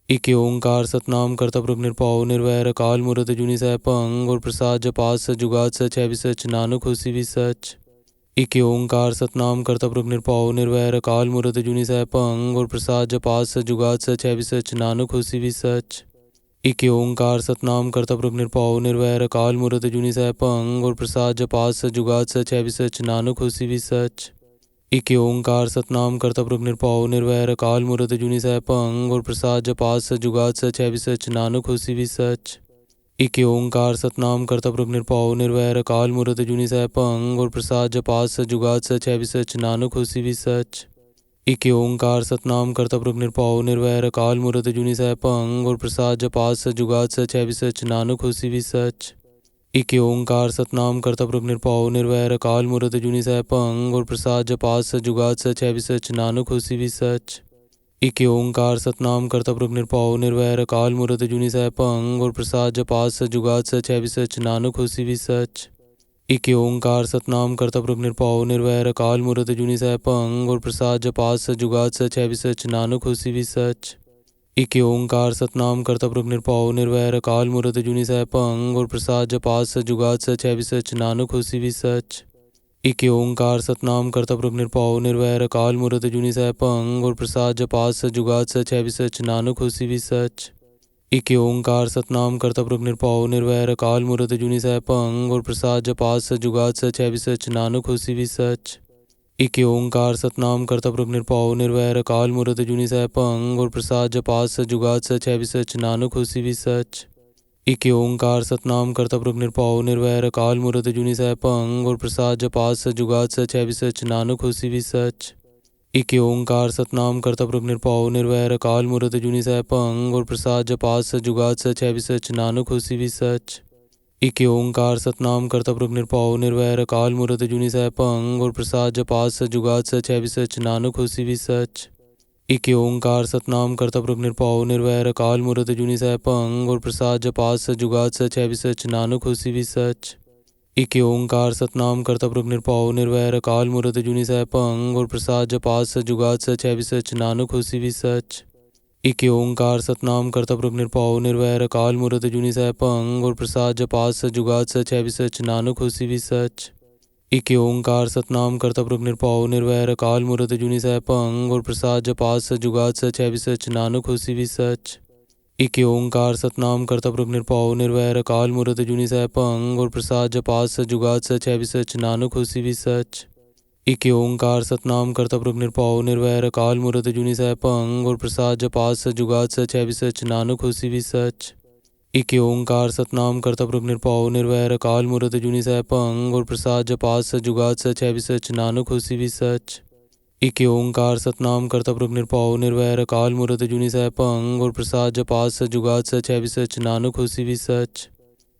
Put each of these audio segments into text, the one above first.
इक ओंकार सतनाम करता पुरख निरभਉ निरवैर अकाल मूरत जुनी सैभं गुर प्रसाद जपात सच जुगात सच है भी सच नानक होसी भी सच। इक ओंकार सतनाम करता पुरख निरभਉ निरवैर अकाल मूरत जुनी सैभं गुर प्रसाद जपात सच जुगात सच है भी सच नानक होसी भी सच। इक ओंकार सतनाम करता पुरख निरभਉ निरवैर अकाल मूरत जुनी सैभं गुर प्रसाद जपात सच जुगात सच है भी सच नानक होसी भी सच। इक ओंकार सतनाम करता पुरख निरभਉ निरवैर अकाल मूरत जुनी सैभं गुर प्रसाद जपात सच जुगात सच है भी सच नानक होसी भी सच। इक ओंकार सतनाम करता पुरख निरभਉ निरवैर अकाल मूरत जुनी सैभं गुर प्रसाद जपात सच जुगात सच है भी सच नानक होसी भी सच। इक ओंकार सतनाम करता पुरख निरभਉ निरवैर अकाल मूरत जुनी सैभं गुर प्रसाद जपात सच जुगात सच है भी सच नानक होसी भी सच। इक ओंकार सतनाम करता पुरख निरभਉ निरवैर अकाल मूरत जुनी सैभं गुर प्रसाद जपात सच जुगात सच है भी सच नानक होसी भी सच। इक ओंकार सतनाम करता पुरख निरभਉ निरवैर अकाल मूरत जुनी सैभं गुर प्रसाद जपात सच जुगात सच है भी सच नानक होसी भी सच। इक ओंकार सतनाम करता पुरख निरभਉ निरवैर अकाल मूरत जुनी सैभं गुर प्रसाद जपात सच जुगात सच है भी सच नानक होसी भी सच। इक ओंकार सतनाम करता पुरख निरभਉ निरवैर अकाल मूरत जुनी सैभं गुर प्रसाद जपात सच जुगात सच है भी सच नानक होसी भी सच। इक ओंकार सतनाम करता पुरख निरभਉ निरवैर अकाल मूरत जुनी सैभं गुर प्रसाद जपात सच जुगात सच है भी सच नानक होसी भी सच। इक ओंकार सतनाम करता पुरख निरभਉ निरवैर अकाल मूरत जुनी सैभं गुर प्रसाद जपात सच जुगात सच है भी सच नानक होसी भी सच। इक ओंकार सतनाम करता पुरख निरभਉ निरवैर अकाल मूरत जुनी सैभं गुर प्रसाद जपात सच जुगात सच है भी सच नानक होसी भी सच। इक ओंकार सतनाम करता पुरख निरभਉ निरवैर अकाल मूरत जुनी सैभं गुर प्रसाद जपात सच जुगात सच है भी सच नानक होसी भी सच। इक ओंकार सतनाम करता पुरख निरभਉ निरवैर अकाल मूरत जुनी सैभं गुर प्रसाद जपात सच जुगात सच है भी सच नानक होसी भी सच। इक ओंकार सतनाम करता पुरख निरभਉ निरवैर अकाल मूरत जुनी सैभं गुर प्रसाद जपात सच जुगात सच है भी सच नानक होसी भी सच। इक ओंकार सतनाम करता पुरख निरभਉ निरवैर अकाल मूरत जुनी सैभं गुर प्रसाद जपात सच जुगात सच है भी सच नानक होसी भी सच। इक ओंकार सतनाम करता पुरख निरभਉ निरवैर अकाल मूरत जुनी सैभं गुर प्रसाद जपात सच जुगात सच है भी सच नानक होसी भी सच। इक ओंकार सतनाम करता पुरख निरभਉ निरवैर अकाल मूरत जुनी सैभं गुर प्रसाद जपात सच जुगात सच है भी सच नानक होसी भी सच। इक ओंकार सतनाम करता पुरख निरभਉ निरवैर अकाल मूरत जुनी सैभं गुर प्रसाद जपात सच जुगात सच है भी सच नानक होसी भी सच। इक ओंकार सतनाम करता पुरख निरभਉ निरवैर अकाल मूरत जुनी सैभं गुर प्रसाद जपात सच जुगात सच है भी सच नानक होसी भी सच। इक ओंकार सतनाम करता पुरख निरभਉ निरवैर अकाल मूरत जुनी सैभं गुर प्रसाद जपात सच जुगात सच है भी सच नानक होसी भी सच। इक ओंकार सतनाम करता पुरख निरभਉ निरवैर अकाल मूरत जुनी सैभं गुर प्रसाद जपात सच जुगात सच है भी सच नानक होसी भी सच। इक ओंकार सतनाम करता पुरख निरभਉ निरवैर अकाल मूरत जुनी सैभं गुर प्रसाद जपात सच जुगात सच है भी सच नानक होसी भी सच।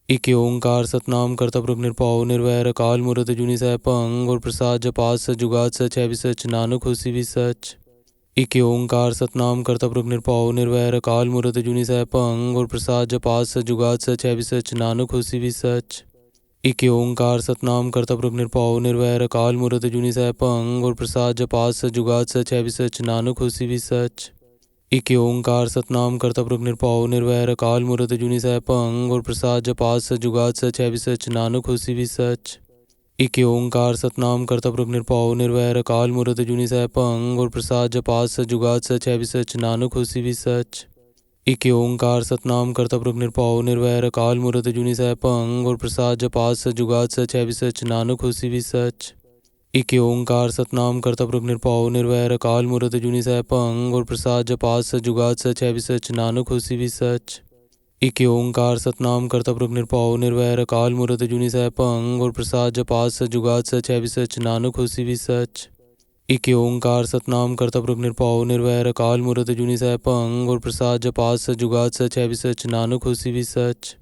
इक ओंकार सतनाम करता पुरख निरभਉ निरवैर अकाल मूरत जुनी सैभं गुर प्रसाद जपात सच जुगात सच है भी सच नानक होसी भी सच। इक ओंकार सतनाम करता पुरख निरभਉ निरवैर अकाल मूरत जुनी सैभं गुर प्रसाद जपात सच जुगात सच है भी सच नानक होसी भी सच। इक ओंकार सतनाम करता पुरख निरभਉ निरवैर अकाल मूरत जुनी सैभं गुर प्रसाद जपात सच जुगात सच है भी सच नानक होसी भी सच। इक ओंकार सतनाम करता पुरख निरभਉ निरवैर अकाल मूरत जुनी सैभं गुर प्रसाद जपात सच जुगात सच है भी सच नानक होसी भी सच। इक ओंकार सतनाम करता पुरख निरभਉ निरवैर अकाल मूरत जुनी सैभं गुर प्रसाद जपात सच जुगात सच है भी सच नानक होसी भी सच। इक ओंकार सतनाम करता पुरख निरभਉ निरवैर अकाल मूरत जुनी सैभं गुर प्रसाद जपात सच जुगात सच है भी सच नानक होसी भी सच। इक ओंकार सतनाम करता पुरख निरभਉ निरवैर अकाल मूरत जुनी सैभं गुर प्रसाद जपात सच जुगात सच है भी सच नानक होसी भी सच। इक ओंकार सतनाम करता पुरख निरभਉ निरवैर अकाल मूरत जुनी सैभं गुर प्रसाद जपात सच जुगात सच है भी सच नानक होसी भी सच। इक ओंकार सतनाम करता पुरख निरभਉ निरवैर अकाल मूरत जुनी सैभं गुर प्रसाद जपात सच जुगात सच है भी सच नानक होसी भी सच।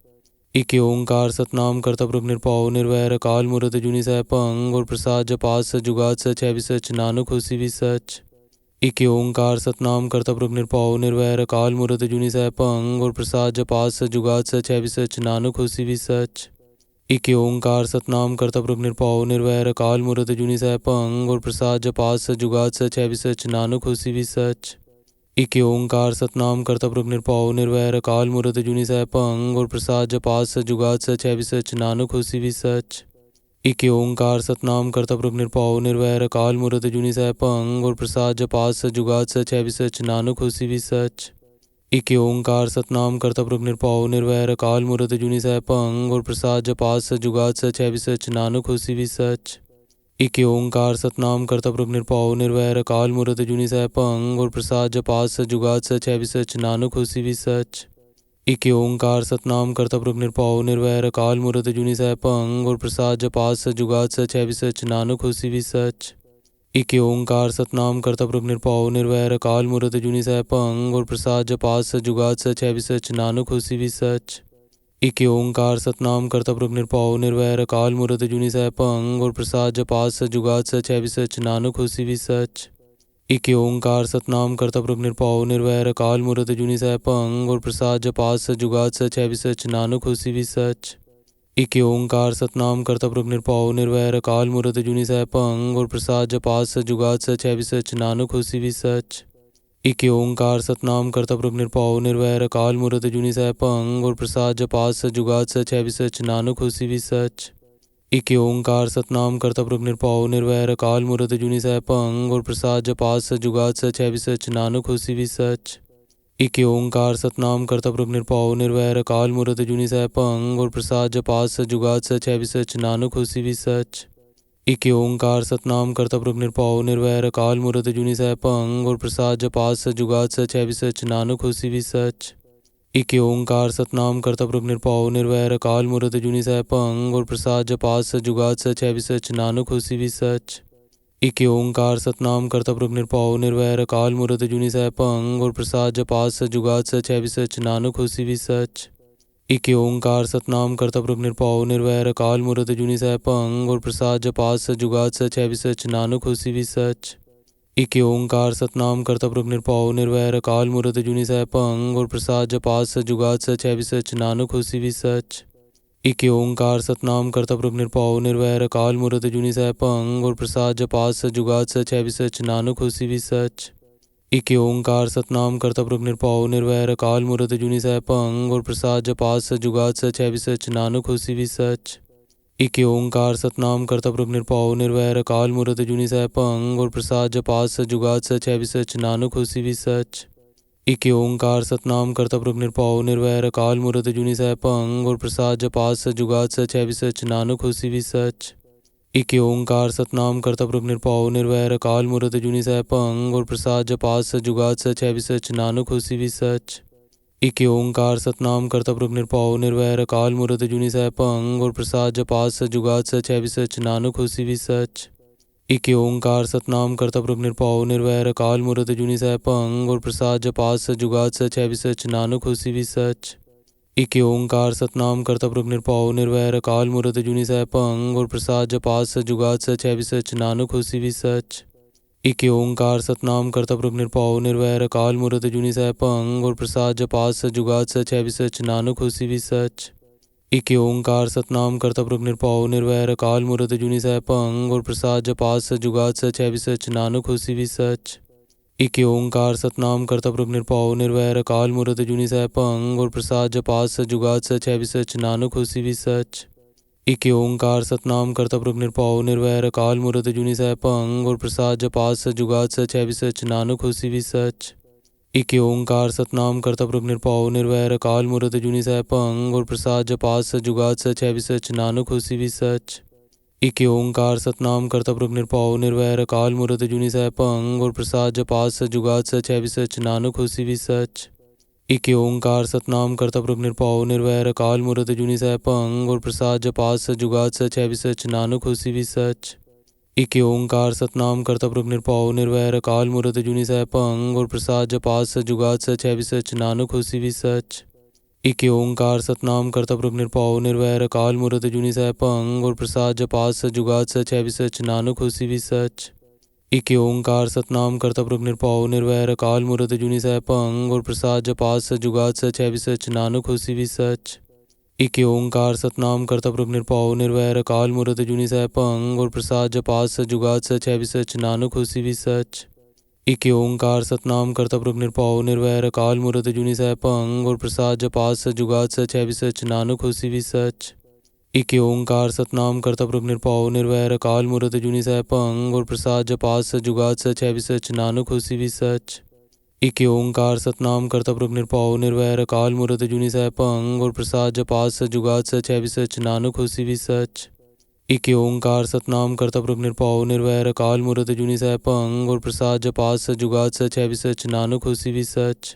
इक ओंकार सतनाम करता पुरख निरभਉ निरवैर अकाल मूरत जुनी सैभं गुर प्रसाद जपात सच जुगात सच है भी सच नानक होसी भी सच। इक ओंकार सतनाम करता पुरख निरभਉ निरवैर अकाल मूरत जुनी सैभं गुर प्रसाद जपात सच जुगात सच है भी सच नानक होसी भी सच। इक ओंकार सतनाम करता पुरख निरभਉ निरवैर अकाल मूरत जुनी सैभं गुर प्रसाद जपात सच जुगात सच है भी सच नानक होसी भी सच। इक ओंकार सतनाम करता पुरख निरभਉ निरवैर अकाल मूरत जुनी सैभं गुर प्रसाद जपात सच जुगात सच है भी सच नानक होसी भी सच। इक ओंकार सतनाम करता पुरख निरभਉ निरवैर अकाल मूरत जुनी सैभं गुर प्रसाद जपात सच जुगात सच है भी सच नानक होसी भी सच। इक ओंकार सतनाम करता पुरख निरभਉ निरवैर अकाल मूरत जुनी सैभं गुर प्रसाद जपात सच जुगात सच है भी सच नानक होसी भी सच। इक ओंकार सतनाम करता पुरख निरभਉ निरवैर अकाल मूरत जुनी सैभं गुर प्रसाद जपात सच जुगात सच है भी सच नानक होसी भी सच। इक ओंकार सतनाम करता पुरख निरभਉ निरवैर अकाल मूरत जुनी सैभं गुर प्रसाद जपात सच जुगात सच है भी सच नानक होसी भी सच। इक ओंकार सतनाम करता पुरख निरभਉ निरवैर अकाल मूरत जुनी सैभं गुर प्रसाद जपात सच जुगात सच है भी सच नानक होसी भी सच। इक ओंकार सतनाम करता पुरख निरभਉ निरवैर अकाल मूरत जुनी सैभं गुर प्रसाद जपात सच जुगात सच है भी सच नानक होसी भी सच। इक ओंकार सतनाम करता पुरख निरभਉ निरवैर अकाल मूरत जुनी सैभं गुर प्रसाद जपात सच जुगात सच है भी सच नानक होसी भी सच। इक ओंकार सतनाम करता पुरख निरभਉ निरवैर अकाल मूरत जुनी सैभं गुर प्रसाद जपात सच जुगात सच है भी सच नानक होसी भी सच। इक ओंकार सतनाम करता पुरख निरभਉ निरवैर अकाल मूरत जुनी सैभं गुर प्रसाद जपात सच जुगात सच है भी सच नानक होसी भी सच। इक ओंकार सतनाम करता पुरख निरभਉ निरवैर अकाल मूरत जुनी सैभं गुर प्रसाद जपात सच जुगात सच है भी सच नानक होसी भी सच। इक ओंकार सतनाम करता पुरख निरभਉ निरवैर अकाल मूरत जुनी सैभं गुर प्रसाद जपात सच जुगात सच है भी सच नानक होसी भी सच। इक ओंकार सतनाम करता पुरख निरभਉ निरवैर अकाल मूरत जुनी सैभं गुर प्रसाद जपात सच जुगात सच है भी सच नानक होसी भी सच। इक ओंकार सतनाम करता पुरख निरभਉ निरवैर अकाल मूरत जुनी सैभं गुर प्रसाद जपात सच जुगात सच है भी सच नानक होसी भी सच। इक ओंकार सतनाम करता पुरख निरभਉ निरवैर अकाल मूरत जुनी सैभं गुर प्रसाद जपात सच जुगात सच है भी सच नानक होसी भी सच। इक ओंकार सतनाम करता पुरख निरभਉ निरवैर अकाल मूरत जुनी सैभं गुर प्रसाद जपात सच जुगात सच है भी सच नानक होसी भी सच। इक ओंकार सतनाम करता पुरख निरभਉ निरवैर अकाल मूरत जुनी सैभं गुर प्रसाद जपात सच जुगात सच है भी सच नानक होसी भी सच। इक ओंकार सतनाम करता पुरख निरभਉ निरवैर अकाल मूरत जुनी सैभं गुर प्रसाद जपात सच जुगात सच है भी सच नानक होसी भी सच। इक ओंकार सतनाम करता पुरख निरभਉ निरवैर अकाल मूरत जुनी सैभं गुर प्रसाद जपात सच जुगात सच है भी सच नानक होसी भी सच। इक ओंकार सतनाम करता पुरख निरभਉ निरवैर अकाल मूरत जुनी सैभं गुर प्रसाद जपात सच जुगात सच है भी सच नानक होसी भी सच। इक ओंकार सतनाम करता पुरख निरभਉ निरवैर अकाल मूरत जुनी सैभं गुर प्रसाद जपात सच जुगात सच है भी सच नानक होसी भी सच। इक ओंकार सतनाम करता पुरख निरभਉ निरवैर अकाल मूरत जुनी सैभं गुर प्रसाद जपात सच जुगात सच है भी सच नानक होसी भी सच। इक ओंकार सतनाम करता पुरख निरभਉ निरवैर अकाल मूरत जुनी सैभं गुर प्रसाद जपात सच जुगात सच है भी सच नानक होसी भी सच। इक ओंकार सतनाम करता पुरख निरभਉ निरवैर अकाल मूरत जुनी सैभं गुर प्रसाद जपात सच जुगात सच है भी सच नानक होसी भी सच। इक ओंकार सतनाम करता पुरख निरभਉ निरवैर अकाल मूरत जुनी सैभं गुर प्रसाद जपात सच जुगात सच है भी सच नानक होसी भी सच। इक ओंकार सतनाम करता पुरख निरभਉ निरवैर अकाल मूरत जुनी सैभं गुर प्रसाद जपात सच जुगात सच है भी सच नानक होसी भी सच। इक ओंकार सतनाम करता पुरख निरभਉ निरवैर अकाल मूरत जुनी सैभं गुर प्रसाद जपात सच जुगात सच है भी सच नानक होसी भी सच। इक ओंकार सतनाम करता पुरख निरभਉ निरवैर अकाल मूरत जुनी सैभं गुर प्रसाद जपात सच जुगात सच है भी सच नानक होसी भी सच। इक ओंकार सतनाम करता पुरख निरभਉ निरवैर अकाल मूरत जुनी सैभं गुर प्रसाद जपात सच जुगात सच है भी सच नानक होसी भी सच। इक ओंकार सतनाम करता पुरख निरभਉ निरवैर अकाल मूरत जुनी सैभं गुर प्रसाद जपात सच जुगात सच है भी सच नानक होसी भी सच। इक ओंकार सतनाम करता पुरख निरभਉ निरवैर अकाल मूरत जुनी सैभं गुर प्रसाद जपात सच जुगात सच है भी सच नानक होसी भी सच। इक ओंकार सतनाम करता पुरख निरभਉ निरवैर अकाल मूरत जुनी सैभं गुर प्रसाद जपात सच जुगात सच है भी सच नानक होसी भी सच। इक ओंकार सतनाम करता पुरख निरभਉ निरवैर अकाल मूरत जुनी सैभं गुर प्रसाद जपात सच जुगात सच है भी सच नानक होसी भी सच। इक ओंकार सतनाम करता पुरख निरभਉ निरवैर अकाल मूरत जुनी सैभं गुर प्रसाद जपात सच जुगात सच है भी सच नानक होसी भी सच। इक ओंकार सतनाम करता पुरख निरभਉ निरवैर अकाल मूरत जुनी सैभं गुर प्रसाद जपात सच जुगात सच है भी सच नानक होसी भी सच। इक ओंकार सतनाम करता पुरख निरभਉ निरवैर अकाल मूरत जुनी सैभं गुर प्रसाद जपात सच जुगात सच है भी सच नानक होसी भी सच। इक ओंकार सतनाम करता पुरख निरभਉ निरवैर अकाल मूरत अजूनी सैभं गुर प्रसाद जपात सच जुगात सच है भी सच नानक होसी भी सच। इक ओंकार सतनाम करता पुरख निरभਉ निरवैर अकाल मूरत अजूनी सैभं गुर प्रसाद जपात सच जुगात सच है भी सच नानक होसी भी सच। इक ओंकार सतनाम करता पुरख निरभਉ निरवैर अकाल मूरत अजूनी सैभं गुर प्रसाद जपात सच जुगात सच है भी सच नानक होसी भी सच। इक ओंकार सतनाम करता पुरख निरभਉ निरवैर अकाल मूरत अजूनी सैभं गुर प्रसाद जपात सच जुगात सच है भी सच नानक होसी भी सच।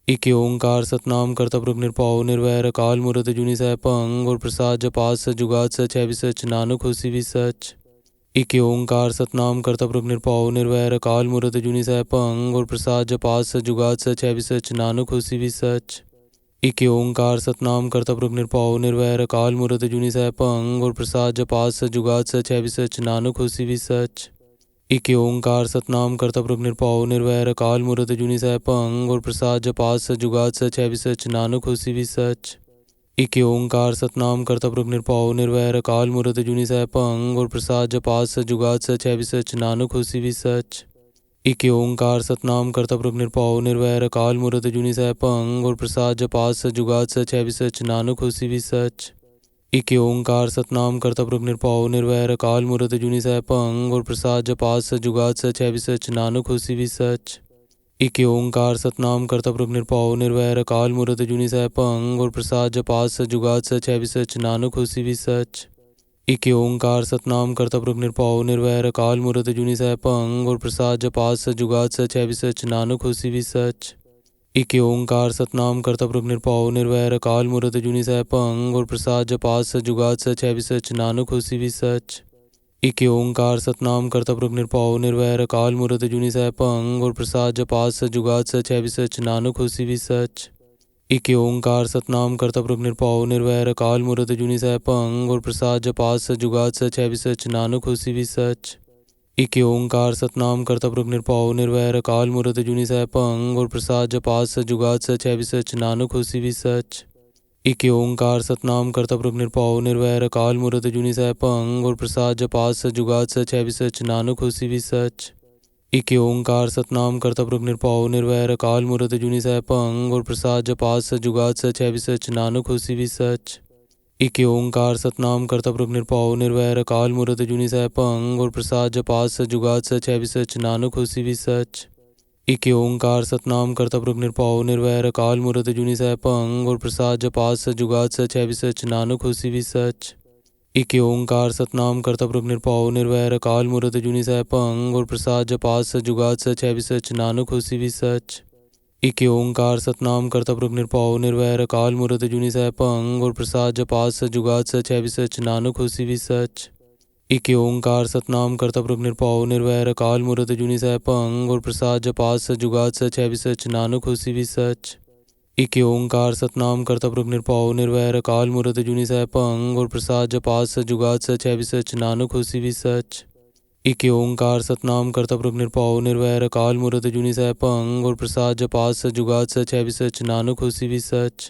इक ओंकार सतनाम करता पुरख निरभਉ निरवैर अकाल मूरत अजूनी सैभं गुर प्रसाद जपात सच जुगात सच है भी सच नानक होसी भी सच। इक ओंकार सतनाम करता पुरख निरभਉ निरवैर अकाल मूरत अजूनी सैभं गुर प्रसाद जपात सच जुगात सच है भी सच नानक होसी भी सच। इक ओंकार सतनाम करता पुरख निरभਉ निरवैर अकाल मूरत अजूनी सैभं गुर प्रसाद जपात सच जुगात सच है भी सच नानक होसी भी सच। इक ओंकार सतनाम करता पुरख निरभਉ निरवैर अकाल मूरत अजूनी सैभं गुर प्रसाद जपात सच जुगात सच है भी सच नानक होसी भी सच। इक ओंकार सतनाम करता पुरख निरभਉ निरवैर अकाल मूरत अजूनी सैभं गुर प्रसाद जपात सच जुगात सच है भी सच नानक होसी भी सच। इक ओंकार सतनाम करता पुरख निरभਉ निरवैर अकाल मूरत अजूनी सैभं गुर प्रसाद जपात सच जुगात सच है भी सच नानक होसी भी सच। इक ओंकार सतनाम करता पुरख निरभਉ निरवैर अकाल मूरत अजूनी सैभं गुर प्रसाद जपात सच जुगात सच है भी सच नानक होसी भी सच। इक ओंकार सतनाम करता पुरख निरभਉ निरवैर अकाल मूरत अजूनी सैभं गुर प्रसाद जपात सच जुगात सच है भी सच नानक होसी भी सच। इक ओंकार सतनाम करता पुरख निरभਉ निरवैर अकाल मूरत अजूनी सैभं गुर प्रसाद जपात सच जुगात सच है भी सच नानक होसी भी सच। इक ओंकार सतनाम करता पुरख निरभਉ निरवैर अकाल मूरत अजूनी सैभं गुर प्रसाद जपात सच जुगात सच है भी सच नानक होसी भी सच। इक ओंकार सतनाम करता पुरख निरभਉ निरवैर अकाल मूरत अजूनी सैभं गुर प्रसाद जपात सच जुगात सच है भी सच नानक होसी भी सच। इक ओंकार सतनाम करता पुरख निरभਉ निरवैर अकाल मूरत अजूनी सैभं गुर प्रसाद जपात सच जुगात सच है भी सच नानक होसी भी सच। इक ओंकार सतनाम करता पुरख निरभਉ निरवैर अकाल मूरत अजूनी सैभं गुर प्रसाद जपात सच जुगात सच है भी सच नानक होसी भी सच। इक ओंकार सतनाम करता पुरख निरभਉ निरवैर अकाल मूरत अजूनी सैभं गुर प्रसाद जपात सच जुगात सच है भी सच नानक होसी भी सच। इक ओंकार सतनाम करता पुरख निरभਉ निरवैर अकाल मूरत अजूनी सैभं गुर प्रसाद जपात सच जुगात सच है भी सच नानक होसी भी सच। इक ओंकार सतनाम करता पुरख निरभਉ निरवैर अकाल मूरत अजूनी सैभं गुर प्रसाद जपात सच जुगात सच है भी सच नानक होसी भी सच। इक ओंकार सतनाम करता पुरख निरभਉ निरवैर अकाल मूरत अजूनी सैभं गुर प्रसाद जपात सच जुगात सच है भी सच नानक होसी भी सच। इक ओंकार सतनाम करता पुरख निरभਉ निरवैर अकाल मूरत अजूनी सैभं गुर प्रसाद जपात सच जुगात सच है भी सच नानक होसी भी सच। इक ओंकार सतनाम करता पुरख निरभਉ निरवैर अकाल मूरत अजूनी सैभं गुर प्रसाद जपात सच जुगात सच है भी सच नानक होसी भी सच। इक ओंकार सतनाम करता पुरख निरभਉ निरवैर अकाल मूरत अजूनी सैभं गुर प्रसाद जपात सच जुगात सच है भी सच नानक होसी भी सच। इक ओंकार सतनाम करता पुरख निरभਉ निरवैर अकाल मूरत अजूनी सैभं गुर प्रसाद जपात सच जुगात सच है भी सच नानक होसी भी सच। इक ओंकार सतनाम करता पुरख निरभਉ निरवैर अकाल मूरत अजूनी सैभं गुर प्रसाद जपात सच जुगात सच है भी सच नानक होसी भी सच।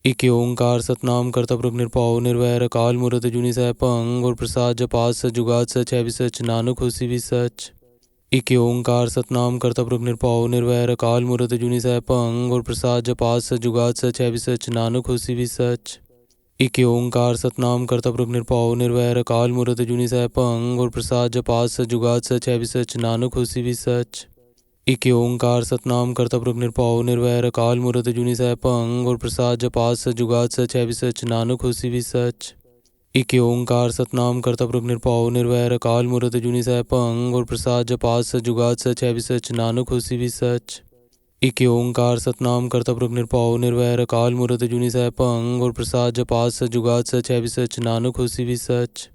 इक ओंकार सतनाम करता पुरख निरभਉ निरवैर अकाल मूरत अजूनी सैभं गुर प्रसाद जपात सच जुगात सच है भी सच नानक होसी भी सच। इक ओंकार सतनाम करता पुरख निरभਉ निरवैर अकाल मूरत अजूनी सैभं गुर प्रसाद जपात सच जुगात सच है भी सच नानक होसी भी सच। इक ओंकार सतनाम करता पुरख निरभਉ निरवैर अकाल मूरत अजूनी सैभं गुर प्रसाद जपात सच जुगात सच है भी सच नानक होसी भी सच। इक ओंकार सतनाम करता पुरख निरभਉ निरवैर अकाल मूरत अजूनी सैभं गुर प्रसाद जपात सच जुगात सच है भी सच नानक होसी भी सच। इक ओंकार सतनाम करता पुरख निरभਉ निरवैर अकाल मूरत अजूनी सैभं गुर प्रसाद जपात सच जुगात सच है भी सच नानक होसी भी सच। इक ओंकार सतनाम करता पुरख निरभਉ निरवैर अकाल मूरत अजूनी सैभं गुर प्रसाद जपात सच जुगात सच है भी सच नानक होसी भी सच।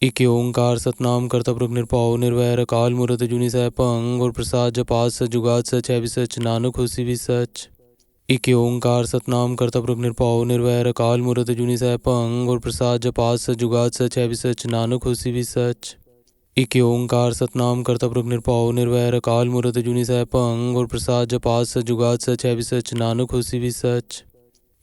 इक ओंकार सतनाम करता पुरख निरभਉ निरवैर अकाल मूरत अजूनी सैभं गुर प्रसाद जपात सच जुगात सच है भी सच नानक होसी भी सच। इक ओंकार सतनाम करता पुरख निरभਉ निरवैर अकाल मूरत अजूनी सैभं गुर प्रसाद जपात सच जुगात सच है भी सच नानक होसी भी सच। इक ओंकार सतनाम करता पुरख निरभਉ निरवैर अकाल मूरत अजूनी सैभं गुर प्रसाद जपात सच जुगात सच है भी सच नानक होसी भी सच।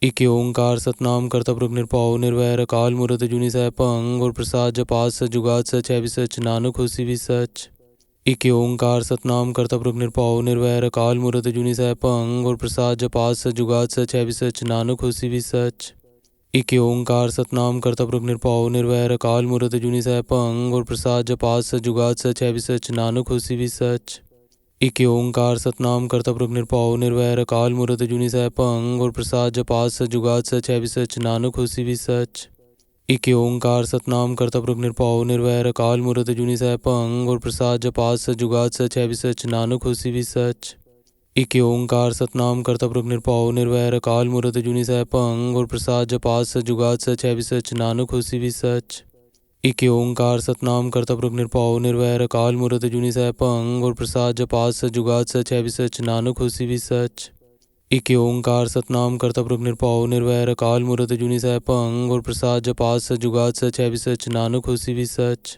इक ओंकार सतनाम करता पुरख निरभਉ निरवैर अकाल मूरत अजूनी सैभं गुर प्रसाद जपात सच जुगात सच है भी सच नानक होसी भी सच। एक ओंकार सतनाम करता पुरख निरभउ निर्वैर अकाल मूरत अजूनी सैभं गुर प्रसाद जपात सच जुगात सच है भी सच नानक होसी भी सच। एक ओंकार सतनाम करता पुरख निरभउ निर्वैर अकाल मूरत अजूनी सैभं गुर प्रसाद जपात सच जुगात सच है भी सच नानक होसी भी सच। एक ओंकार सतनाम करता पुरख निरभउ निर्वैर अकाल मूरत अजूनी सैभं गुर प्रसाद जपात सच जुगात सच है भी सच नानक होसी भी सच। एक ओंकार सतनाम करता पुरख निरभउ निर्वैर अकाल मूरत अजूनी सैभं गुर प्रसाद जपात सच जुगात सच है भी सच नानक होसी भी सच। एक ओंकार सतनाम करता पुरख निरभउ निर्वैर अकाल मूरत अजूनी सैभं गुर प्रसाद जपात सच जुगात सच है भी सच नानक होसी भी सच। एक ओंकार सतनाम करता पुरख निरभउ निर्वैर अकाल मूरत अजूनी सैभं गुर प्रसाद जपात सच जुगात सच है भी सच नानक होसी भी सच। एक ओंकार सतनाम करता पुरख निरभउ निर्वैर अकाल मूरत अजूनी सैभं गुर प्रसाद जपात सच जुगात सच है भी सच नानक होसी भी सच।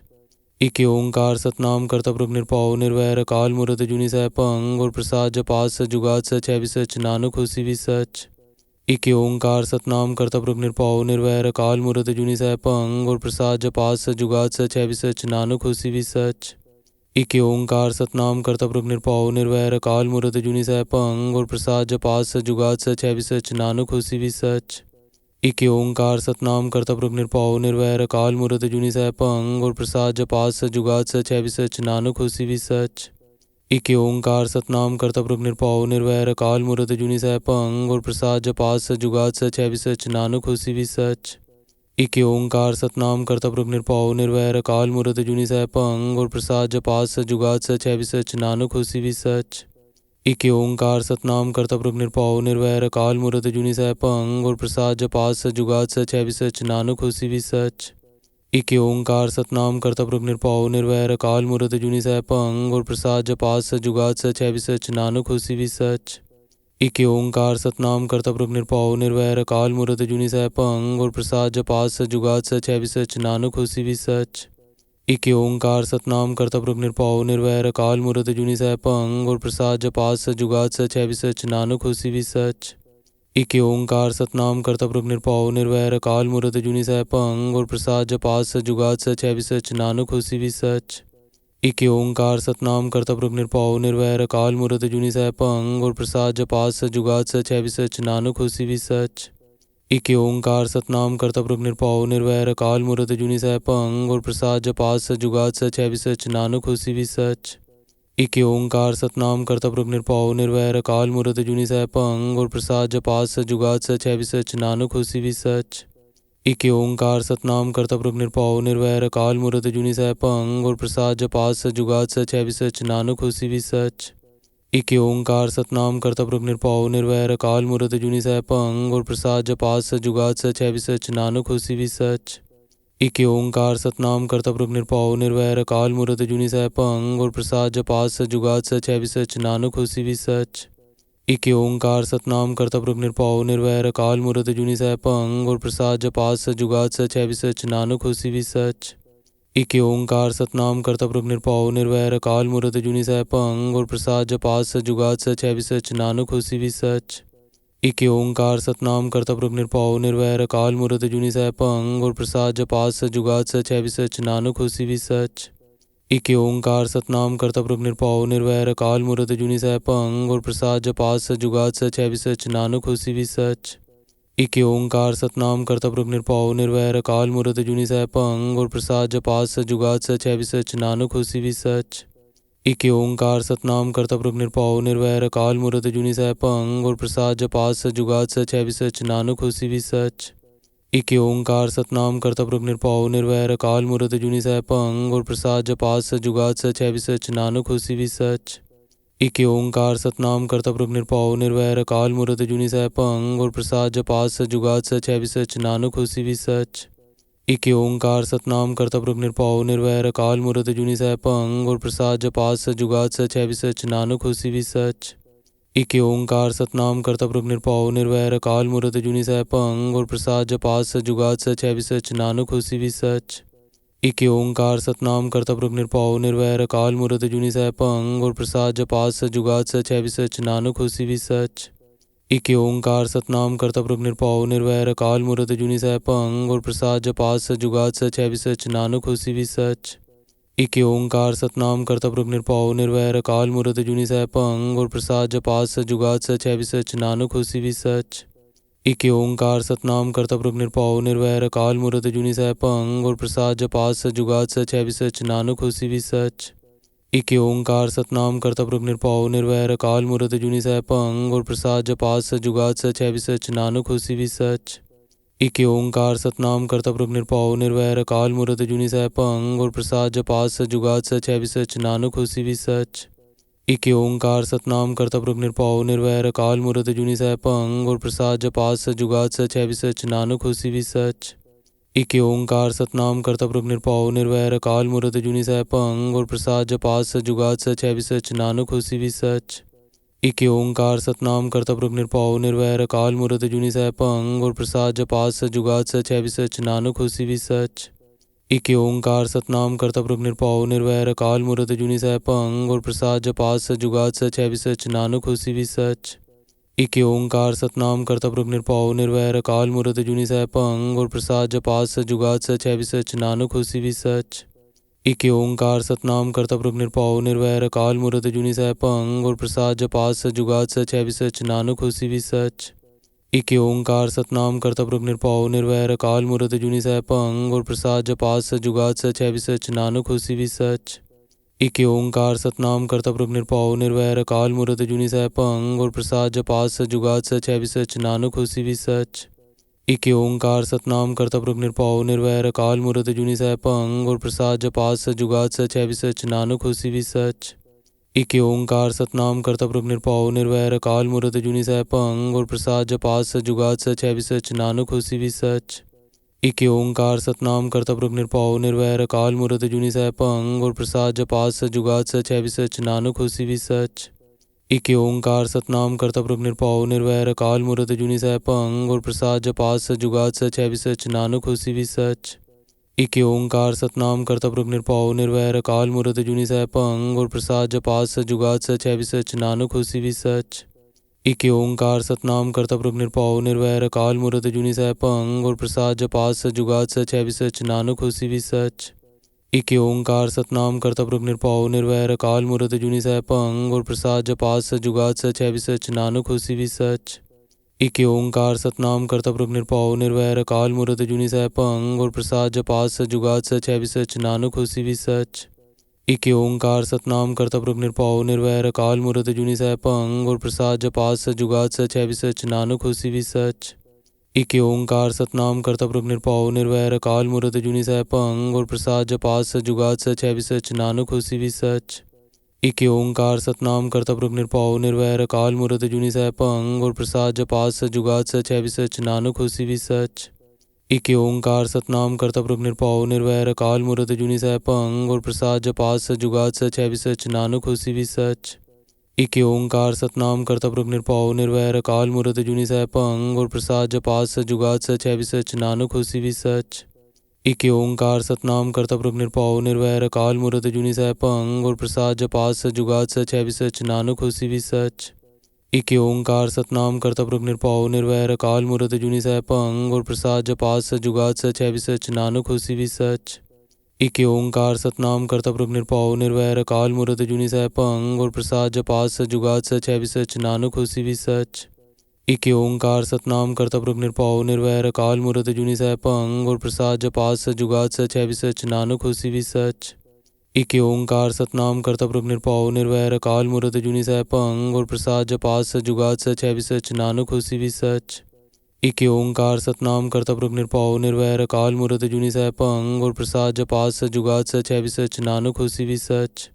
एक ओंकार सतनाम करता पुरख निरभउ निर्वैर अकाल मूरत अजूनी सैभं गुर प्रसाद जपात सच जुगात सच है भी सच नानक होसी भी सच। एक ओंकार सतनाम करता पुरख निरभउ निर्वैर अकाल मूरत अजूनी सैभं गुर प्रसाद जपात सच जुगात सच है भी सच नानक होसी भी सच। एक ओंकार सतनाम करता पुरख निरभउ निर्वैर अकाल मूरत अजूनी सैभं गुर प्रसाद जपात सच जुगात सच है भी सच नानक होसी भी सच। एक ओंकार सतनाम करता पुरख निरभउ निर्वैर अकाल मूरत अजूनी सैभं गुर प्रसाद जपात सच जुगात सच है भी सच नानक होसी भी सच। एक ओंकार सतनाम करता पुरख निरभउ निर्वैर अकाल मूरत अजूनी सैभं गुर प्रसाद जपात सच जुगात सच है भी सच नानक होसी भी सच। एक ओंकार सतनाम करता पुरख निरभउ निर्वैर अकाल मूरत अजूनी सैभं गुर प्रसाद जपात सच जुगात सच है भी सच नानक होसी भी सच। एक ओंकार सतनाम करता पुरख निरभउ निर्वैर अकाल मूरत अजूनी सैभं गुर प्रसाद जपात सच जुगात सच है भी सच नानक होसी भी सच। एक ओंकार सतनाम करता पुरख निरभउ निर्वैर अकाल मूरत अजूनी सैभं गुर प्रसाद जपात सच जुगात सच है भी सच नानक होसी भी सच। एक ओंकार सतनाम करता पुरख निरभउ निर्वैर अकाल मूरत अजूनी सैभं गुर प्रसाद जपात सच जुगात सच है भी सच नानक होसी भी सच। एक ओंकार सतनाम करता पुरख निरभउ निर्वैर अकाल मूरत अजूनी सैभं गुर प्रसाद जपात सच जुगात सच है भी सच नानक होसी भी सच। एक ओंकार सतनाम करता पुरख निरभउ निर्वैर अकाल मूरत अजूनी सैभं गुर प्रसाद जपात सच जुगात सच है भी सच नानक होसी भी सच। एक ओंकार सतनाम करता पुरख निरभउ निर्वैर अकाल मूरत अजूनी सैभं गुर प्रसाद जपात सच जुगात सच है भी सच नानक होसी भी सच। एक ओंकार सतनाम करता पुरख निरभउ निर्वैर अकाल मूरत अजूनी सैभं गुर प्रसाद जपात सच जुगात सच है भी सच नानक होसी भी सच। एक ओंकार सतनाम करता पुरख निरभउ निर्वैर अकाल मूरत अजूनी सैभं गुर प्रसाद जपात सच जुगात सच है भी सच नानक होसी भी सच। एक ओंकार सतनाम करता पुरख निरभउ निर्वैर अकाल मूरत अजूनी सैभं गुर प्रसाद जपात सच जुगात सच है भी सच नानक होसी भी सच। एक ओंकार सतनाम करता पुरख निरभउ निर्वैर अकाल मूरत अजूनी सैभं गुर प्रसाद जपात सच जुगात सच है भी सच नानक होसी भी सच। एक ओंकार सतनाम करता पुरख निरभउ निर्वैर अकाल मूरत अजूनी सैभं गुर प्रसाद जपात सच जुगात सच है भी सच नानक होसी भी सच। एक ओंकार सतनाम करता पुरख निरभउ निर्वैर अकाल मूरत अजूनी सैभं गुर प्रसाद जपात सच जुगात सच है भी सच नानक होसी भी सच। एक ओंकार सतनाम करता पुरख निरभउ निर्वैर अकाल मूरत अजूनी सैभं गुर प्रसाद जपात सच जुगात सच है भी सच नानक होसी भी सच। एक ओंकार सतनाम करता पुरख निरभउ निर्वैर अकाल मूरत अजूनी सैभं गुर प्रसाद जपात सच जुगात सच है भी सच नानक होसी भी सच। एक ओंकार सतनाम करता पुरख निरभउ निर्वैर अकाल मूरत अजूनी सैभं गुर प्रसाद जपात सच जुगात सच है भी सच नानक होसी भी सच। एक ओंकार सतनाम करता पुरख निरभउ निर्वैर अकाल मूरत अजूनी सैभं गुर प्रसाद जपात सच जुगात सच है भी सच नानक होसी भी सच। एक ओंकार सतनाम करता पुरख निरभउ निर्वैर अकाल मूरत अजूनी सैभं गुर प्रसाद जपात सच जुगात सच है भी सच नानक होसी भी सच। एक ओंकार सतनाम करता पुरख निरभउ निर्वैर अकाल मूरत अजूनी सैभं गुर प्रसाद जपात सच जुगात सच है भी सच नानक होसी भी सच। एक ओंकार सतनाम करता पुरख निरभउ निर्वैर अकाल मूरत अजूनी सैभं गुर प्रसाद जपात सच जुगात सच है भी सच नानक होसी भी सच। एक ओंकार सतनाम करता पुरख निरभउ निर्वैर अकाल मूरत अजूनी सैभं गुर प्रसाद जपात सच जुगात सच है भी सच नानक होसी भी सच। एक ओंकार सतनाम करता पुरख निरभउ निर्वैर अकाल मूरत अजूनी सैभं गुर प्रसाद जपात सच जुगात सच है भी सच नानक होसी भी सच। एक ओंकार सतनाम करता पुरख निरभउ निर्वैर अकाल मूरत अजूनी सैभं गुर प्रसाद जपात सच जुगात सच है भी सच नानक होसी भी सच। एक ओंकार सतनाम करता पुरख निरभउ निर्वैर अकाल मूरत अजूनी सैभं गुर प्रसाद जपात सच जुगात सच है भी सच नानक होसी भी सच। एक ओंकार सतनाम करता पुरख निरभउ निर्वैर अकाल मूरत अजूनी सैभं गुर प्रसाद जपात सच जुगात सच है भी सच नानक होसी भी सच। एक ओंकार सतनाम करता पुरख निरभउ निर्वैर अकाल मूरत अजूनी सैभं गुर प्रसाद जपात सच जुगात सच है भी सच नानक होसी भी सच। एक ओंकार सतनाम करता पुरख निरभउ निर्वैर अकाल मूरत अजूनी सैभं गुर प्रसाद जपात सच जुगात सच है भी सच नानक होसी भी सच। एक ओंकार सतनाम करता पुरख निरभउ निर्वैर अकाल मूरत अजूनी सैभं गुर प्रसाद जपात सच जुगात सच है भी सच नानक होसी भी सच। एक ओंकार सतनाम करता पुरख निरभउ निर्वैर अकाल मूरत अजूनी सैभं गुर प्रसाद जपात सच जुगात सच है भी सच नानक होसी भी सच। एक ओंकार सतनाम करता पुरख निरभउ निर्वैर अकाल मूरत अजूनी सैभं गुर प्रसाद जपात सच जुगात सच है भी सच नानक होसी भी सच। एक ओंकार सतनाम करता पुरख निरभउ निर्वैर अकाल मूरत अजूनी सैभं गुर प्रसाद जपात सच जुगात सच है भी सच नानक होसी भी सच। एक ओंकार सतनाम करता पुरख निरभउ निर्वैर अकाल मूरत अजूनी सैभं गुर प्रसाद जपात सच जुगात सच है भी सच नानक होसी भी सच। एक ओंकार सतनाम करता पुरख निरभउ निर्वैर अकाल मूरत अजूनी सैभं गुर प्रसाद जपात सच जुगात सच है भी सच नानक होसी भी सच। एक ओंकार सतनाम करता पुरख निरभउ निर्वैर अकाल मूरत अजूनी सैभं गुर प्रसाद जपात सच जुगात सच है भी सच नानक होसी भी सच। एक ओंकार सतनाम करता पुरख निरभउ निर्वैर अकाल मूरत अजूनी सैभं गुर प्रसाद जपात सच जुगात सच है भी सच नानक होसी भी सच। एक ओंकार सतनाम करता पुरख निरभउ निर्वैर अकाल मूरत अजूनी सैभं गुर प्रसाद जपात सच जुगात सच है भी सच नानक होसी भी सच। एक ओंकार सतनाम करता पुरख निरभउ निर्वैर अकाल मूरत अजूनी सैभं गुर प्रसाद जपात सच जुगात सच है भी सच नानक होसी भी सच। एक ओंकार सतनाम करता पुरख निरभउ निर्वैर अकाल मूरत अजूनी सैभं गुर प्रसाद जपात सच जुगात सच है भी सच नानक होसी भी सच। एक ओंकार सतनाम करता पुरख निरभउ निर्वैर अकाल मूरत अजूनी सैभं गुर प्रसाद जपात सच जुगात सच है भी सच नानक होसी भी सच। एक ओंकार सतनाम करता पुरख निरभउ निर्वैर अकाल मूरत अजूनी सैभं गुर प्रसाद जपात सच जुगात सच है भी सच नानक होसी भी सच। एक ओंकार सतनाम करता पुरख निरभउ निर्वैर अकाल मूरत अजूनी सैभं गुर प्रसाद जपात सच जुगात सच है भी सच नानक होसी भी सच। एक ओंकार सतनाम करता पुरख निरभउ निर्वैर अकाल मूरत अजूनी सैभं गुर प्रसाद जपात सच जुगात सच है भी सच नानक होसी भी सच। एक ओंकार सतनाम करता पुरख निरभउ निर्वैर अकाल मूरत अजूनी सैभं गुर प्रसाद जपात सच जुगात सच है भी सच नानक होसी भी सच। एक ओंकार सतनाम करता पुरख निरभउ निर्वैर अकाल मूरत अजूनी सैभं गुर प्रसाद जपात सच जुगात सच है भी सच नानक होसी भी सच। एक ओंकार सतनाम करता पुरख निरभउ निर्वैर अकाल मूरत अजूनी सैभं गुर प्रसाद जपात सच जुगात सच है भी सच नानक होसी भी सच। एक ओंकार सतनाम करता पुरख निरभउ निर्वैर अकाल मूरत अजूनी सैभं गुर प्रसाद जपात सच जुगात सच है भी सच नानक होसी भी सच। एक ओंकार सतनाम करता पुरख निरभउ निर्वैर अकाल मूरत अजूनी सैभं गुर प्रसाद जपात सच जुगात सच है भी सच नानक होसी भी सच। एक ओंकार सतनाम करता पुरख निरभउ निर्वैर अकाल मूरत अजूनी सैभं गुर प्रसाद जपात सच जुगात सच है भी सच नानक होसी भी सच। एक ओंकार सतनाम करता पुरख निरभउ निर्वैर अकाल मूरत अजूनी सैभं गुर प्रसाद जपात सच जुगात सच है भी सच नानक होसी भी सच। एक ओंकार सतनाम करता पुरख निरभउ निर्वैर अकाल मूरत अजूनी सैभं गुर प्रसाद जपात सच जुगात सच है भी सच नानक होसी भी सच। एक ओंकार सतनाम करता पुरख निरभउ निर्वैर अकाल मूरत अजूनी सैभं गुर प्रसाद जपात सच जुगात सच है भी सच नानक होसी भी सच। एक ओंकार सतनाम करता पुरख निरभउ निर्वैर अकाल मूरत अजूनी सैभं गुर प्रसाद जपात सच जुगात सच है भी सच नानक होसी भी सच। एक ओंकार सतनाम करता पुरख निरभउ निर्वैर अकाल मूरत अजूनी सैभं गुर प्रसाद जपात सच जुगात सच है भी सच नानक होसी भी सच। एक ओंकार सतनाम करता पुरख निरभउ निर्वैर अकाल मूरत अजूनी सैभं गुर प्रसाद जपात सच जुगात सच है भी सच नानक होसी भी सच। एक ओंकार सतनाम करता पुरख निरभउ निर्वैर अकाल मूरत अजूनी सैभं गुर प्रसाद जपात सच जुगात सच है भी सच नानक होसी भी सच।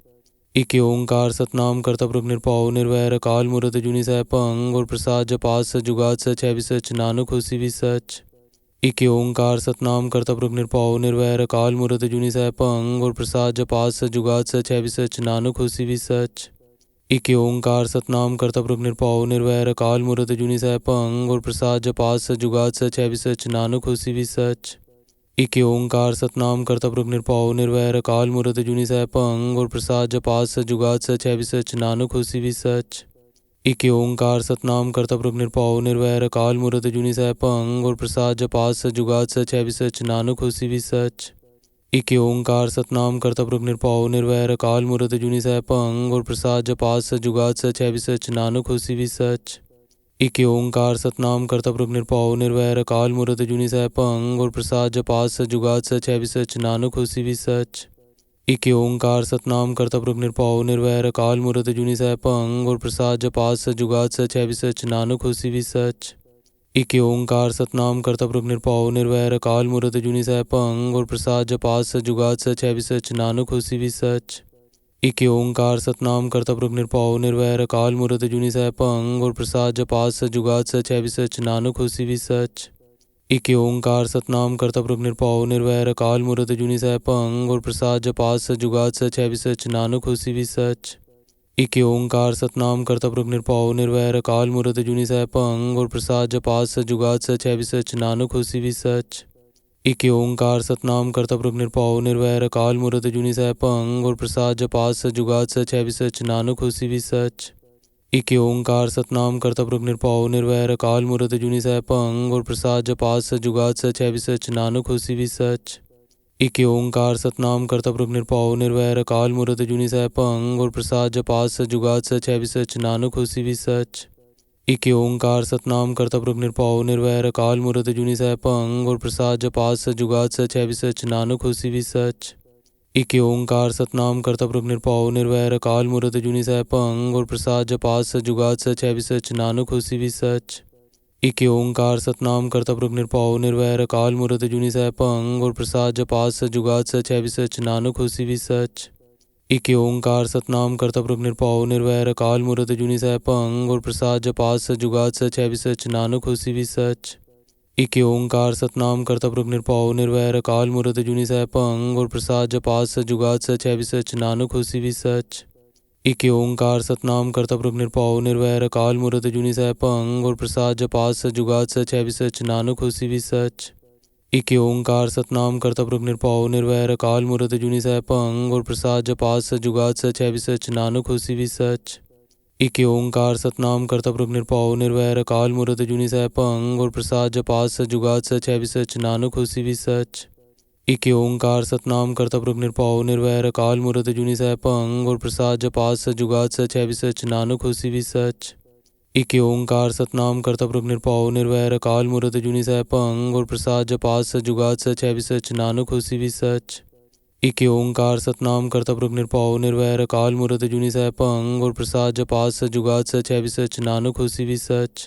एक ओंकार सतनाम करता पुरख निरभउ निर्वैर अकाल मूरत अजूनी सैभं गुर प्रसाद जपात सच जुगात सच है भी सच नानक होसी भी सच। एक ओंकार सतनाम करता पुरख निरभउ निर्वैर अकाल मूरत अजूनी सैभं गुर प्रसाद जपात सच जुगात सच है भी सच नानक होसी भी सच। एक ओंकार सतनाम करता पुरख निरभउ निर्वैर अकाल मूरत अजूनी सैभं गुर प्रसाद जपात सच जुगात सच है भी सच नानक होसी भी सच। एक ओंकार सतनाम करता पुरख निरभउ निर्वैर अकाल मूरत अजूनी सैभं गुर प्रसाद जपात सच जुगात सच है भी सच नानक होसी भी सच। एक ओंकार सतनाम करता पुरख निरभउ निर्वैर अकाल मूरत अजूनी सैभं गुर प्रसाद जपात सच जुगात सच है भी सच नानक होसी भी सच। एक ओंकार सतनाम करता पुरख निरभਉ निरवैर अकाल मूरत अजूनी सैभं गुर प्रसाद जपात सच जुगात सच है भी सच नानक होसी भी सच। एक ओंकार सतनाम करता पुरख निरभਉ निरवैर अकाल मूरत अजूनी सैभं गुर प्रसाद जपात सच जुगात सच है भी सच नानक होसी भी सच। एक ओंकार सतनाम करता पुरख निरभਉ निरवैर अकाल मूरत अजूनी सैभं गुर प्रसाद जपात सच जुगात सच है भी सच नानक होसी भी सच। एक ओंकार सतनाम करता पुरख निरभਉ निरवैर अकाल मूरत अजूनी सैभं गुर प्रसाद जपात सच जुगात सच है भी सच नानक होसी भी सच। एक ओंकार सतनाम करता पुरख निरभਉ निरवैर अकाल मूरत अजूनी सैभं गुर प्रसाद जपात सच जुगात सच है भी सच नानक होसी भी सच। एक ओंकार सतनाम करता पुरख निरभਉ निरवैर अकाल मूरत अजूनी सैभं गुर प्रसाद जपात सच जुगात सच है भी सच नानक होसी भी सच। एक ओंकार सतनाम करता पुरख निरभਉ निरवैर अकाल मूरत अजूनी सैभं गुर प्रसाद जपात सच जुगात सच है भी सच नानक होसी भी सच। एक ओंकार सतनाम करता पुरख निरभਉ निरवैर अकाल मूरत अजूनी सैभं गुर प्रसाद जपात सच जुगात सच है भी सच नानक होसी भी सच। एक ओंकार सतनाम करता पुरख निरभਉ निरवैर अकाल मूरत अजूनी सैभं गुर प्रसाद जपात सच जुगात सच है भी सच नानक होसी भी सच। एक ओंकार सतनाम करता पुरख निरभਉ निरवैर अकाल मूरत अजूनी सैभं गुर प्रसाद जपात सच जुगात सच है भी सच नानक होसी भी सच। एक ओंकार सतनाम करता पुरख निरभਉ निरवैर अकाल मूरत अजूनी सैभं गुर प्रसाद जपात सच जुगात सच है भी सच नानक होसी भी सच। एक ओंकार सतनाम करता पुरख निरभਉ निरवैर अकाल मूरत अजूनी सैभं गुर प्रसाद जपात सच जुगात सच है भी सच नानक होसी भी सच। एक ओंकार सतनाम करता पुरख निरभਉ निरवैर अकाल मूरत अजूनी सैभं गुर प्रसाद जपात सच जुगात सच है भी सच नानक होसी भी सच। एक ओंकार सतनाम करता पुरख निरभਉ निरवैर अकाल मूरत अजूनी सैभं गुर प्रसाद जपात सच जुगात सच है भी सच नानक होसी भी सच। एक ओंकार सतनाम करता पुरख निरभਉ निरवैर अकाल मूरत अजूनी सैभं गुर प्रसाद जपात सच जुगात सच है भी सच नानक होसी भी सच। एक ओंकार सतनाम करता पुरख निरभਉ निरवैर अकाल मूरत अजूनी सैभं गुर प्रसाद जपात सच जुगात सच है भी सच नानक होसी भी सच। एक ओंकार सतनाम करता पुरख निरभਉ निरवैर अकाल मूरत अजूनी सैभं गुर प्रसाद जपात सच जुगात सच है भी सच नानक होसी भी सच। एक ओंकार सतनाम करता पुरख निरभਉ निरवैर अकाल मूरत अजूनी सैभं गुर प्रसाद जपात सच जुगात सच है भी सच नानक होसी भी सच। एक ओंकार सतनाम करता पुरख निरभਉ निरवैर अकाल मूरत अजूनी सैभं गुर प्रसाद जपात सच जुगात सच है भी सच नानक होसी भी सच। एक ओंकार सतनाम करता पुरख निरभਉ निरवैर अकाल मूरत अजूनी सैभं गुर प्रसाद जपात सच जुगात सच है भी सच नानक होसी भी सच। एक ओंकार सतनाम करता पुरख निरभਉ निरवैर अकाल मूरत अजूनी सैभं गुर प्रसाद जपात सच जुगात सच है भी सच नानक होसी भी सच।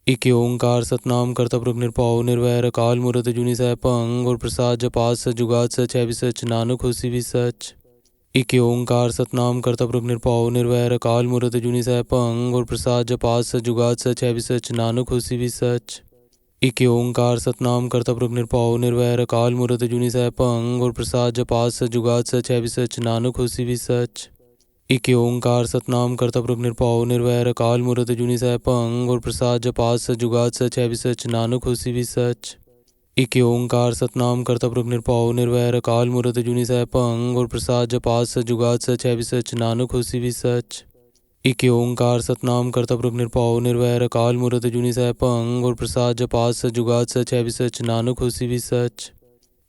एक ओंकार सतनाम करता पुरख निरभਉ निरवैर अकाल मूरत अजूनी सैभं गुर प्रसाद जपात सच जुगात सच है भी सच नानक होसी भी सच। एक ओंकार सतनाम करता पुरख निरभਉ निरवैर अकाल मूरत अजूनी सैभं गुर प्रसाद जपात सच जुगात सच है भी सच नानक होसी भी सच। एक ओंकार सतनाम करता पुरख निरभਉ निरवैर अकाल मूरत अजूनी सैभं गुर प्रसाद जपात सच जुगात सच है भी सच नानक होसी भी सच। एक ओंकार सतनाम करता पुरख निरभਉ निरवैर अकाल मूरत अजूनी सैभं गुर प्रसाद जपात सच जुगात सच है भी सच नानक होसी भी सच। एक ओंकार सतनाम करता पुरख निरभਉ निरवैर अकाल मूरत अजूनी सैभं गुर प्रसाद जपात सच जुगात सच है भी सच नानक होसी भी सच। एक ओंकार सतनाम करता पुरख निरभਉ निरवैर अकाल मूरत अजूनी सैभं गुर प्रसाद जपात सच जुगात सच है भी सच नानक होसी भी सच।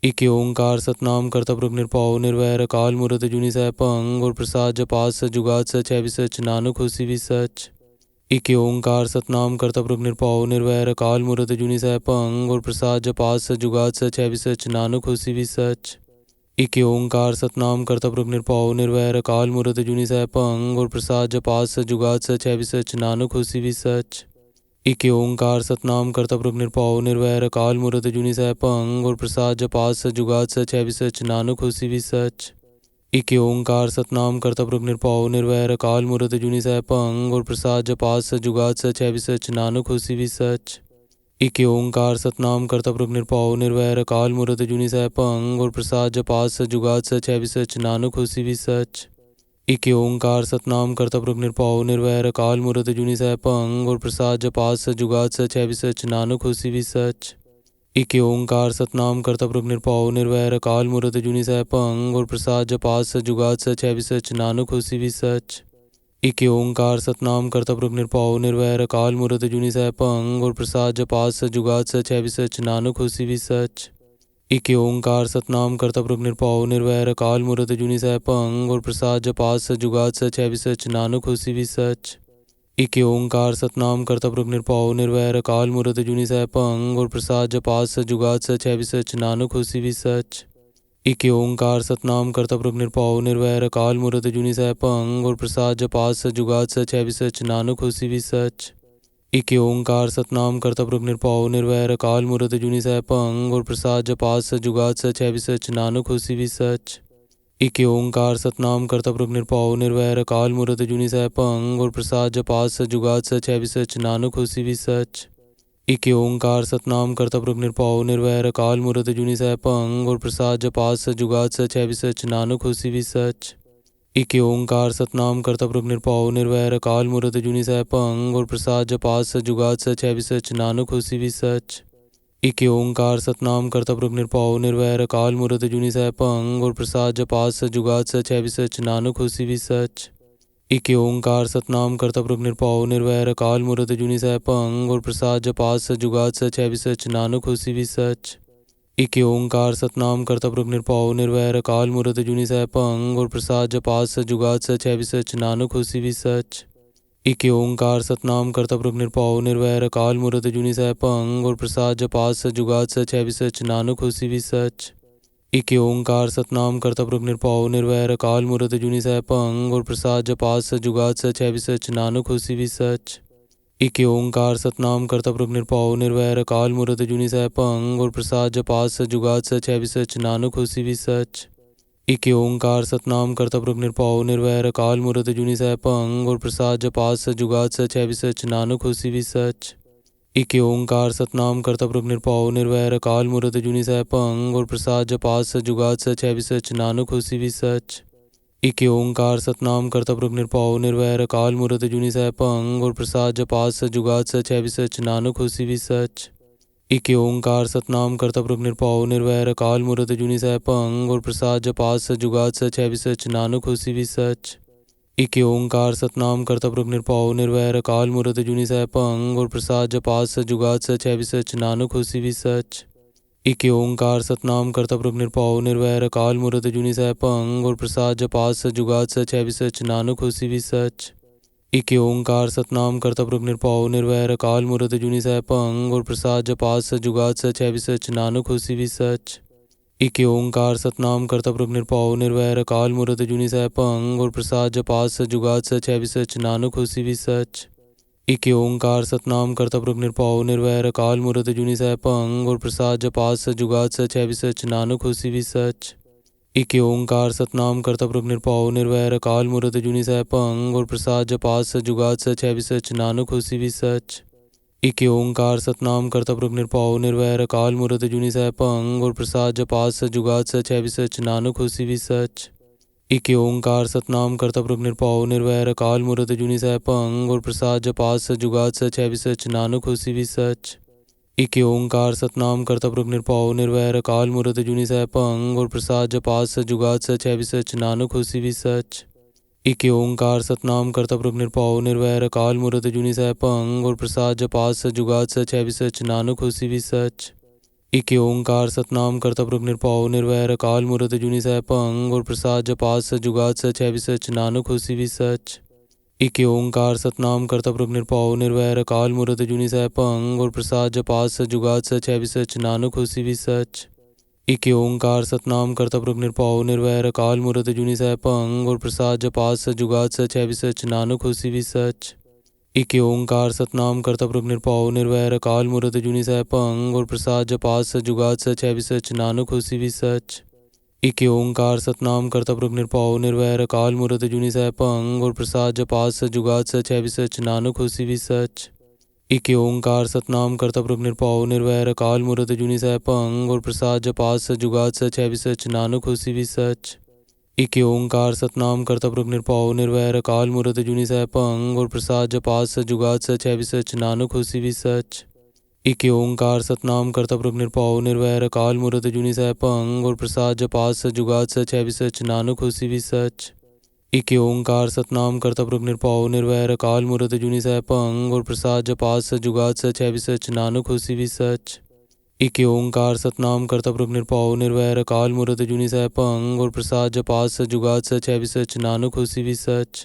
एक ओंकार सतनाम करता पुरख निरभਉ निरवैर अकाल मूरत अजूनी सैभं गुर प्रसाद जपात सच जुगात सच है भी सच नानक होसी भी सच। एक ओंकार सतनाम करता पुरख निरभਉ निरवैर अकाल मूरत अजूनी सैभं गुर प्रसाद जपात सच जुगात सच है भी सच नानक होसी भी सच। एक ओंकार सतनाम करता पुरख निरभਉ निरवैर अकाल मूरत अजूनी सैभं गुर प्रसाद जपात सच जुगात सच है भी सच नानक होसी भी सच। एक ओंकार सतनाम करता पुरख निरभਉ निरवैर अकाल मूरत अजूनी सैभं गुर प्रसाद जपात सच जुगात सच है भी सच नानक होसी भी सच। एक ओंकार सतनाम करता पुरख निरभਉ निरवैर अकाल मूरत अजूनी सैभं गुर प्रसाद जपात सच जुगात सच है भी सच नानक होसी भी सच। एक ओंकार सतनाम करता पुरख निरभਉ निरवैर अकाल मूरत अजूनी सैभं गुर प्रसाद जपात सच जुगात सच है भी सच नानक होसी भी सच। एक ओंकार सतनाम करता पुरख निरभਉ निरवैर अकाल मूरत अजूनी सैभं गुर प्रसाद जपात सच जुगात सच है भी सच नानक होसी भी सच। एक ओंकार सतनाम करता पुरख निरभਉ निरवैर अकाल मूरत अजूनी सैभं गुर प्रसाद जपात सच जुगात सच है भी सच नानक होसी भी सच। एक ओंकार सतनाम करता पुरख निरभਉ निरवैर अकाल मूरत अजूनी सैभं गुर प्रसाद जपात सच जुगात सच है भी सच नानक होसी भी सच। एक ओंकार सतनाम करता पुरख निरभउ निर्वैर अकाल मूरत अजूनी सैभं गुर प्रसाद जपात सच जुगात सच है भी सच नानक होसी भी सच। एक ओंकार सतनाम करता पुरख निरभउ निर्वैर अकाल मूरत अजूनी सैभं गुर प्रसाद जपात सच जुगात सच है भी सच नानक होसी भी सच। एक ओंकार सतनाम करता पुरख निरभउ निर्वैर अकाल मूरत अजूनी सैभं गुर प्रसाद जपात सच जुगात सच है भी सच नानक होसी भी सच। एक ओंकार सतनाम करता पुरख निरभउ निर्वैर अकाल मूरत अजूनी सैभं गुर प्रसाद जपात सच जुगात सच है भी सच नानक होसी भी सच। एक ओंकार सतनाम करता पुरख निरभउ निर्वैर अकाल मूरत अजूनी सैभं गुर प्रसाद जपात सच जुगात सच है भी सच नानक होसी भी सच। एक ओंकार सतनाम करता पुरख निरभउ निर्वैर अकाल मूरत अजूनी सैभं गुर प्रसाद जपात सच जुगात सच है भी सच नानक होसी भी सच। एक ओंकार सतनाम करता पुरख निरभउ निर्वैर अकाल मूरत अजूनी सैभं गुर प्रसाद जपात सच जुगात सच है भी सच नानक होसी भी सच। एक ओंकार सतनाम करता पुरख निरभउ निर्वैर अकाल मूरत अजूनी सैभं गुर प्रसाद जपात सच जुगात सच है भी सच नानक होसी भी सच। एक ओंकार सतनाम करता पुरख निरभउ निर्वैर अकाल मूरत अजूनी सैभं गुर प्रसाद जपात सच जुगात सच है भी सच नानक होसी भी सच। एक ओंकार सतनाम करता पुरख निरभउ निर्वैर अकाल मूरत अजूनी सैभं गुर प्रसाद जपात सच जुगात सच है भी सच नानक होसी भी सच। एक ओंकार सतनाम करता पुरख निरभउ निर्वैर अकाल मूरत अजूनी सैभं गुर प्रसाद जपात सच जुगात सच है भी सच नानक होसी भी सच। एक ओंकार सतनाम करता पुरख निरभउ निर्वैर अकाल मूरत अजूनी सैभं गुर प्रसाद जपात सच जुगात सच है भी सच नानक होसी भी सच। एक ओंकार सतनाम करता पुरख निरभउ निर्वैर अकाल मूरत अजूनी सैभं गुर प्रसाद जपात सच जुगात सच है भी सच नानक होसी भी सच। एक ओंकार सतनाम करता पुरख निरभउ निर्वैर अकाल मूरत अजूनी सैभं गुर प्रसाद जपात सच जुगात सच है भी सच नानक होसी भी सच। एक ओंकार सतनाम करता पुरख निरभउ निर्वैर अकाल मूरत अजूनी सैभं गुर प्रसाद जपात सच जुगात सच है भी सच नानक होसी भी सच। एक ओंकार सतनाम करता पुरख निरभउ निर्वैर अकाल मूरत अजूनी सैभं गुर प्रसाद जपात सच जुगात सच है भी सच नानक होसी भी सच। एक ओंकार सतनाम करता पुरख निरभउ निर्वैर अकाल मूरत अजूनी सैभं गुर प्रसाद जपात सच जुगात सच है भी सच नानक होसी भी सच। एक ओंकार सतनाम करता पुरख निरभउ निर्वैर अकाल मूरत अजूनी सैभं गुर प्रसाद जपात सच जुगात सच है भी सच नानक होसी भी सच। एक ओंकार सतनाम करता पुरख निरभउ निर्वैर अकाल मूरत अजूनी सैभं गुर प्रसाद जपात सच जुगात सच है भी सच नानक होसी भी सच। एक ओंकार सतनाम करता पुरख निरभउ निर्वैर अकाल मूरत अजूनी सैभं गुर प्रसाद जपात सच जुगात सच है भी सच नानक होसी भी सच। एक ओंकार सतनाम करता पुरख निरभउ निर्वैर अकाल मूरत अजूनी सैभं गुर प्रसाद जपात सच जुगात सच है भी सच नानक होसी भी सच। एक ओंकार सतनाम करता पुरख निरभउ निर्वैर अकाल मूरत अजूनी सैभं गुर प्रसाद जपात सच जुगात सच है भी सच नानक होसी भी सच। एक ओंकार सतनाम करता पुरख निरभउ निर्वैर अकाल मूरत अजूनी सैभं गुर प्रसाद जपात सच जुगात सच है भी सच नानक होसी भी सच। एक ओंकार सतनाम करता पुरख निरभउ निर्वैर अकाल मूरत अजूनी सैभं गुर प्रसाद जपात सच जुगात सच है भी सच नानक होसी भी सच। एक ओंकार सतनाम करता पुरख निरभउ निर्वैर अकाल मूरत अजूनी सैभं गुर प्रसाद जपात सच जुगात सच है भी सच नानक होसी भी सच। एक ओंकार सतनाम करता पुरख निरभउ निर्वैर अकाल मूरत अजूनी सैभं गुर प्रसाद जपात सच जुगात सच है भी सच नानक होसी भी सच। एक ओंकार सतनाम करता पुरख निरभउ निर्वैर अकाल मूरत अजूनी सैभं गुर प्रसाद जपात सच जुगात सच है भी सच नानक होसी भी सच। एक ओंकार सतनाम करता पुरख निरभउ निर्वैर अकाल मूरत अजूनी सैभं गुर प्रसाद जपात सच जुगात सच है भी सच नानक होसी भी सच। एक ओंकार सतनाम करता पुरख निरभउ निर्वैर अकाल मूरत अजूनी सैभं गुर प्रसाद जपात सच जुगात सच है भी सच नानक होसी भी सच। एक ओंकार सतनाम करता पुरख निरभउ निर्वैर अकाल मूरत अजूनी सैभं गुर प्रसाद जपात सच जुगात सच है भी सच नानक होसी भी सच। एक ओंकार सतनाम करता पुरख निरभउ निर्वैर अकाल मूरत अजूनी सैभं गुर प्रसाद जपात सच जुगात सच है भी सच नानक होसी भी सच। एक ओंकार सतनाम करता पुरख निरभउ निर्वैर अकाल मूरत अजूनी सैभं गुर प्रसाद जपात सच जुगात सच है भी सच नानक होसी भी सच। एक ओंकार सतनाम करता पुरख निरभउ निर्वैर अकाल मूरत अजूनी सैभं गुर प्रसाद जपात सच जुगात सच है भी सच नानक होसी भी सच। एक ओंकार सतनाम करता पुरख निरभउ निर्वैर अकाल मूरत अजूनी सैभं गुर प्रसाद जपात सच जुगात सच है भी सच नानक होसी भी सच। एक ओंकार सतनाम करता पुरख निरभउ निर्वैर अकाल मूरत अजूनी सैभं गुर प्रसाद जपात सच जुगात सच है भी सच नानक होसी भी सच। एक ओंकार सतनाम करता पुरख निरभउ निर्वैर अकाल मूरत अजूनी सैभं गुर प्रसाद जपात सच जुगात सच है भी सच नानक होसी भी सच। एक ओंकार सतनाम करता पुरख निरभਉ निरवैर अकाल मूरत अजूनी सैभं गुर प्रसाद जपात सच जुगात सच है भी सच नानक होसी भी सच।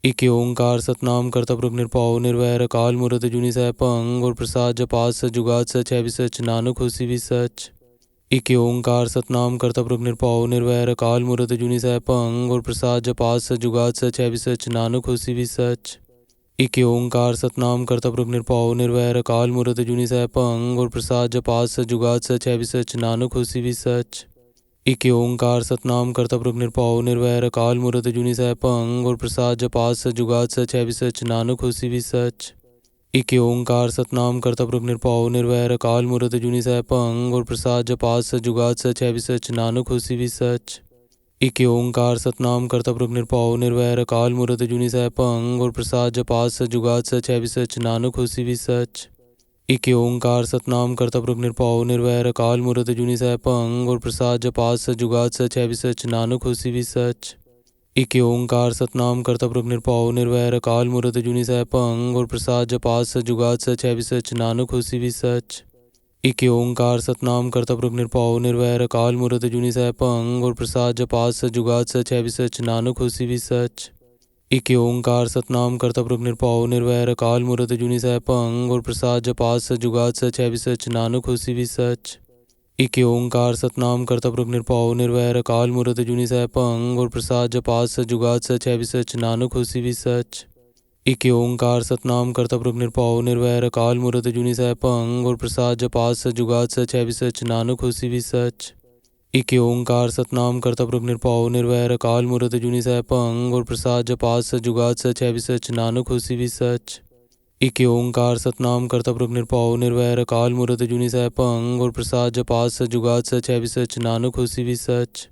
एक ओंकार सतनाम करता पुरख निरभਉ निरवैर अकाल मूरत अजूनी सैभं गुर प्रसाद जपात सच जुगात सच है भी सच नानक होसी भी सच। एक ओंकार सतनाम करता पुरख निरभਉ निरवैर अकाल मूरत अजूनी सैभं गुर प्रसाद जपात सच जुगात सच है भी सच नानक होसी भी सच। एक ओंकार सतनाम करता पुरख निरभਉ निरवैर अकाल मूरत अजूनी सैभं गुर प्रसाद जपात सच जुगात सच है भी सच नानक होसी भी सच। एक ओंकार सतनाम करता पुरख निरभਉ निरवैर अकाल मूरत अजूनी सैभं गुर प्रसाद जपात सच जुगात सच है भी सच नानक होसी भी सच। एक ओंकार सतनाम करता पुरख निरभਉ निरवैर अकाल मूरत अजूनी सैभं गुर प्रसाद जपात सच जुगात सच है भी सच नानक होसी भी सच। एक ओंकार सतनाम करता पुरख निरभਉ निरवैर अकाल मूरत अजूनी सैभं गुर प्रसाद जपात सच जुगात सच है भी सच नानक होसी भी सच। एक ओंकार सतनाम करता पुरख निरभਉ निरवैर अकाल मूरत अजूनी सैभं गुर प्रसाद जपात सच जुगात सच है भी सच नानक होसी भी सच। एक ओंकार सतनाम करता पुरख निरभਉ निरवैर अकाल मूरत अजूनी सैभं गुर प्रसाद जपात सच जुगात सच है भी सच नानक होसी भी सच। एक ओंकार सतनाम करता पुरख निरभਉ निरवैर अकाल मूरत अजूनी सैभं गुर प्रसाद जपात सच जुगात सच है भी सच नानक होसी भी सच। एक ओंकार सतनाम करता पुरख निरभਉ निरवैर अकाल मूरत अजूनी सैभं गुर प्रसाद जपात सच जुगात सच है भी सच नानक होसी भी सच। एक ओंकार सतनाम करता पुरख निरभਉ निरवैर अकाल मूरत अजूनी सैभं गुर प्रसाद जपात सच जुगात सच है भी सच नानक होसी भी सच। एक ओंकार सतनाम करता पुरख निरभਉ निरवैर अकाल मूरत अजूनी सैभं गुर प्रसाद जपात सच जुगात सच है भी सच नानक होसी भी सच। एक ओंकार सतनाम करता पुरख निरभਉ निरवैर अकाल मूरत अजूनी सैभं गुर प्रसाद जपात सच जुगात सच है भी सच नानक होसी भी सच। एक ओंकार सतनाम करता पुरख निरभਉ निरवैर अकाल मूरत अजूनी सैभं गुर प्रसाद जपात सच जुगात सच है भी सच नानक होसी भी सच।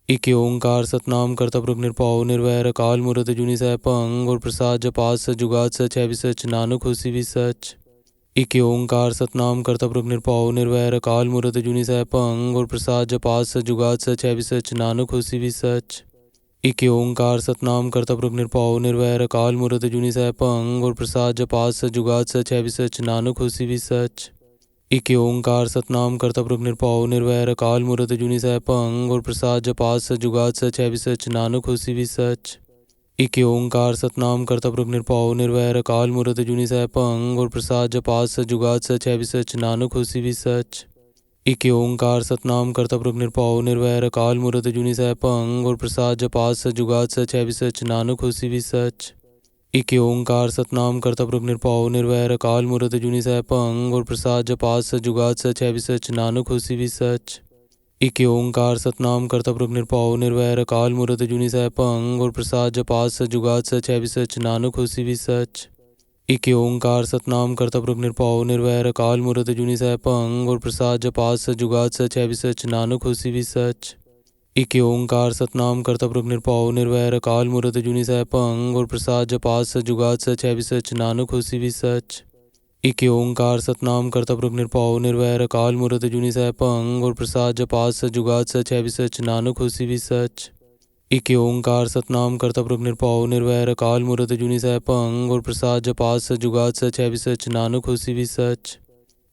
एक ओंकार सतनाम करता पुरख निरभਉ निरवैर अकाल मूरत अजूनी सैभं गुर प्रसाद जपात सच जुगात सच है भी सच नानक होसी भी सच। एक ओंकार सतनाम करता पुरख निरभਉ निरवैर अकाल मूरत अजूनी सैभं गुर प्रसाद जपात सच जुगात सच है भी सच नानक होसी भी सच। एक ओंकार सतनाम करता पुरख निरभਉ निरवैर अकाल मूरत अजूनी सैभं गुर प्रसाद जपात सच जुगात सच है भी सच नानक होसी भी सच। एक ओंकार सतनाम करता पुरख निरभਉ निरवैर अकाल मूरत अजूनी सैभं गुर प्रसाद जपात सच जुगात सच है भी सच नानक होसी भी सच। एक ओंकार सतनाम करता पुरख निरभਉ निरवैर अकाल मूरत अजूनी सैभं गुर प्रसाद जपात सच जुगात सच है भी सच नानक होसी भी सच। एक ओंकार सतनाम करता पुरख निरभਉ निरवैर अकाल मूरत अजूनी सैभं गुर प्रसाद जपात सच जुगात सच है भी सच नानक होसी भी सच। एक ओंकार सतनाम करता पुरख निरभਉ निरवैर अकाल मूरत अजूनी सैभं गुर प्रसाद जपात सच जुगात सच है भी सच नानक होसी भी सच। एक ओंकार सतनाम करता पुरख निरभਉ निरवैर अकाल मूरत अजूनी सैभं गुर प्रसाद जपात सच जुगात सच है भी सच नानक होसी भी सच। एक ओंकार सतनाम करता पुरख निरभਉ निरवैर अकाल मूरत अजूनी सैभं गुर प्रसाद जपात सच जुगात सच है भी सच नानक होसी भी सच। एक ओंकार सतनाम करता पुरख निरभਉ निरवैर अकाल मूरत अजूनी सैभं गुर प्रसाद जपात सच जुगात सच है भी सच नानक होसी भी सच। एक ओंकार सतनाम करता पुरख निरभਉ निरवैर अकाल मूरत अजूनी सैभं गुर प्रसाद जपात सच जुगात सच है भी सच नानक होसी भी सच। एक ओंकार सतनाम करता पुरख निरभਉ निरवैर अकाल मूरत अजूनी सैभं गुर प्रसाद जपात सच जुगात सच है भी सच नानक होसी भी सच।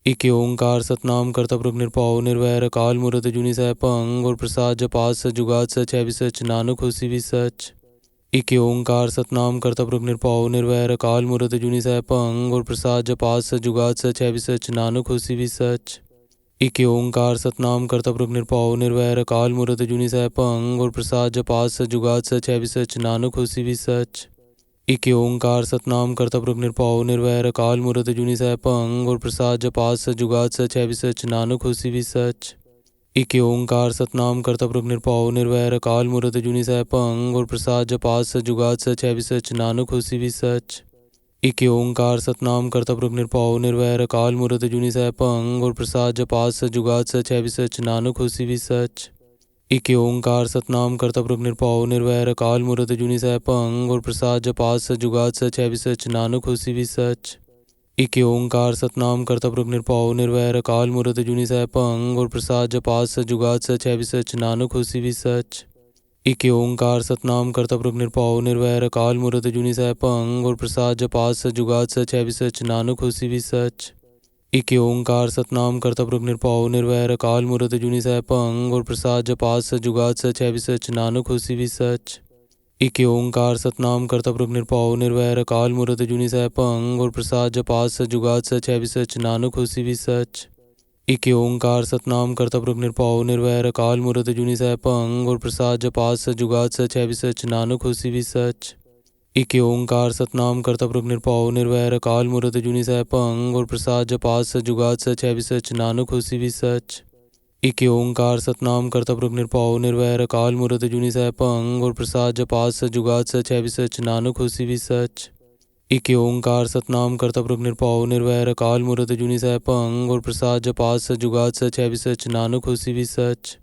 एक ओंकार सतनाम करता पुरख निरभਉ निरवैर अकाल मूरत अजूनी सैभं गुर प्रसाद जपात सच जुगात सच है भी सच नानक होसी भी सच। एक ओंकार सतनाम करता पुरख निरभਉ निरवैर अकाल मूरत अजूनी सैभं गुर प्रसाद जपात सच जुगात सच है भी सच नानक होसी भी सच। एक ओंकार सतनाम करता पुरख निरभਉ निरवैर अकाल मूरत अजूनी सैभं गुर प्रसाद जपात सच जुगात सच है भी सच नानक होसी भी सच। एक ओंकार सतनाम करता पुरख निरभਉ निरवैर अकाल मूरत अजूनी सैभं गुर प्रसाद जपात सच जुगात सच है भी सच नानक होसी भी सच। एक ओंकार सतनाम करता पुरख निरभਉ निरवैर अकाल मूरत अजूनी सैभं गुर प्रसाद जपात सच जुगात सच है भी सच नानक होसी भी सच। एक ओंकार सतनाम करता पुरख निरभਉ निरवैर अकाल मूरत अजूनी सैभं गुर प्रसाद जपात सच जुगात सच है भी सच नानक होसी भी सच। एक ओंकार सतनाम करता पुरख निरभਉ निरवैर अकाल मूरत अजूनी सैभं गुर प्रसाद जपात सच जुगात सच है भी सच नानक होसी भी सच। एक ओंकार सतनाम करता पुरख निरभਉ निरवैर अकाल मूरत अजूनी सैभं गुर प्रसाद जपात सच जुगात सच है भी सच नानक होसी भी सच। एक ओंकार सतनाम करता पुरख निरभਉ निरवैर अकाल मूरत अजूनी सैभं गुर प्रसाद जपात सच जुगात सच है भी सच नानक होसी भी सच। एक ओंकार सतनाम करता पुरख निरभਉ निरवैर अकाल मूरत अजूनी सैभं गुर प्रसाद जपात सच जुगात सच है भी सच नानक होसी भी सच। एक ओंकार सतनाम करता पुरख निरभਉ निरवैर अकाल मूरत अजूनी सैभं गुर प्रसाद जपात सच जुगात सच है भी सच नानक होसी भी सच। एक ओंकार सतनाम करता पुरख निरभਉ निरवैर अकाल मूरत अजूनी सैभं गुर प्रसाद जपात सच जुगात सच है भी सच नानक होसी भी सच। एक ओंकार सतनाम करता पुरख निरभਉ निरवैर अकाल मूरत अजूनी सैभं गुर प्रसाद जपात सच जुगात सच है भी सच नानक होसी भी सच। एक ओंकार सतनाम करता पुरख निरभਉ निरवैर अकाल मूरत अजूनी सैभं गुर प्रसाद जपात सच जुगात सच है भी सच नानक होसी भी सच। एक ओंकार सतनाम करता पुरख निरभਉ निरवैर अकाल मूरत अजूनी सैभं गुर प्रसाद जपात सच जुगात सच है भी सच नानक होसी भी सच।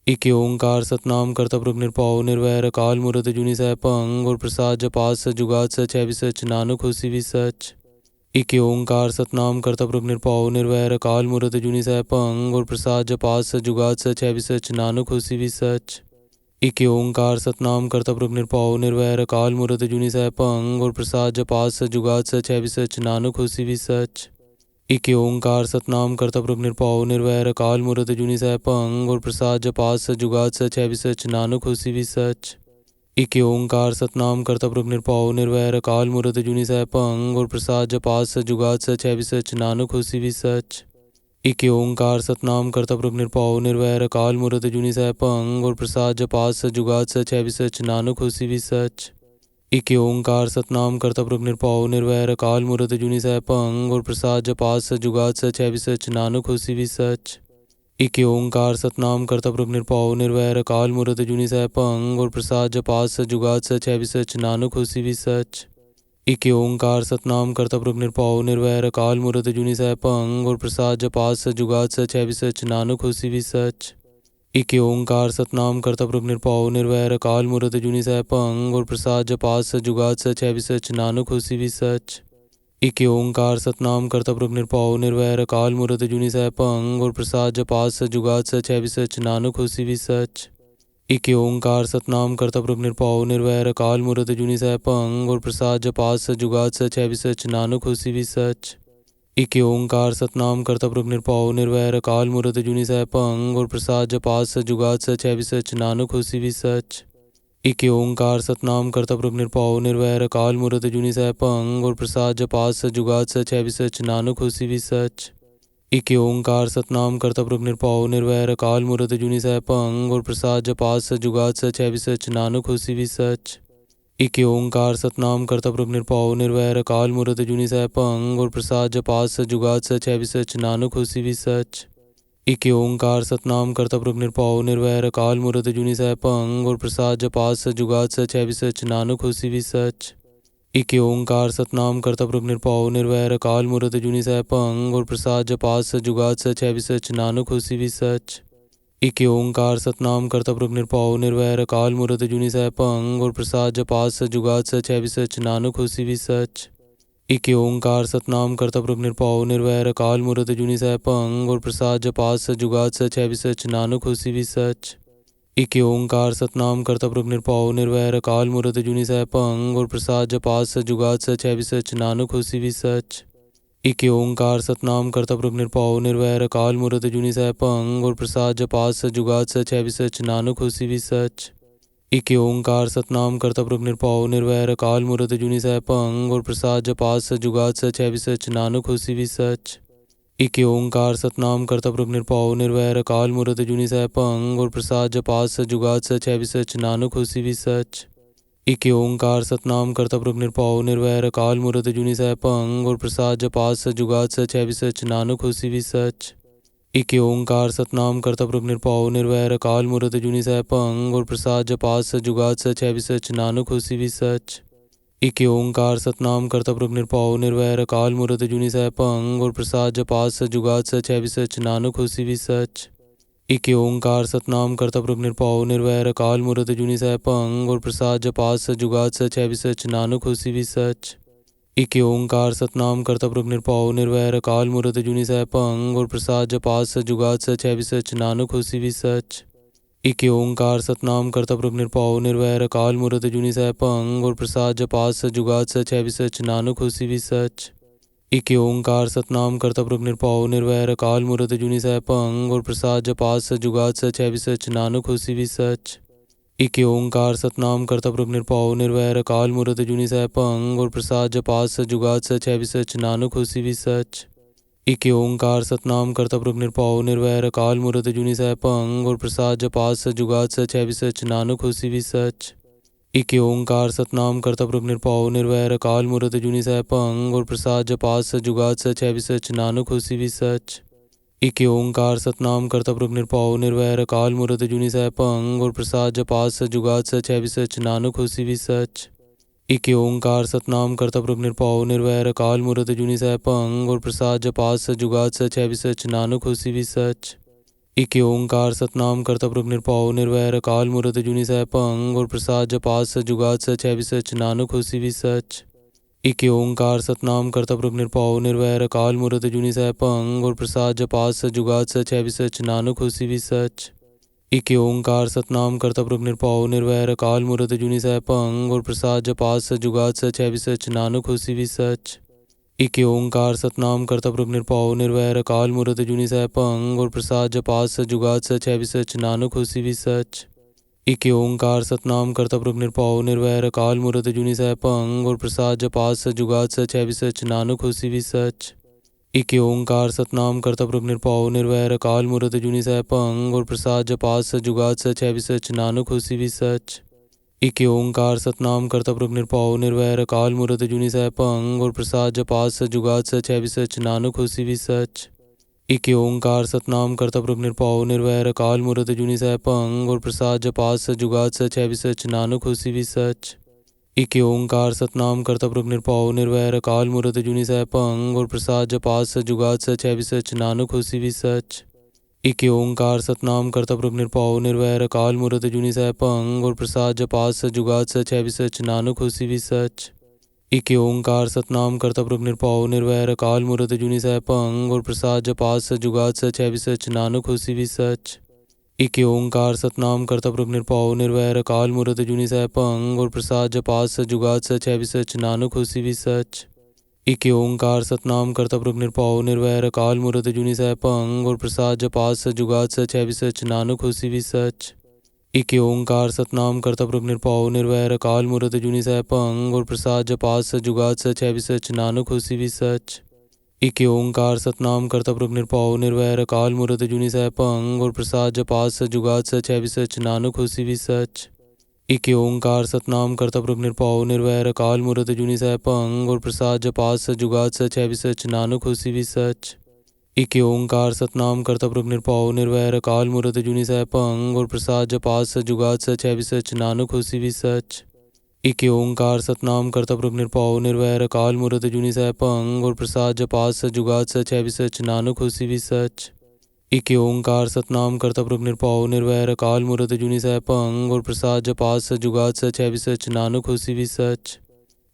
एक ओंकार सतनाम करता पुरख निरभਉ निरवैर अकाल मूरत अजूनी सैभं गुर प्रसाद जपात सच जुगात सच है भी सच नानक होसी भी सच। एक ओंकार सतनाम करता पुरख निरभਉ निरवैर अकाल मूरत अजूनी सैभं गुर प्रसाद जपात सच जुगात सच है भी सच नानक होसी भी सच। एक ओंकार सतनाम करता पुरख निरभਉ निरवैर अकाल मूरत अजूनी सैभं गुर प्रसाद जपात सच जुगात सच है भी सच नानक होसी भी सच। एक ओंकार सतनाम करता पुरख निरभਉ निरवैर अकाल मूरत अजूनी सैभं गुर प्रसाद जपात सच जुगात सच है भी सच नानक होसी भी सच। एक ओंकार सतनाम करता पुरख निरभਉ निरवैर अकाल मूरत अजूनी सैभं गुर प्रसाद जपात सच जुगात सच है भी सच नानक होसी भी सच। एक ओंकार सतनाम करता पुरख निरभਉ निरवैर अकाल मूरत अजूनी सैभं गुर प्रसाद जपात सच जुगात सच है भी सच नानक होसी भी सच। एक ओंकार सतनाम करता पुरख निरभਉ निरवैर अकाल मूरत अजूनी सैभं गुर प्रसाद जपात सच जुगात सच है भी सच नानक होसी भी सच। एक ओंकार सतनाम करता पुरख निरभਉ निरवैर अकाल मूरत अजूनी सैभं गुर प्रसाद जपात सच जुगात सच है भी सच नानक होसी भी सच। एक ओंकार सतनाम करता पुरख निरभਉ निरवैर अकाल मूरत अजूनी सैभं गुर प्रसाद जपात सच जुगात सच है भी सच नानक होसी भी सच। एक ओंकार सतनाम करता पुरख निरभਉ निरवैर अकाल मूरत अजूनी सैभं गुर प्रसाद जपात सच जुगात सच है भी सच नानक होसी भी सच। एक ओंकार सतनाम करता पुरख निरभਉ निरवैर अकाल मूरत अजूनी सैभं गुर प्रसाद जपात सच जुगात सच है भी सच नानक होसी भी सच। एक ओंकार सतनाम करता पुरख निरभਉ निरवैर अकाल मूरत अजूनी सैभं गुर प्रसाद जपात सच जुगात सच है भी सच नानक होसी भी सच। एक ओंकार सतनाम करता पुरख निरभਉ निरवैर अकाल मूरत अजूनी सैभं गुर प्रसाद जपात सच जुगात सच है भी सच नानक होसी भी सच। एक ओंकार सतनाम करता पुरख निरभਉ निरवैर अकाल मूरत अजूनी सैभं गुर प्रसाद जपात सच जुगात सच है भी सच नानक होसी भी सच। एक ओंकार सतनाम करता पुरख निरभਉ निरवैर अकाल मूरत अजूनी सैभं गुर प्रसाद जपात सच जुगात सच है भी सच नानक होसी भी सच। एक ओंकार सतनाम करता पुरख निरभਉ निरवैर अकाल मूरत अजूनी सैभं गुर प्रसाद जपात सच जुगात सच है भी सच नानक होसी भी सच। एक ओंकार सतनाम करता पुरख निरभਉ निरवैर अकाल मूरत अजूनी सैभं गुर प्रसाद जपात सच जुगात सच है भी सच नानक होसी भी सच। एक ओंकार सतनाम करता पुरख निरभਉ निरवैर अकाल मूरत अजूनी सैभं गुर प्रसाद जपात सच जुगात सच है भी सच नानक होसी भी सच। एक ओंकार सतनाम करता पुरख निरभਉ निरवैर अकाल मूरत अजूनी सैभं गुर प्रसाद जपात सच जुगात सच है भी सच नानक होसी भी सच। एक ओंकार सतनाम करता पुरख निरभਉ निरवैर अकाल मूरत अजूनी सैभं गुर प्रसाद जपात सच जुगात सच है भी सच नानक होसी भी सच। एक ओंकार सतनाम करता पुरख निरभਉ निरवैर अकाल मूरत अजूनी सैभं गुर प्रसाद जपात सच जुगात सच है भी सच नानक होसी भी सच। एक ओंकार सतनाम करता पुरख निरभਉ निरवैर अकाल मूरत अजूनी सैभं गुर प्रसाद जपात सच जुगात सच है भी सच नानक होसी भी सच। एक ओंकार सतनाम करता पुरख निरभਉ निरवैर अकाल मूरत अजूनी सैभं गुर प्रसाद जपात सच जुगात सच है भी सच नानक होसी भी सच। एक ओंकार सतनाम करता पुरख निरभਉ निरवैर अकाल मूरत अजूनी सैभं गुर प्रसाद जपात सच जुगात सच है भी सच नानक होसी भी सच। एक ओंकार सतनाम करता पुरख निरभਉ निरवैर अकाल मूरत अजूनी सैभं गुर प्रसाद जपात सच जुगात सच है भी सच नानक होसी भी सच। एक ओंकार सतनाम करता पुरख निरभਉ निरवैर अकाल मूरत अजूनी सैभं गुर प्रसाद जपात सच जुगात सच है भी सच नानक होसी भी सच। एक ओंकार सतनाम करता पुरख निरभਉ निरवैर अकाल मूरत अजूनी सैभं गुर प्रसाद जपात सच जुगात सच है भी सच नानक होसी भी सच। एक ओंकार सतनाम करता पुरख निरभਉ निरवैर अकाल मूरत अजूनी सैभं गुर प्रसाद जपात सच जुगात सच है भी सच नानक होसी भी सच। एक ओंकार सतनाम करता पुरख निरभਉ निरवैर अकाल मूरत अजूनी सैभं गुर प्रसाद जपात सच जुगात सच है भी सच नानक होसी भी सच। एक ओंकार सतनाम करता पुरख निरभਉ निरवैर अकाल मूरत अजूनी सैभं गुर प्रसाद जपात सच जुगात सच है भी सच नानक होसी भी सच। एक ओंकार सतनाम करता पुरख निरभउ निर्वैर अकाल मूरत अजूनी सैभं गुर प्रसाद जपात सच जुगात सच है भी सच नानक होसी भी सच। एक ओंकार सतनाम करता पुरख निरभउ निर्वैर अकाल मूरत अजूनी सैभं गुर प्रसाद जपात सच जुगात सच है भी सच नानक होसी भी सच। एक ओंकार सतनाम करता पुरख निरभउ निर्वैर अकाल मूरत अजूनी सैभं गुर प्रसाद जपात सच जुगात सच है भी सच नानक होसी भी सच। एक ओंकार सतनाम करता पुरख निरभउ निर्वैर अकाल मूरत अजूनी सैभं गुर प्रसाद जपात सच जुगात सच है भी सच नानक होसी भी सच। एक ओंकार सतनाम करता पुरख निरभउ निर्वैर अकाल मूरत अजूनी सैभं गुर प्रसाद जपात सच जुगात सच है भी सच नानक होसी भी सच। एक ओंकार सतनाम करता पुरख निरभउ निर्वैर अकाल मूरत अजूनी सैभं गुर प्रसाद जपात सच जुगात सच है भी सच नानक होसी भी सच। एक ओंकार सतनाम करता पुरख निरभउ निर्वैर अकाल मूरत अजूनी सैभं गुर प्रसाद जपात सच जुगात सच है भी सच नानक होसी भी सच। एक ओंकार सतनाम करता पुरख निरभउ निर्वैर अकाल मूरत अजूनी सैभं गुर प्रसाद जपात सच जुगात सच है भी सच नानक होसी भी सच। एक ओंकार सतनाम करता पुरख निरभउ निर्वैर अकाल मूरत अजूनी सैभं गुर प्रसाद जपात सच जुगात सच है भी सच नानक होसी भी सच। एक ओंकार सतनाम करता पुरख निरभउ निर्वैर अकाल मूरत अजूनी सैभं गुर प्रसाद जपात सच जुगात सच है भी सच नानक होसी भी सच। एक ओंकार सतनाम करता पुरख निरभउ निर्वैर अकाल मूरत अजूनी सैभं गुर प्रसाद जपात सच जुगात सच है भी सच नानक होसी भी सच। एक ओंकार सतनाम करता पुरख निरभउ निर्वैर अकाल मूरत अजूनी सैभं गुर प्रसाद जपात सच जुगात सच है भी सच नानक होसी भी सच। एक ओंकार सतनाम करता पुरख निरभउ निर्वैर अकाल मूरत अजूनी सैभं गुर प्रसाद जपात सच जुगात सच है भी सच नानक होसी भी सच। एक ओंकार सतनाम करता पुरख निरभउ निर्वैर अकाल मूरत अजूनी सैभं गुर प्रसाद जपात सच जुगात सच है भी सच नानक होसी भी सच। एक ओंकार सतनाम करता पुरख निरभउ निर्वैर अकाल मूरत अजूनी सैभं गुर प्रसाद जपात सच जुगात सच है भी सच नानक होसी भी सच। एक ओंकार सतनाम करता पुरख निरभउ निर्वैर अकाल मूरत अजूनी सैभं गुर प्रसाद जपात सच जुगात सच है भी सच नानक होसी भी सच। एक ओंकार सतनाम करता पुरख निरभउ निर्वैर अकाल मूरत अजूनी सैभं गुर प्रसाद जपात सच जुगात सच है भी सच नानक होसी भी सच। एक ओंकार सतनाम करता पुरख निरभउ निर्वैर अकाल मूरत अजूनी सैभं गुर प्रसाद जपात सच जुगात सच है भी सच नानक होसी भी सच। एक ओंकार सतनाम करता पुरख निरभउ निर्वैर अकाल मूरत अजूनी सैभं गुर प्रसाद जपात सच जुगात सच है भी सच नानक होसी भी सच। एक ओंकार सतनाम करता पुरख निरभउ निर्वैर अकाल मूरत अजूनी सैभं गुर प्रसाद जपात सच जुगात सच है भी सच नानक होसी भी सच। एक ओंकार सतनाम करता पुरख निरभउ निर्वैर अकाल मूरत अजूनी सैभं गुर प्रसाद जपात सच जुगात सच है भी सच नानक होसी भी सच। एक ओंकार सतनाम करता पुरख निरभउ निर्वैर अकाल मूरत अजूनी सैभं गुर प्रसाद जपात सच जुगात सच है भी सच नानक होसी भी सच। एक ओंकार सतनाम करता पुरख निरभउ निर्वैर अकाल मूरत अजूनी सैभं गुर प्रसाद जपात सच जुगात सच है भी सच नानक होसी भी सच। एक ओंकार सतनाम करता पुरख निरभउ निर्वैर अकाल मूरत अजूनी सैभं गुर प्रसाद जपात सच जुगात सच है भी सच नानक होसी भी सच। एक ओंकार सतनाम करता पुरख निरभउ निर्वैर अकाल मूरत अजूनी सैभं गुर प्रसाद जपात सच जुगात सच है भी सच नानक होसी भी सच।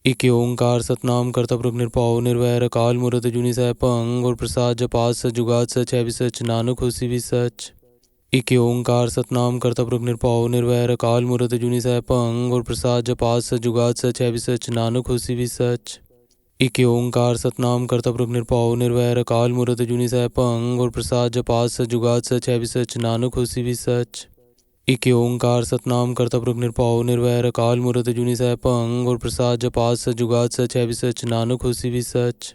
एक ओंकार सतनाम करता पुरख निरभउ निर्वैर अकाल मूरत अजूनी सैभं गुर प्रसाद जपात सच जुगात सच है भी सच नानक होसी भी सच। एक ओंकार सतनाम करता पुरख निरभउ निर्वैर अकाल मूरत अजूनी सैभं गुर प्रसाद जपात सच जुगात सच है भी सच नानक होसी भी सच। एक ओंकार सतनाम करता पुरख निरभउ निर्वैर अकाल मूरत अजूनी सैभं गुर प्रसाद जपात सच जुगात सच है भी सच नानक होसी भी सच। एक ओंकार सतनाम करता पुरख निरभउ निर्वैर अकाल मूरत अजूनी सैभं गुर प्रसाद जपात सच जुगात सच है भी सच नानक होसी भी सच।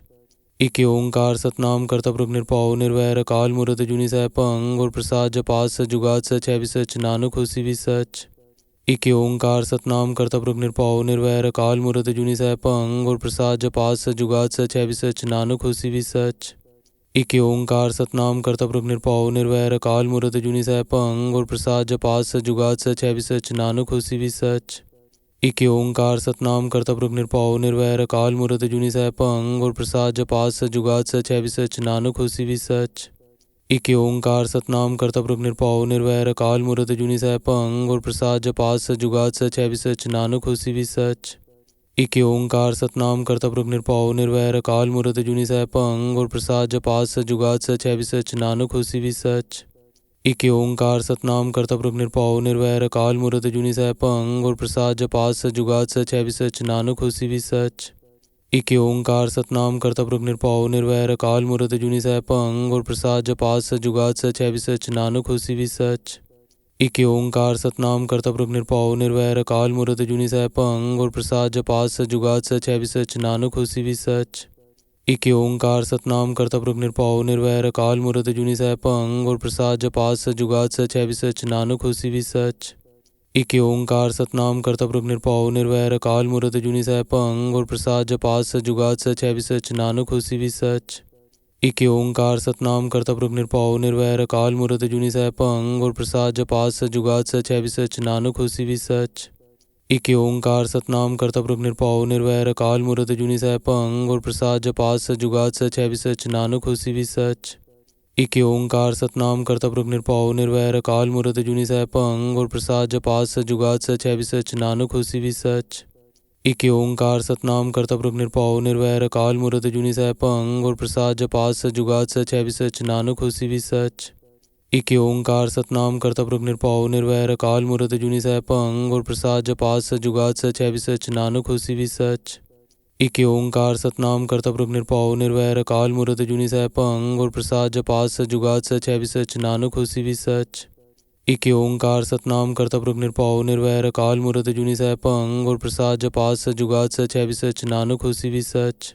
एक ओंकार सतनाम करता पुरख निरभउ निर्वैर अकाल मूरत अजूनी सैभं गुर प्रसाद जपात सच जुगात सच है भी सच नानक होसी भी सच। एक ओंकार सतनाम करता पुरख निरभउ निर्वैर अकाल मूरत अजूनी सैभं गुर प्रसाद जपात सच जुगात सच है भी सच नानक होसी भी सच। एक ओंकार सतनाम करता पुरख निरभउ निर्वैर अकाल मूरत अजूनी सैभं गुर प्रसाद जपात सच जुगात सच है भी सच नानक होसी भी सच। एक ओंकार सतनाम करता पुरख निरभउ निर्वैर अकाल मूरत अजूनी सैभं गुर प्रसाद जपात सच जुगात सच है भी सच नानक होसी भी सच। एक ओंकार सतनाम करता पुरख निरभउ निर्वैर अकाल मूरत अजूनी सैभं गुर प्रसाद जपात सच जुगात सच है भी सच नानक होसी भी सच। एक ओंकार सतनाम करता पुरख निरभउ निर्वैर अकाल मूरत अजूनी सैभं गुर प्रसाद जपात सच जुगात सच है भी सच नानक होसी भी सच। एक ओंकार सतनाम करता पुरख निरभउ निर्वैर अकाल मूरत अजूनी सैभं गुर प्रसाद जपात सच जुगात सच है भी सच नानक होसी भी सच। एक ओंकार सतनाम करता पुरख निरभਉ निरवैर अकाल मूरत अजूनी सैभं गुर प्रसाद जपात सच जुगात सच है भी सच नानक होसी भी सच। एक ओंकार सतनाम करता पुरख निरभਉ निरवैर अकाल मूरत अजूनी सैभं गुर प्रसाद जपात सच जुगात सच है भी सच नानक होसी भी सच। एक ओंकार सतनाम करता पुरख निरभਉ निरवैर अकाल मूरत अजूनी सैभं गुर प्रसाद जपात सच जुगात सच है भी सच नानक होसी भी सच। एक ओंकार सतनाम करता पुरख निरभਉ निरवैर अकाल मूरत अजूनी सैभं गुर प्रसाद जपात सच जुगात सच है भी सच नानक होसी भी सच। एक ओंकार सतनाम करता पुरख निरभਉ निरवैर अकाल मूरत अजूनी सैभं गुर प्रसाद जपात सच जुगात सच है भी सच नानक होसी भी सच। एक ओंकार सतनाम करता पुरख निरभਉ निरवैर अकाल मूरत अजूनी सैभं गुर प्रसाद जपात सच जुगात सच है भी सच नानक होसी भी सच। एक ओंकार सतनाम करता पुरख निरभਉ निरवैर अकाल मूरत अजूनी सैभं गुर प्रसाद जपात सच जुगात सच है भी सच नानक होसी भी सच। एक ओंकार सतनाम करता पुरख निरभਉ निरवैर अकाल मूरत अजूनी सैभं गुर प्रसाद जपात सच जुगात सच है भी सच नानक होसी भी सच। एक ओंकार सतनाम करता पुरख निरभਉ निरवैर अकाल मूरत अजूनी सैभं गुर प्रसाद जपात सच जुगात सच है भी सच नानक होसी भी सच। एक ओंकार सतनाम करता पुरख निरभਉ निरवैर अकाल मूरत अजूनी सैभं गुर प्रसाद जपात सच जुगात सच है भी सच नानक होसी भी सच। एक ओंकार सतनाम करता पुरख निरभਉ निरवैर अकाल मूरत अजूनी सैभं गुर प्रसाद जपात सच जुगात सच है भी सच नानक होसी भी सच।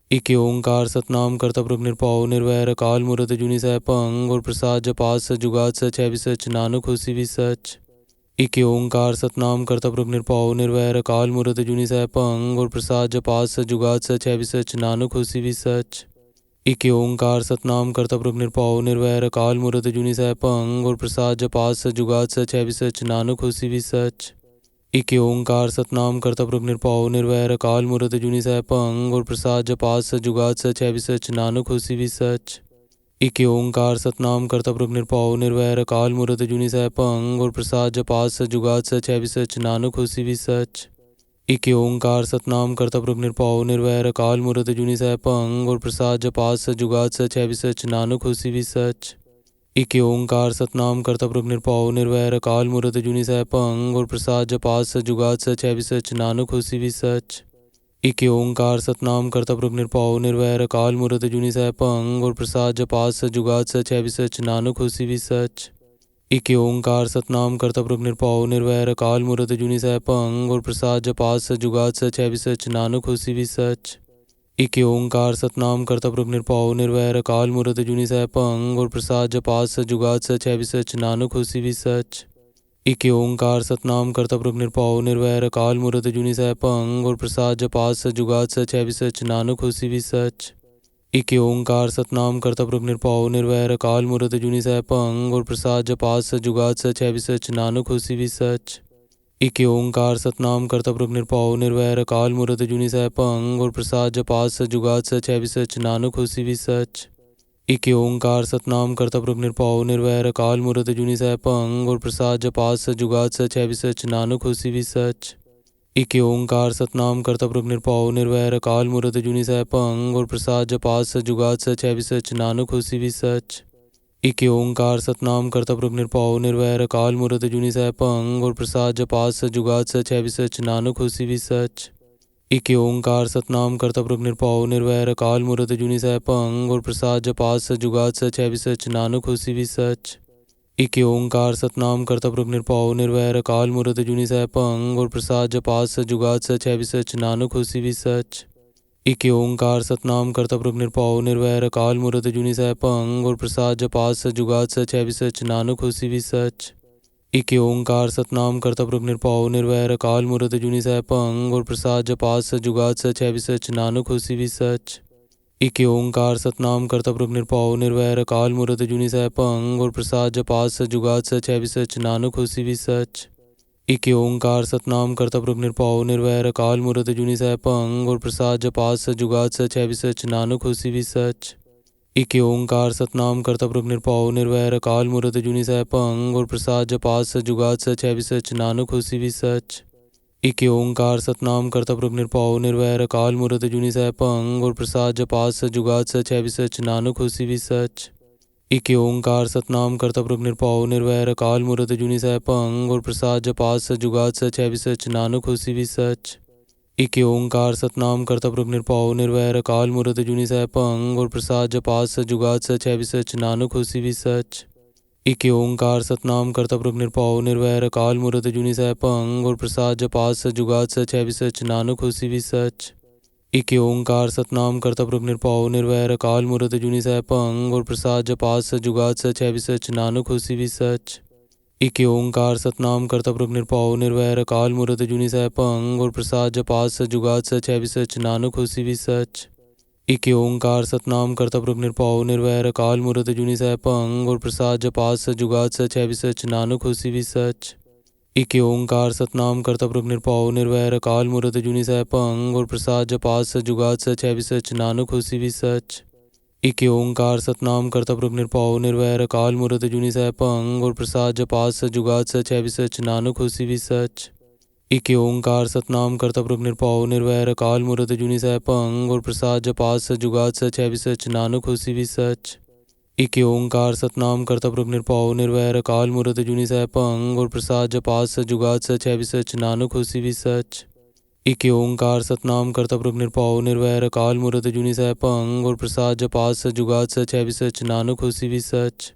एक ओंकार सतनाम करता पुरख निरभਉ निरवैर अकाल मूरत अजूनी सैभं गुर प्रसाद जपात सच जुगात सच है भी सच नानक होसी भी सच। एक ओंकार सतनाम करता पुरख निरभਉ निरवैर अकाल मूरत अजूनी सैभं गुर प्रसाद जपात सच जुगात सच है भी सच नानक होसी भी सच। एक ओंकार सतनाम करता पुरख निरभਉ निरवैर अकाल मूरत अजूनी सैभं गुर प्रसाद जपात सच जुगात सच है भी सच नानक होसी भी सच। एक ओंकार सतनाम करता पुरख निरभਉ निरवैर अकाल मूरत अजूनी सैभं गुर प्रसाद जपात सच जुगात सच है भी सच नानक होसी भी सच। एक ओंकार सतनाम करता पुरख निरभਉ निरवैर अकाल मूरत अजूनी सैभं गुर प्रसाद जपात सच जुगात सच है भी सच नानक होसी भी सच। एक ओंकार सतनाम करता पुरख निरभਉ निरवैर अकाल मूरत अजूनी सैभं गुर प्रसाद जपात सच जुगात सच है भी सच नानक होसी भी सच। एक ओंकार सतनाम करता पुरख निरभਉ निरवैर अकाल मूरत अजूनी सैभं गुर प्रसाद जपात सच जुगात सच है भी सच नानक होसी भी सच। एक ओंकार सतनाम करता पुरख निरभਉ निरवैर अकाल मूरत अजूनी सैभं गुर प्रसाद जपात सच जुगात सच है भी सच नानक होसी भी सच। एक ओंकार सतनाम करता पुरख निरभਉ निरवैर अकाल मूरत अजूनी सैभं गुर प्रसाद जपात सच जुगात सच है भी सच नानक होसी भी सच। एक ओंकार सतनाम करता पुरख निरभਉ निरवैर अकाल मूरत अजूनी सैभं गुर प्रसाद जपात सच जुगात सच है भी सच नानक होसी भी सच। एक ओंकार सतनाम करता पुरख निरभਉ निरवैर अकाल मूरत अजूनी सैभं गुर प्रसाद जपात सच जुगात सच है भी सच नानक होसी भी सच। एक ओंकार सतनाम करता पुरख निरभਉ निरवैर अकाल मूरत अजूनी सैभं गुर प्रसाद जपात सच जुगात सच है भी सच नानक होसी भी सच। एक ओंकार सतनाम करता पुरख निरभਉ निरवैर अकाल मूरत अजूनी सैभं गुर प्रसाद जपात सच जुगात सच है भी सच नानक होसी भी सच। एक ओंकार सतनाम करता पुरख निरभਉ निरवैर अकाल मूरत अजूनी सैभं गुर प्रसाद जपात सच जुगात सच है भी सच नानक होसी भी सच। एक ओंकार सतनाम करता पुरख निरभਉ निरवैर अकाल मूरत अजूनी सैभं गुर प्रसाद जपात सच जुगात सच है भी सच नानक होसी भी सच। एक ओंकार सतनाम करता पुरख निरभਉ निरवैर अकाल मूरत अजूनी सैभं गुर प्रसाद जपात सच जुगात सच है भी सच नानक होसी भी सच। एक ओंकार सतनाम करता पुरख निरभਉ निरवैर अकाल मूरत अजूनी सैभं गुर प्रसाद जपात सच जुगात सच है भी सच नानक होसी भी सच। एक ओंकार सतनाम करता पुरख निरभਉ निरवैर अकाल मूरत अजूनी सैभं गुर प्रसाद जपात सच जुगात सच है भी सच नानक होसी भी सच। एक ओंकार सतनाम करता पुरख निरभਉ निरवैर अकाल मूरत अजूनी सैभं गुर प्रसाद जपात सच जुगात सच है भी सच नानक होसी भी सच। एक ओंकार सतनाम करता पुरख निरभਉ निरवैर अकाल मूरत अजूनी सैभं गुर प्रसाद जपात सच जुगात सच है भी सच नानक होसी भी सच। एक ओंकार सतनाम करता पुरख निरभਉ निरवैर अकाल मूरत अजूनी सैभं गुर प्रसाद जपात सच जुगात सच है भी सच नानक होसी भी सच। एक ओंकार सतनाम करता पुरख निरभਉ निरवैर अकाल मूरत अजूनी सैभं गुर प्रसाद जपात सच जुगात सच है भी सच नानक होसी भी सच। एक ओंकार सतनाम करता पुरख निरभਉ निरवैर अकाल मूरत अजूनी सैभं गुर प्रसाद जपात सच जुगात सच है भी सच नानक होसी भी सच। एक ओंकार सतनाम करता पुरख निरभਉ निरवैर अकाल मूरत अजूनी सैभं गुर प्रसाद जपात सच जुगात सच है भी सच नानक होसी भी सच। एक ओंकार सतनाम करता पुरख निरभਉ निरवैर अकाल मूरत अजूनी सैभं गुर प्रसाद जपात सच जुगात सच है भी सच नानक होसी भी सच। एक ओंकार सतनाम करता पुरख निरभਉ निरवैर अकाल मूरत अजूनी सैभं गुर प्रसाद जपात सच जुगात सच है भी सच नानक होसी भी सच। एक ओंकार सतनाम करता पुरख निरभਉ निरवैर अकाल मूरत अजूनी सैभं गुर प्रसाद जपात सच जुगात सच है भी सच नानक होसी भी सच। एक ओंकार सतनाम करता पुरख निरभਉ निरवैर अकाल मूरत अजूनी सैभं गुर प्रसाद जपात सच जुगात सच है भी सच नानक होसी भी सच। एक ओंकार सतनाम करता पुरख निरभਉ निरवैर अकाल मूरत अजूनी सैभं गुर प्रसाद जपात सच जुगात सच है भी सच नानक होसी भी सच। एक ओंकार सतनाम करता पुरख निरभਉ निरवैर अकाल मूरत अजूनी सैभं गुर प्रसाद जपात सच जुगात सच है भी सच नानक होसी भी सच। एक ओंकार सतनाम करता पुरख निरभਉ निरवैर अकाल मूरत अजूनी सैभं गुर प्रसाद जपात सच जुगात सच है भी सच नानक होसी भी सच। एक ओंकार सतनाम करता पुरख निरभਉ निरवैर अकाल मूरत अजूनी सैभं गुर प्रसाद जपात सच जुगात सच है भी सच नानक होसी भी सच। एक ओंकार सतनाम करता पुरख निरभਉ निरवैर अकाल मूरत अजूनी सैभं गुर प्रसाद जपात सच जुगात सच है भी सच नानक होसी भी सच। एक ओंकार सतनाम करता पुरख निरभਉ निरवैर अकाल मूरत अजूनी सैभं गुर प्रसाद जपात सच जुगात सच है भी सच नानक होसी भी सच। एक ओंकार सतनाम करता पुरख निरभਉ निरवैर अकाल मूरत अजूनी सैभं गुर प्रसाद जपात सच जुगात सच है भी सच नानक होसी भी सच।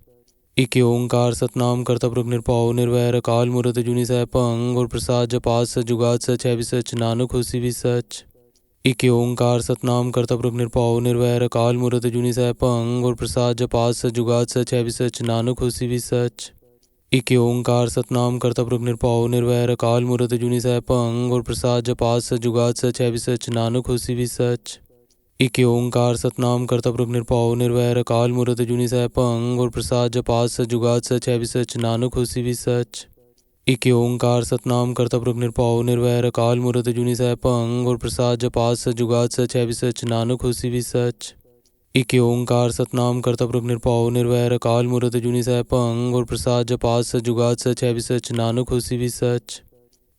एक ओंकार सतनाम करता पुरख निरभਉ निरवैर अकाल मूरत अजूनी सैभं गुर प्रसाद जपात सच जुगात सच है भी सच नानक होसी भी सच। एक ओंकार सतनाम करता पुरख निरभਉ निरवैर अकाल मूरत अजूनी सैभं गुर प्रसाद जपात सच जुगात सच है भी सच नानक होसी भी सच। एक ओंकार सतनाम करता पुरख निरभਉ निरवैर अकाल मूरत अजूनी सैभं गुर प्रसाद जपात सच जुगात सच है भी सच नानक होसी भी सच। एक ओंकार सतनाम करता पुरख निरभਉ निरवैर अकाल मूरत अजूनी सैभं गुर प्रसाद जपात सच जुगात सच है भी सच नानक होसी भी सच। एक ओंकार सतनाम करता पुरख निरभਉ निरवैर अकाल मूरत अजूनी सैभं गुर प्रसाद जपात सच जुगात सच है भी सच नानक होसी भी सच। एक ओंकार सतनाम करता पुरख निरभਉ निरवैर अकाल मूरत अजूनी सैभं गुर प्रसाद जपात सच जुगात सच है भी सच नानक होसी भी सच।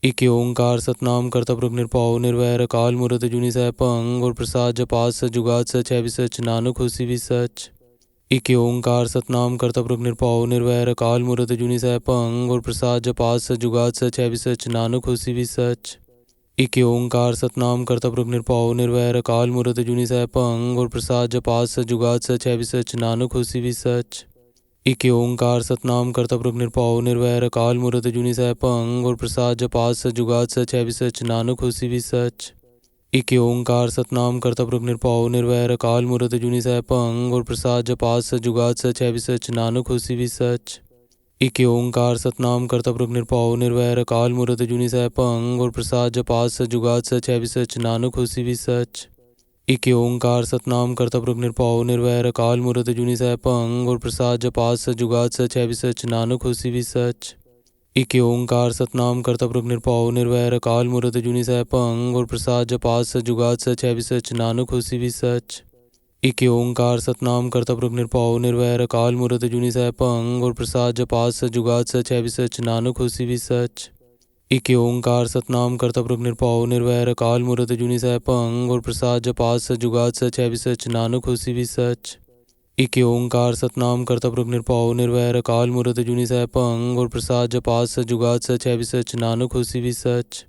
एक ओंकार सतनाम करता पुरख निरभਉ निरवैर अकाल मूरत अजूनी सैभं गुर प्रसाद जपात सच जुगात सच है भी सच नानक होसी भी सच। एक ओंकार सतनाम करता पुरख निरभਉ निरवैर अकाल मूरत अजूनी सैभं गुर प्रसाद जपात सच जुगात सच है भी सच नानक होसी भी सच। एक ओंकार सतनाम करता पुरख निरभਉ निरवैर अकाल मूरत अजूनी सैभं गुर प्रसाद जपात सच जुगात सच है भी सच नानक होसी भी सच। एक ओंकार सतनाम करता पुरख निरभਉ निरवैर अकाल मूरत अजूनी सैभं गुर प्रसाद जपात सच जुगात सच है भी सच नानक होसी भी सच। एक ओंकार सतनाम करता पुरख निरभਉ निरवैर अकाल मूरत अजूनी सैभं गुर प्रसाद जपात सच जुगात सच है भी सच नानक होसी भी सच। एक ओंकार सतनाम करता पुरख निरभਉ निरवैर अकाल मूरत अजूनी सैभं गुर प्रसाद जपात सच जुगात सच है भी सच नानक होसी भी सच। एक ओंकार सतनाम करता पुरख निरभਉ निरवैर अकाल मूरत अजूनी सैभं गुर प्रसाद जपात सच जुगात सच है भी सच नानक होसी भी सच। एक ओंकार सतनाम करता पुरख निरभਉ निरवैर अकाल मूरत अजूनी सैभं गुर प्रसाद जपात सच जुगात सच है भी सच नानक होसी भी सच। एक ओंकार सतनाम करता पुरख निरभਉ निरवैर अकाल मूरत अजूनी सैभं गुर प्रसाद जपात सच जुगात सच है भी सच नानक होसी भी सच। एक ओंकार सतनाम करता पुरख निरभਉ निरवैर अकाल मूरत अजूनी सैभं गुर प्रसाद जपात सच जुगात सच है भी सच नानक होसी भी सच। एक ओंकार सतनाम करता पुरख निरभਉ निरवैर अकाल मूरत अजूनी सैभं गुर प्रसाद जपात सच जुगात सच है भी सच नानक होसी भी सच।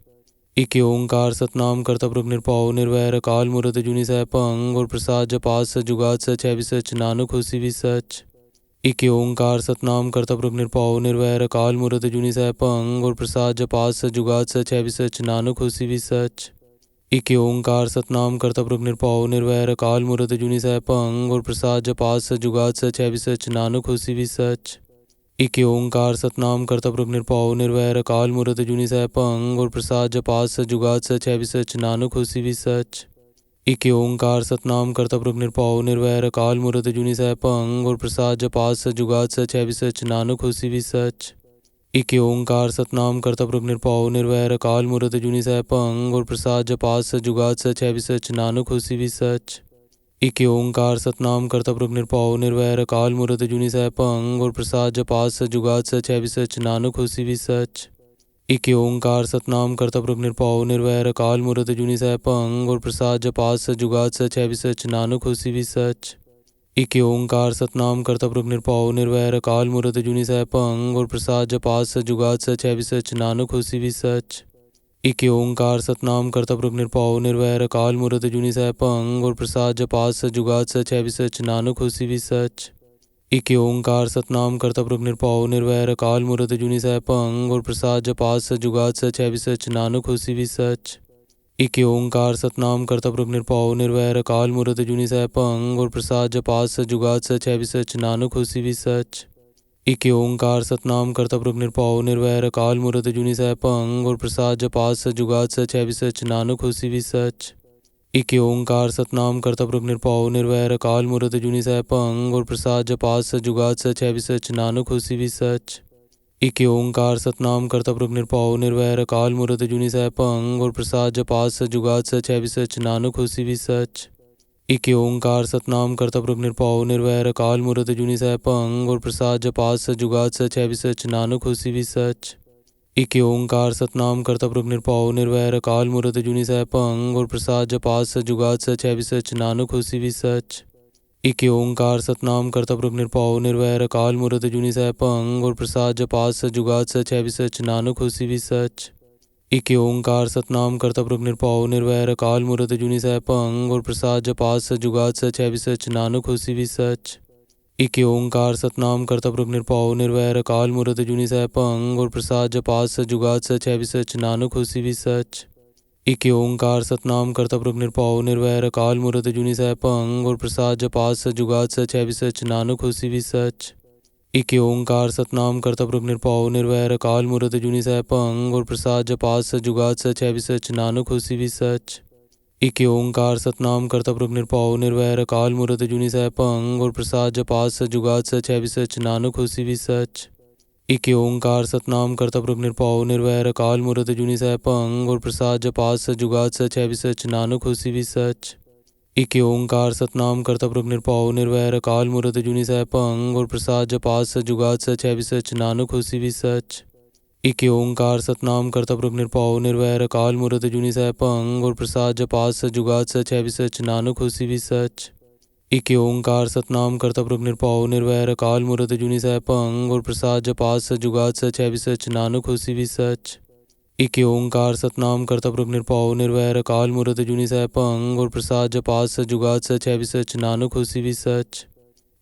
एक ओंकार सतनाम करता पुरख निरभਉ निरवैर अकाल मूरत अजूनी सैभं गुर प्रसाद जपात सच जुगात सच है भी सच नानक होसी भी सच। एक ओंकार सतनाम करता पुरख निरभਉ निरवैर अकाल मूरत अजूनी सैभं गुर प्रसाद जपात सच जुगात सच है भी सच नानक होसी भी सच। एक ओंकार सतनाम करता पुरख निरभਉ निरवैर अकाल मूरत अजूनी सैभं गुर प्रसाद जपात सच जुगात सच है भी सच नानक होसी भी सच। एक ओंकार सतनाम करता पुरख निरभਉ निरवैर अकाल मूरत अजूनी सैभं गुर प्रसाद जपात सच जुगात सच है भी सच नानक होसी भी सच। एक ओंकार सतनाम करता पुरख निरभਉ निरवैर अकाल मूरत अजूनी सैभं गुर प्रसाद जपात सच जुगात सच है भी सच नानक होसी भी सच। एक ओंकार सतनाम करता पुरख निरभਉ निरवैर अकाल मूरत अजूनी सैभं गुर प्रसाद जपात सच जुगात सच है भी सच नानक होसी भी सच। एक ओंकार सतनाम करता पुरख निरभਉ निरवैर अकाल मूरत अजूनी सैभं गुर प्रसाद जपात सच जुगात सच है भी सच नानक होसी भी सच। एक ओंकार सतनाम करता पुरख निरभਉ निरवैर अकाल मूरत अजूनी सैभं गुर प्रसाद जपात सच जुगात सच है भी सच नानक होसी भी सच। एक ओंकार सतनाम करता पुरख निरभਉ निरवैर अकाल मूरत अजूनी सैभं गुर प्रसाद जपात सच जुगात सच है भी सच नानक होसी भी सच। इक ओंकार सतनाम करता पुरख निरभਉ निरवैर अकाल मूरत अजूनी सैभं गुर प्रसाद जपात सच जुगात सच है भी सच नानक होसी भी सच। इक ओंकार सतनाम करता पुरख निरभਉ निरवैर अकाल मूरत अजूनी सैभं गुर प्रसाद जपात सच जुगात सच है भी सच नानक होसी भी सच। इक ओंकार सतनाम करता पुरख निरभਉ निरवैर अकाल मूरत अजूनी सैभं गुर प्रसाद जपात सच जुगात सच है भी सच नानक होसी भी सच। इक ओंकार सतनाम करता पुरख निरभਉ निरवैर अकाल मूरत अजूनी सैभं गुर प्रसाद जपात सच जुगात सच है भी सच नानक होसी भी सच। इक ओंकार सतनाम करता पुरख निरभਉ निरवैर अकाल मूरत अजूनी सैभं गुर प्रसाद जपात सच जुगात सच है भी सच नानक होसी भी सच। इक ओंकार सतनाम करता पुरख निरभਉ निरवैर अकाल मूरत अजूनी सैभं गुर प्रसाद जपात सच जुगात सच है भी सच नानक होसी भी सच। इक ओंकार सतनाम करता पुरख निरभਉ निरवैर अकाल मूरत अजूनी सैभं गुर प्रसाद जपात सच जुगात सच है भी सच नानक होसी भी सच। इक ओंकार सतनाम करता पुरख निरभਉ निरवैर अकाल मूरत अजूनी सैभं गुर प्रसाद जपात सच जुगात सच है भी सच नानक होसी भी सच। इक ओंकार सतनाम करता पुरख निरभਉ निरवैर अकाल मूरत अजूनी सैभं गुर प्रसाद जपात सच जुगात सच है भी सच नानक होसी भी सच। इक ओंकार सतनाम करता पुरख निरभਉ निरवैर अकाल मूरत अजूनी सैभं गुर प्रसाद जपात सच जुगात सच है भी सच नानक होसी भी सच। इक ओंकार सतनाम करता पुरख निरभਉ निरवैर अकाल मूरत अजूनी सैभं गुर प्रसाद जपात सच जुगात सच है भी सच नानक होसी भी सच। इक ओंकार सतनाम करता पुरख निरभਉ निरवैर अकाल मूरत अजूनी सैभं गुर प्रसाद जपात सच जुगात सच है भी सच नानक होसी भी सच। इक ओंकार सतनाम करता पुरख निरभਉ निरवैर अकाल मूरत अजूनी सैभं गुर प्रसाद जपात सच जुगात सच है भी सच नानक होसी भी सच। इक ओंकार सतनाम करता पुरख निरभਉ निरवैर अकाल मूरत अजूनी सैभं गुर प्रसाद जपात सच जुगात सच है भी सच नानक होसी भी सच। इक ओंकार सतनाम करता पुरख निरभਉ निरवैर अकाल मूरत अजूनी सैभं गुर प्रसाद जपात सच जुगात सच है भी सच नानक होसी भी सच। इक ओंकार सतनाम करता पुरख निरभਉ निरवैर अकाल मूरत अजूनी सैभं गुर प्रसाद जपात सच जुगात सच है भी सच नानक होसी भी सच। इक ओंकार सतनाम करता पुरख निरभਉ निरवैर अकाल मूरत अजूनी सैभं गुर प्रसाद जपात सच जुगात सच है भी सच नानक होसी भी सच। इक ओंकार सतनाम करता पुरख निरभਉ निरवैर अकाल मूरत अजूनी सैभं गुर प्रसाद जपात सच जुगात सच है भी सच नानक होसी भी सच। इक ओंकार सतनाम करता पुरख निरभਉ निरवैर अकाल मूरत अजूनी सैभं गुर प्रसाद जपात सच जुगात सच है भी सच नानक होसी भी सच।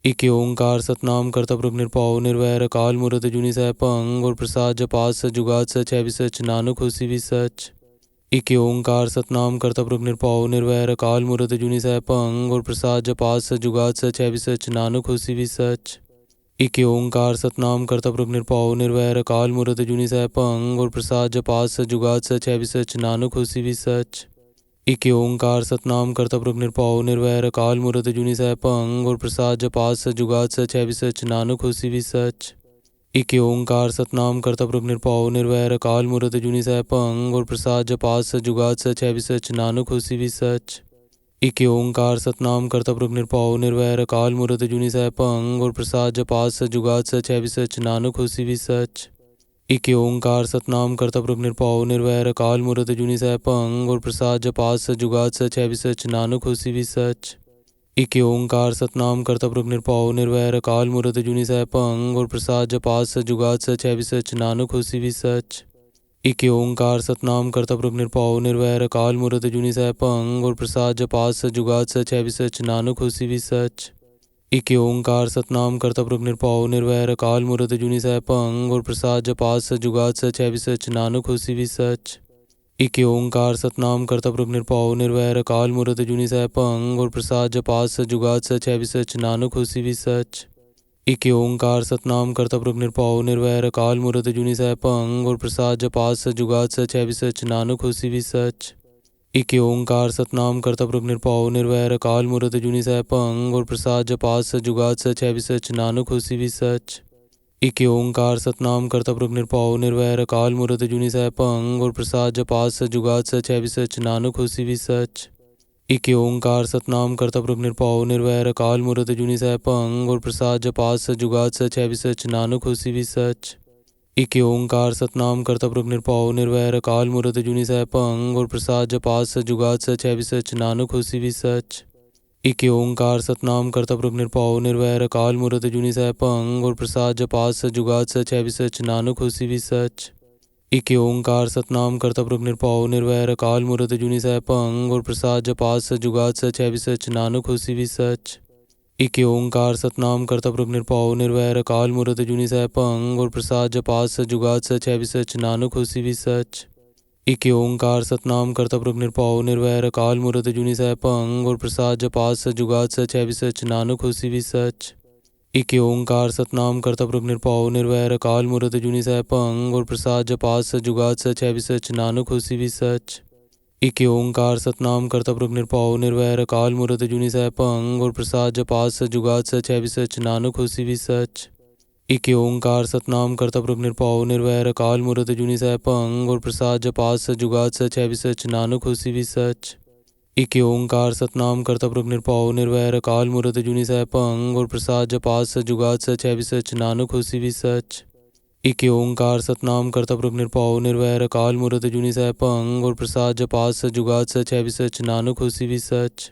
इक ओंकार सतनाम करता पुरख निरभਉ निरवैर अकाल मूरत अजूनी सैभं गुर प्रसाद जपात सच जुगात सच है भी सच नानक होसी भी सच। इक ओंकार सतनाम करता पुरख निरभਉ निरवैर अकाल मूरत अजूनी सैभं गुर प्रसाद जपात सच जुगात सच है भी सच नानक होसी भी सच। इक ओंकार सतनाम करता पुरख निरभਉ निरवैर अकाल मूरत अजूनी सैभं गुर प्रसाद जपात सच जुगात सच है भी सच नानक होसी भी सच। इक ओंकार सतनाम करता पुरख निरभਉ निरवैर अकाल मूरत अजूनी सैभं गुर प्रसाद जपात सच जुगात सच है भी सच नानक होसी भी सच। इक ओंकार सतनाम करता पुरख निरभਉ निरवैर अकाल मूरत अजूनी सैभं गुर प्रसाद जपात सच जुगात सच है भी सच नानक होसी भी सच। इक ओंकार सतनाम करता पुरख निरभਉ निरवैर अकाल मूरत अजूनी सैभं गुर प्रसाद जपात सच जुगात सच है भी सच नानक होसी भी सच। इक ओंकार सतनाम करता पुरख निरभਉ निरवैर अकाल मूरत अजूनी सैभं गुर प्रसाद जपात सच जुगात सच है भी सच नानक होसी भी सच। इक ओंकार सतनाम करता पुरख निरभਉ निरवैर अकाल मूरत अजूनी सैभं गुर प्रसाद जपात सच जुगात सच है भी सच नानक होसी भी सच। इक ओंकार सतनाम करता पुरख निरभਉ निरवैर अकाल मूरत अजूनी सैभं गुर प्रसाद जपात सच जुगात सच है भी सच नानक होसी भी सच। इक ओंकार सतनाम करता पुरख निरभਉ निरवैर अकाल मूरत अजूनी सैभं गुर प्रसाद जपात सच जुगात सच है भी सच नानक होसी भी सच। इक ओंकार सतनाम करता पुरख निरभਉ निरवैर अकाल मूरत अजूनी सैभं गुर प्रसाद जपात सच जुगात सच है भी सच नानक होसी भी सच। इक ओंकार सतनाम करता पुरख निरभਉ निरवैर अकाल मूरत अजूनी सैभं गुर प्रसाद जपात सच जुगात सच है भी सच नानक होसी भी सच। इक ओंकार सतनाम करता पुरख निरभਉ निरवैर अकाल मूरत अजूनी सैभं गुर प्रसाद जपात सच जुगात सच है भी सच नानक होसी भी सच। इक ओंकार सतनाम करता पुरख निरभਉ निरवैर अकाल मूरत अजूनी सैभं गुर प्रसाद जपात सच जुगात सच है भी सच नानक होसी भी सच। इक ओंकार सतनाम करता पुरख निरभਉ निरवैर अकाल मूरत अजूनी सैभं गुर प्रसाद जपात सच जुगात सच है भी सच नानक होसी भी सच। इक ओंकार सतनाम करता पुरख निरभਉ निरवैर अकाल मूरत अजूनी सैभं गुर प्रसाद जपात सच जुगात सच है भी सच नानक होसी भी सच। इक ओंकार सतनाम करता पुरख निरभਉ निरवैर अकाल मूरत अजूनी सैभं गुर प्रसाद जपात सच जुगात सच है भी सच नानक होसी भी सच। इक ओंकार सतनाम करता पुरख निरभਉ निरवैर अकाल मूरत अजूनी सैभं गुर प्रसाद जपात सच जुगात सच है भी सच नानक होसी भी सच। इक ओंकार सतनाम करता पुरख निरभਉ निरवैर अकाल मूरत अजूनी सैभं गुर प्रसाद जपात सच जुगात सच है भी सच नानक होसी भी सच। इक ओंकार सतनाम करता पुरख निरभਉ निरवैर अकाल मूरत अजूनी सैभं गुर प्रसाद जपात सच जुगात सच है भी सच नानक होसी भी सच। इक ओंकार सतनाम करता पुरख निरभਉ निरवैर अकाल मूरत अजूनी सैभं गुर प्रसाद जपात सच जुगात सच है भी सच नानक होसी भी सच। इक ओंकार सतनाम करता पुरख निरभਉ निरवैर अकाल मूरत अजूनी सैभं गुर प्रसाद जपात सच जुगात सच है भी सच नानक होसी भी सच। इक ओंकार सतनाम करता पुरख निरभਉ निरवैर अकाल मूरत अजूनी सैभं गुर प्रसाद जपात सच जुगात सच है भी सच नानक होसी भी सच। इक ओंकार सतनाम करता पुरख निरभਉ निरवैर अकाल मूरत अजूनी सैभं गुर प्रसाद जपात सच जुगात सच है भी सच नानक होसी भी सच। इक ओंकार सतनाम करता पुरख निरभਉ निरवैर अकाल मूरत अजूनी सैभं गुर प्रसाद जपात सच जुगात सच है भी सच नानक होसी भी सच।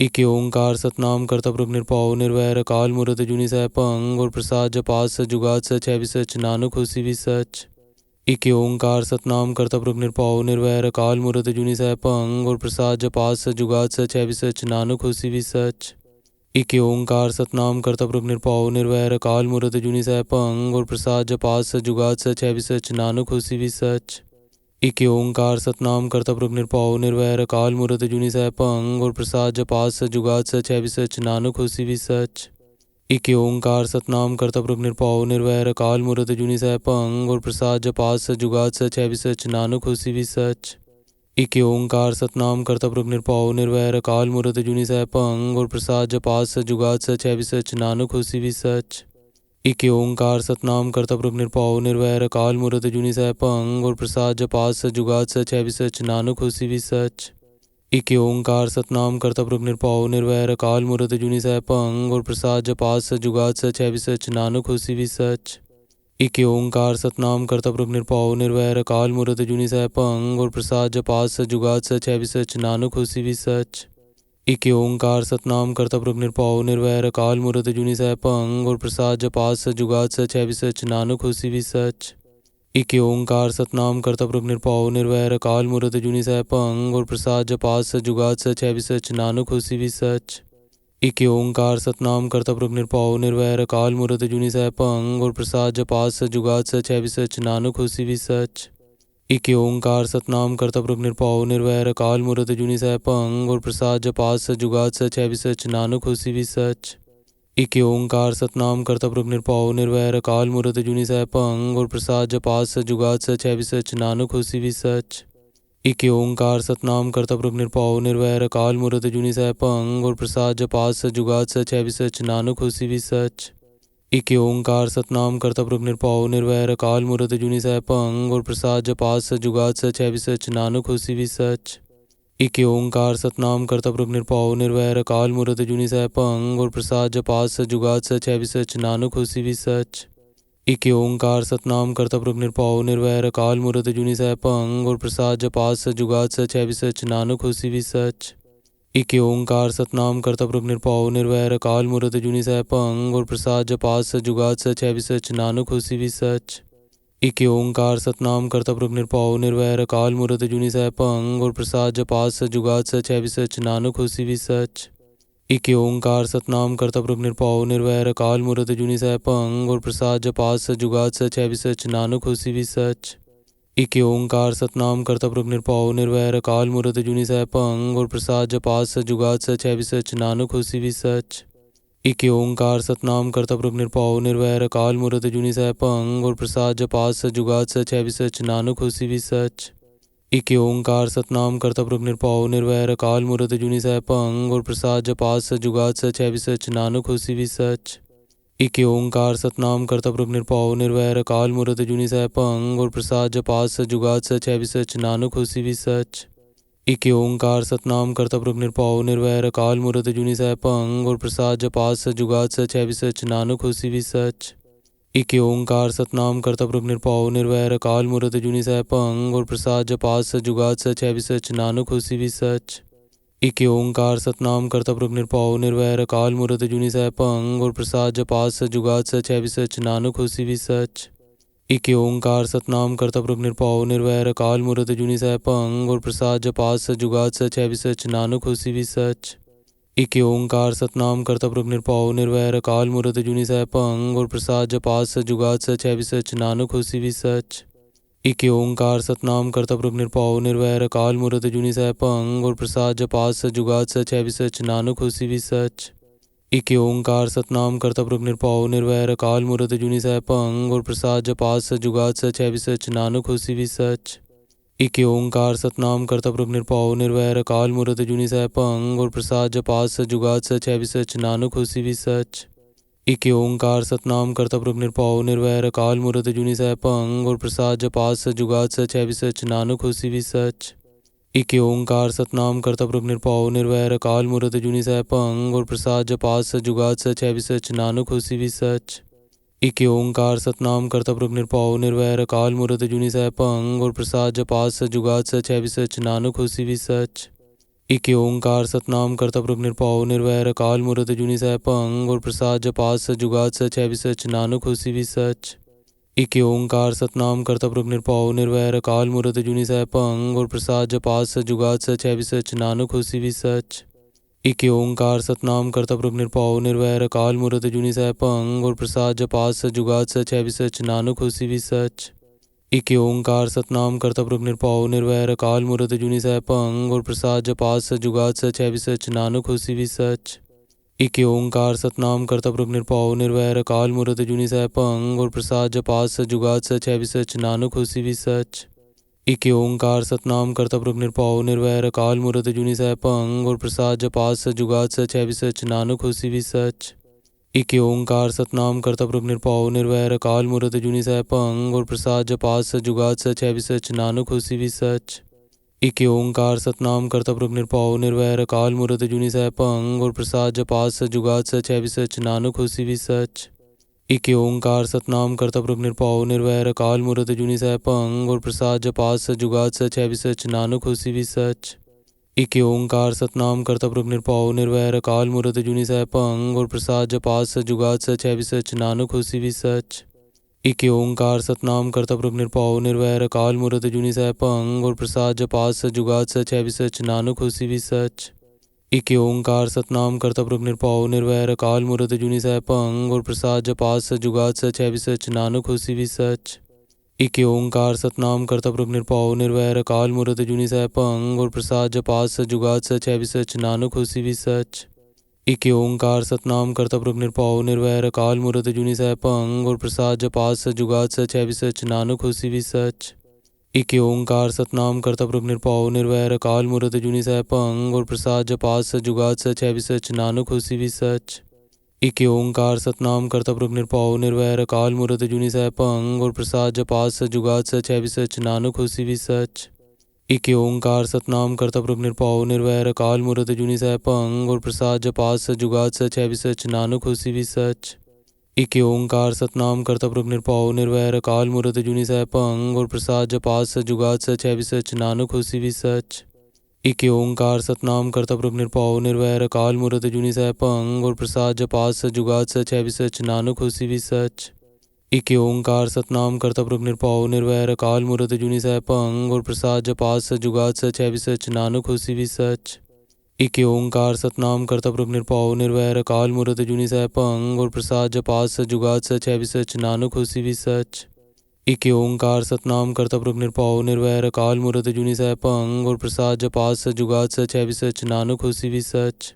इक ओंकार सतनाम करता पुरख निरभਉ निरवैर अकाल मूरत अजूनी सैभं गुर प्रसाद जपात सच जुगात सच है भी सच नानक होसी भी सच। इक ओंकार सतनाम करता पुरख निरभਉ निरवैर अकाल मूरत अजूनी सैभं गुर प्रसाद जपात सच जुगात सच है भी सच नानक होसी भी सच। इक ओंकार सतनाम करता पुरख निरभਉ निरवैर अकाल मूरत अजूनी सैभं गुर प्रसाद जपात सच जुगात सच है भी सच नानक होसी भी सच। इक ओंकार सतनाम करता पुरख निरभਉ निरवैर अकाल मूरत अजूनी सैभं गुर प्रसाद जपात सच जुगात सच है भी सच नानक होसी भी सच। इक ओंकार सतनाम करता पुरख निरभਉ निरवैर अकाल मूरत अजूनी सैभं गुर प्रसाद जपात सच जुगात सच है भी सच नानक होसी भी सच। इक ओंकार सतनाम करता पुरख निरभਉ निरवैर अकाल मूरत अजूनी सैभं गुर प्रसाद जपात सच जुगात सच है भी सच नानक होसी भी सच। इक ओंकार सतनाम करता पुरख निरभਉ निरवैर अकाल मूरत अजूनी सैभं गुर प्रसाद जपात सच जुगात सच है भी सच नानक होसी भी सच। इक ओंकार सतनाम करता पुरख निरभਉ निरवैर अकाल मूरत अजूनी सैभं गुर प्रसाद जपात सच जुगात सच है भी सच नानक होसी भी सच। इक ओंकार सतनाम करता पुरख निरभਉ निरवैर अकाल मूरत अजूनी सैभं गुर प्रसाद जपात सच जुगात सच है भी सच नानक होसी भी सच। इक ओंकार सतनाम करता पुरख निरभਉ निरवैर अकाल मूरत अजूनी सैभं गुर प्रसाद जपात सच जुगात सच है भी सच नानक होसी भी सच। इक ओंकार सतनाम करता पुरख निरभਉ निरवैर अकाल मूरत अजूनी सैभं गुर प्रसाद जपात सच जुगात सच है भी सच नानक होसी भी सच। इक ओंकार सतनाम करता पुरख निरभਉ निरवैर अकाल मूरत अजूनी सैभं गुर प्रसाद जपात सच जुगात सच है भी सच नानक होसी भी सच। इक ओंकार सतनाम करता पुरख निरभਉ निरवैर अकाल मूरत अजूनी सैभं गुर प्रसाद जपात सच जुगात सच है भी सच नानक होसी भी सच। इक ओंकार सतनाम करता पुरख निरभਉ निरवैर अकाल मूरत अजूनी सैभं गुर प्रसाद जपात सच जुगात सच है भी सच नानक होसी भी सच। इक ओंकार सतनाम करता पुरख निरभਉ निरवैर अकाल मूरत अजूनी सैभं गुर प्रसाद जपात सच जुगात सच है भी सच नानक होसी भी सच। इक ओंकार सतनाम करता पुरख निरभਉ निरवैर अकाल मूरत अजूनी सैभं गुर प्रसाद जपात सच जुगात सच है भी सच नानक होसी भी सच। इक ओंकार सतनाम करता पुरख निरभਉ निरवैर अकाल मूरत अजूनी सैभं गुर प्रसाद जपात सच जुगात सच है भी सच नानक होसी भी सच। इक ओंकार सतनाम करता पुरख निरभਉ निरवैर अकाल मूरत अजूनी सैभं गुर प्रसाद जपात सच जुगात सच है भी सच नानक होसी भी सच। इक ओंकार सतनाम करता पुरख निरभਉ निरवैर अकाल मूरत अजूनी सैभं गुर प्रसाद जपात सच जुगात सच है भी सच नानक होसी भी सच। इक ओंकार सतनाम करता पुरख निरभਉ निरवैर अकाल मूरत अजूनी सैभं गुर प्रसाद जपात सच जुगात सच है भी सच नानक होसी भी सच। इक ओंकार सतनाम करता पुरख निरभਉ निरवैर अकाल मूरत अजूनी सैभं गुर प्रसाद जपात सच जुगात सच है भी सच नानक होसी भी सच। इक ओंकार सतनाम करता पुरख निरभਉ निरवैर अकाल मूरत अजूनी सैभं गुर प्रसाद जपात सच जुगात सच है भी सच नानक होसी भी सच। इक ओंकार सतनाम करता पुरख निरभਉ निरवैर अकाल मूरत अजूनी सैभं गुर प्रसाद जपात सच जुगात सच है भी सच नानक होसी भी सच। इक ओंकार सतनाम करता पुरख निरभਉ निरवैर अकाल मूरत अजूनी सैभं गुर प्रसाद जपात सच जुगात सच है भी सच नानक होसी भी सच। इक ओंकार सतनाम करता पुरख निरभਉ निरवैर अकाल मूरत अजूनी सैभं गुर प्रसाद जपात सच जुगात सच है भी सच नानक होसी भी सच। इक ओंकार सतनाम करता पुरख निरभਉ निरवैर अकाल मूरत अजूनी सैभं गुर प्रसाद जपात सच जुगात सच है भी सच नानक होसी भी सच। इक ओंकार सतनाम करता पुरख निरभਉ निरवैर अकाल मूरत अजूनी सैभं गुर प्रसाद जपात सच जुगात सच है भी सच नानक होसी भी सच। इक ओंकार सतनाम करता पुरख निरभਉ निरवैर अकाल मूरत अजूनी सैभं गुर प्रसाद जपात सच जुगात सच है भी सच नानक होसी भी सच। एक ओंकार सतनाम करता पुरख निरभउ निर्वैर अकाल मूरत अजूनी सैभं गुर प्रसाद जपात सच जुगात सच है भी सच नानक होसी भी सच। एक ओंकार सतनाम करता पुरख निरभउ निर्वैर अकाल मूरत अजूनी सैभं गुर प्रसाद जपात सच जुगात सच है भी सच नानक होसी भी सच। एक ओंकार सतनाम करता पुरख निरभउ निर्वैर अकाल मूरत अजूनी सैभं गुर प्रसाद जपात सच जुगात सच है भी सच नानक होसी भी सच। एक ओंकार सतनाम करता पुरख निरभउ निर्वैर अकाल मूरत अजूनी सैभं गुर प्रसाद जपात सच जुगात सच है भी सच नानक होसी भी सच। एक ओंकार सतनाम करता पुरख निरभउ निर्वैर अकाल मूरत अजूनी सैभं गुर प्रसाद जपात सच जुगात सच है भी सच नानक होसी भी सच। एक ओंकार सतनाम करता पुरख निरभउ निर्वैर अकाल मूरत अजूनी सैभं गुर प्रसाद जपात सच जुगात सच है भी सच नानक होसी भी सच। एक ओंकार सतनाम करता पुरख निरभउ निर्वैर अकाल मूरत अजूनी सैभं गुर प्रसाद जपात सच जुगात सच है भी सच नानक होसी भी सच। एक ओंकार सतनाम करता पुरख निरभउ निर्वैर अकाल मूरत अजूनी सैभं गुर प्रसाद जपात सच जुगात सच है भी सच नानक होसी भी सच। एक ओंकार सतनाम करता पुरख निरभउ निर्वैर अकाल मूरत अजूनी सैभं गुर प्रसाद जपात सच जुगात सच है भी सच नानक होसी भी सच। एक ओंकार सतनाम करता पुरख निरभउ निर्वैर अकाल मूरत अजूनी सैभं गुर प्रसाद जपात सच जुगात सच है भी सच नानक होसी भी सच। एक ओंकार सतनाम करता पुरख निरभउ निर्वैर अकाल मूरत अजूनी सैभं गुर प्रसाद जपात सच जुगात सच है भी सच नानक होसी भी सच। एक ओंकार सतनाम करता पुरख निरभउ निर्वैर अकाल मूरत अजूनी सैभं गुर प्रसाद जपात सच जुगात सच है भी सच नानक होसी भी सच। एक ओंकार सतनाम करता पुरख निरभउ निर्वैर अकाल मूरत अजूनी सैभं गुर प्रसाद जपात सच जुगात सच है भी सच नानक होसी भी सच। एक ओंकार सतनाम करता पुरख निरभउ निर्वैर अकाल मूरत अजूनी सैभं गुर प्रसाद जपात सच जुगात सच है भी सच नानक होसी भी सच। एक ओंकार सतनाम करता पुरख निरभउ निर्वैर अकाल मूरत अजूनी सैभं गुर प्रसाद जपात सच जुगात सच है भी सच नानक होसी भी सच। एक ओंकार सतनाम करता पुरख निरभउ निर्वैर अकाल मूरत अजूनी सैभं गुर प्रसाद जपात सच जुगात सच है भी सच नानक होसी भी सच। एक ओंकार सतनाम करता पुरख निरभउ निर्वैर अकाल मूरत अजूनी सैभं गुर प्रसाद जपात सच जुगात सच है भी सच नानक होसी भी सच। एक ओंकार सतनाम करता पुरख निरभउ निर्वैर अकाल मूरत अजूनी सैभं गुर प्रसाद जपात सच जुगात सच है भी सच नानक होसी भी सच। एक ओंकार सतनाम करता पुरख निरभउ निर्वैर अकाल मूरत अजूनी सैभं गुर प्रसाद जपात सच जुगात सच है भी सच नानक होसी भी सच। एक ओंकार सतनाम करता पुरख निरभउ निर्वैर अकाल मूरत अजूनी सैभं गुर प्रसाद जपात सच जुगात सच है भी सच नानक होसी भी सच। एक ओंकार सतनाम करता पुरख निरभउ निर्वैर अकाल मूरत अजूनी सैभं गुर प्रसाद जपात सच जुगात सच है भी सच नानक होसी भी सच। एक ओंकार सतनाम करता पुरख निरभउ निर्वैर अकाल मूरत अजूनी सैभं गुर प्रसाद जपात सच जुगात सच है भी सच नानक होसी भी सच। एक ओंकार सतनाम करता पुरख निरभउ निर्वैर अकाल मूरत अजूनी सैभं गुर प्रसाद जपात सच जुगात सच है भी सच नानक होसी भी सच। एक ओंकार सतनाम करता पुरख निरभउ निर्वैर अकाल मूरत अजूनी सैभं गुर प्रसाद जपात सच जुगात सच है भी सच नानक होसी भी सच। एक ओंकार सतनाम करता पुरख निरभउ निर्वैर अकाल मूरत अजूनी सैभं गुर प्रसाद जपात सच जुगात सच है भी सच नानक होसी भी सच। एक ओंकार सतनाम करता पुरख निरभउ निर्वैर अकाल मूरत अजूनी सैभं गुर प्रसाद जपात सच जुगात सच है भी सच नानक होसी भी सच। एक ओंकार सतनाम करता पुरख निरभउ निर्वैर अकाल मूरत अजूनी सैभं गुर प्रसाद जपात सच जुगात सच है भी सच नानक होसी भी सच। एक ओंकार सतनाम करता पुरख निरभउ निर्वैर अकाल मूरत अजूनी सैभं गुर प्रसाद जपात सच जुगात सच है भी सच नानक होसी भी सच। एक ओंकार सतनाम करता पुरख निरभउ निर्वैर अकाल मूरत अजूनी सैभं गुर प्रसाद जपात सच जुगात सच है भी सच नानक होसी भी सच। एक ओंकार सतनाम करता पुरख निरभउ निर्वैर अकाल मूरत अजूनी सैभं गुर प्रसाद जपात सच जुगात सच है भी सच नानक होसी भी सच।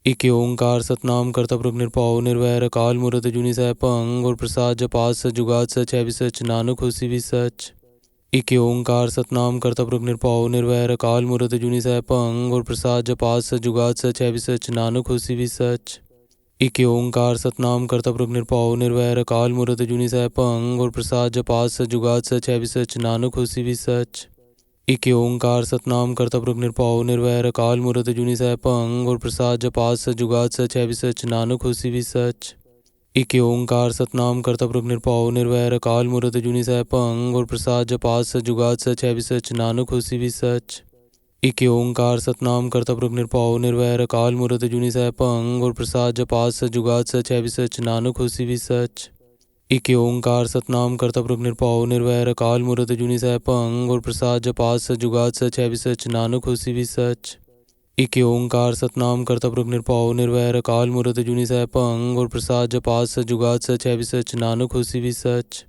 एक ओंकार सतनाम करता पुरख निरभउ निर्वैर अकाल मूरत अजूनी सैभं गुर प्रसाद जपात सच जुगात सच है भी सच नानक होसी भी सच। एक ओंकार सतनाम करता पुरख निरभउ निर्वैर अकाल मूरत अजूनी सैभं गुर प्रसाद जपात सच जुगात सच है भी सच नानक होसी भी सच। एक ओंकार सतनाम करता पुरख निरभउ निर्वैर अकाल मूरत अजूनी सैभं गुर प्रसाद जपात सच जुगात सच है भी सच नानक होसी भी सच। एक ओंकार सतनाम करता पुरख निरभउ निर्वैर अकाल मूरत अजूनी सैभं गुर प्रसाद जपात सच जुगात सच है भी सच नानक होसी भी सच। एक ओंकार सतनाम करता पुरख निरभउ निर्वैर अकाल मूरत अजूनी सैभं गुर प्रसाद जपात सच जुगात सच है भी सच नानक होसी भी सच। एक ओंकार सतनाम करता पुरख निरभउ निर्वैर अकाल मूरत अजूनी सैभं गुर प्रसाद जपात सच जुगात सच है भी सच नानक होसी भी सच। इक ओंकार सतनाम करता पुरख निरभਉ निरवैर अकाल मूरत अजूनी सैभं गुर प्रसाद जपात सच जुगात सच है भी सच नानक होसी भी सच। इक ओंकार सतनाम करता पुरख निरभਉ निरवैर अकाल मूरत अजूनी सैभं गुर प्रसाद जपात सच जुगात सच है भी सच नानक होसी भी सच।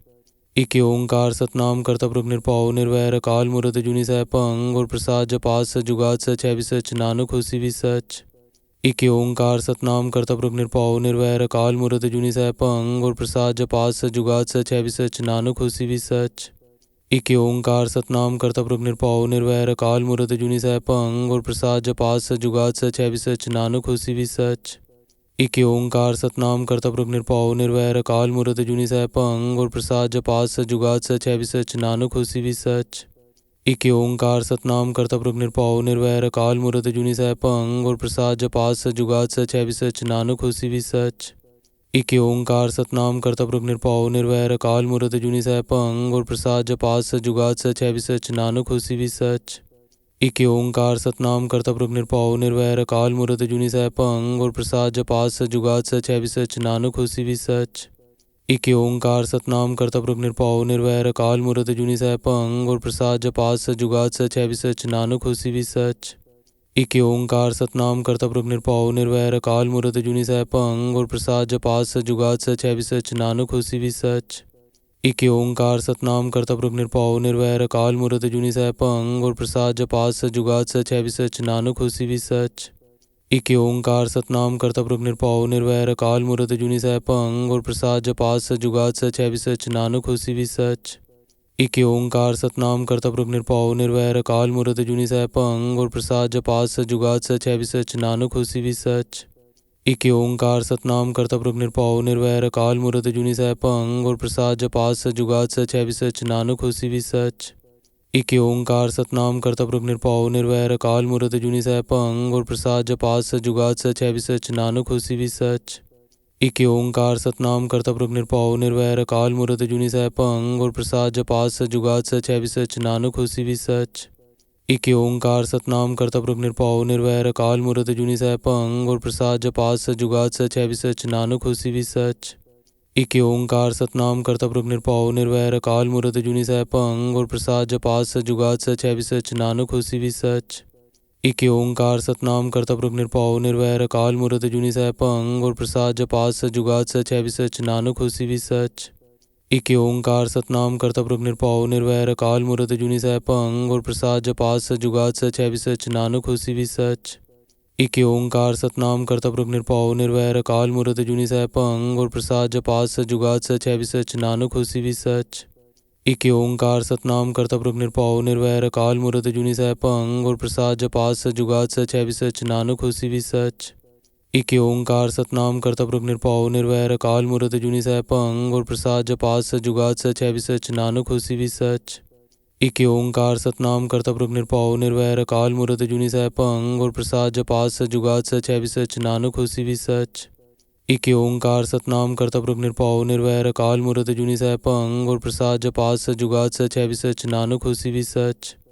इक ओंकार सतनाम करता पुरख निरभਉ निरवैर अकाल मूरत अजूनी सैभं गुर प्रसाद जपात सच जुगात सच है भी सच नानक होसी भी सच। इक ओंकार सतनाम करता पुरख निरभਉ निरवैर अकाल मूरत अजूनी सैभं गुर प्रसाद जपात सच जुगात सच है भी सच नानक होसी भी सच। इक ओंकार सतनाम करता पुरख निरभਉ निरवैर अकाल मूरत अजूनी सैभं गुर प्रसाद जपात सच जुगात सच है भी सच नानक होसी भी सच। इक ओंकार सतनाम करता पुरख निरभਉ निरवैर अकाल मूरत अजूनी सैभं गुर प्रसाद जपात सच जुगात सच है भी सच नानक होसी भी सच। इक ओंकार सतनाम करता पुरख निरभਉ निरवैर अकाल मूरत अजूनी सैभं गुर प्रसाद जपात सच जुगात सच है भी सच नानक होसी भी सच। इक ओंकार सतनाम करता पुरख निरभਉ निरवैर अकाल मूरत अजूनी सैभं गुर प्रसाद जपात सच जुगात सच है भी सच नानक होसी भी सच। इक ओंकार सतनाम करता पुरख निरभਉ निरवैर अकाल मूरत अजूनी सैभं गुर प्रसाद जपात सच जुगात सच है भी सच नानक होसी भी सच। इक ओंकार सतनाम करता पुरख निरभਉ निरवैर अकाल मूरत अजूनी सैभं गुर प्रसाद जपात सच जुगात सच है भी सच नानक होसी भी सच। इक ओंकार सतनाम करता पुरख निरभਉ निरवैर अकाल मूरत अजूनी सैभं गुर प्रसाद जपात सच जुगात सच है भी सच नानक होसी भी सच। इक ओंकार सतनाम करता पुरख निरभਉ निरवैर अकाल मूरत अजूनी सैभं गुर प्रसाद जपात सच जुगात सच है भी सच नानक होसी भी सच। इक ओंकार सतनाम करता पुरख निरभਉ निरवैर अकाल मूरत अजूनी सैभं गुर प्रसाद जपात सच जुगात सच है भी सच नानक होसी भी सच। इक ओंकार सतनाम करता पुरख निरभਉ निरवैर अकाल मूरत अजूनी सैभं गुर प्रसाद जपात सच जुगात सच है भी सच नानक होसी भी सच। इक ओंकार सतनाम करता पुरख निरभਉ निरवैर अकाल मूरत अजूनी सैभं गुर प्रसाद जपात सच जुगात सच है भी सच नानक होसी भी सच। इक ओंकार सतनाम करता पुरख निरभਉ निरवैर अकाल मूरत अजूनी सैभं गुर प्रसाद जपात सच जुगात सच है भी सच नानक होसी भी सच। इक ओंकार सतनाम करता पुरख निरभਉ निरवैर अकाल मूरत अजूनी सैभं गुर प्रसाद जपात सच जुगात सच है भी सच नानक होसी भी सच। इक ओंकार सतनाम करता पुरख निरभਉ निरवैर अकाल मूरत अजूनी सैभं गुर प्रसाद जपात सच जुगात सच है भी सच नानक होसी भी सच। इक ओंकार सतनाम करता पुरख निरभਉ निरवैर अकाल मूरत अजूनी सैभं गुर प्रसाद जपात सच जुगात सच है भी सच नानक होसी भी सच। इक ओंकार सतनाम करता पुरख निरभਉ निरवैर अकाल मूरत अजूनी सैभं गुर प्रसाद जपात सच जुगात सच है भी सच नानक होसी भी सच। इक ओंकार सतनाम करता पुरख निरभਉ निरवैर अकाल मूरत अजूनी सैभं गुर प्रसाद जपात सच जुगात सच है भी सच नानक होसी भी सच। इक ओंकार सतनाम करता पुरख निरभਉ निरवैर अकाल मूरत अजूनी सैभं गुर प्रसाद जपात सच जुगात सच है भी सच नानक होसी भी सच। इक ओंकार सतनाम करता पुरख निरभਉ निरवैर अकाल मूरत अजूनी सैभं गुर प्रसाद जपात सच जुगात सच है भी सच नानक होसी भी सच। इक ओंकार सतनाम करता पुरख निरभਉ निरवैर अकाल मूरत अजूनी सैभं गुर प्रसाद जपात सच जुगात सच है भी सच नानक होसी भी सच। इक ओंकार सतनाम करता पुरख निरभਉ निरवैर अकाल मूरत अजूनी सैभं गुर प्रसाद जपात सच जुगात सच है भी सच नानक होसी भी सच। इक ओंकार सतनाम करता पुरख निरभਉ निरवैर अकाल मूरत अजूनी सैभं गुर प्रसाद जपात सच जुगात सच है भी सच नानक होसी भी सच।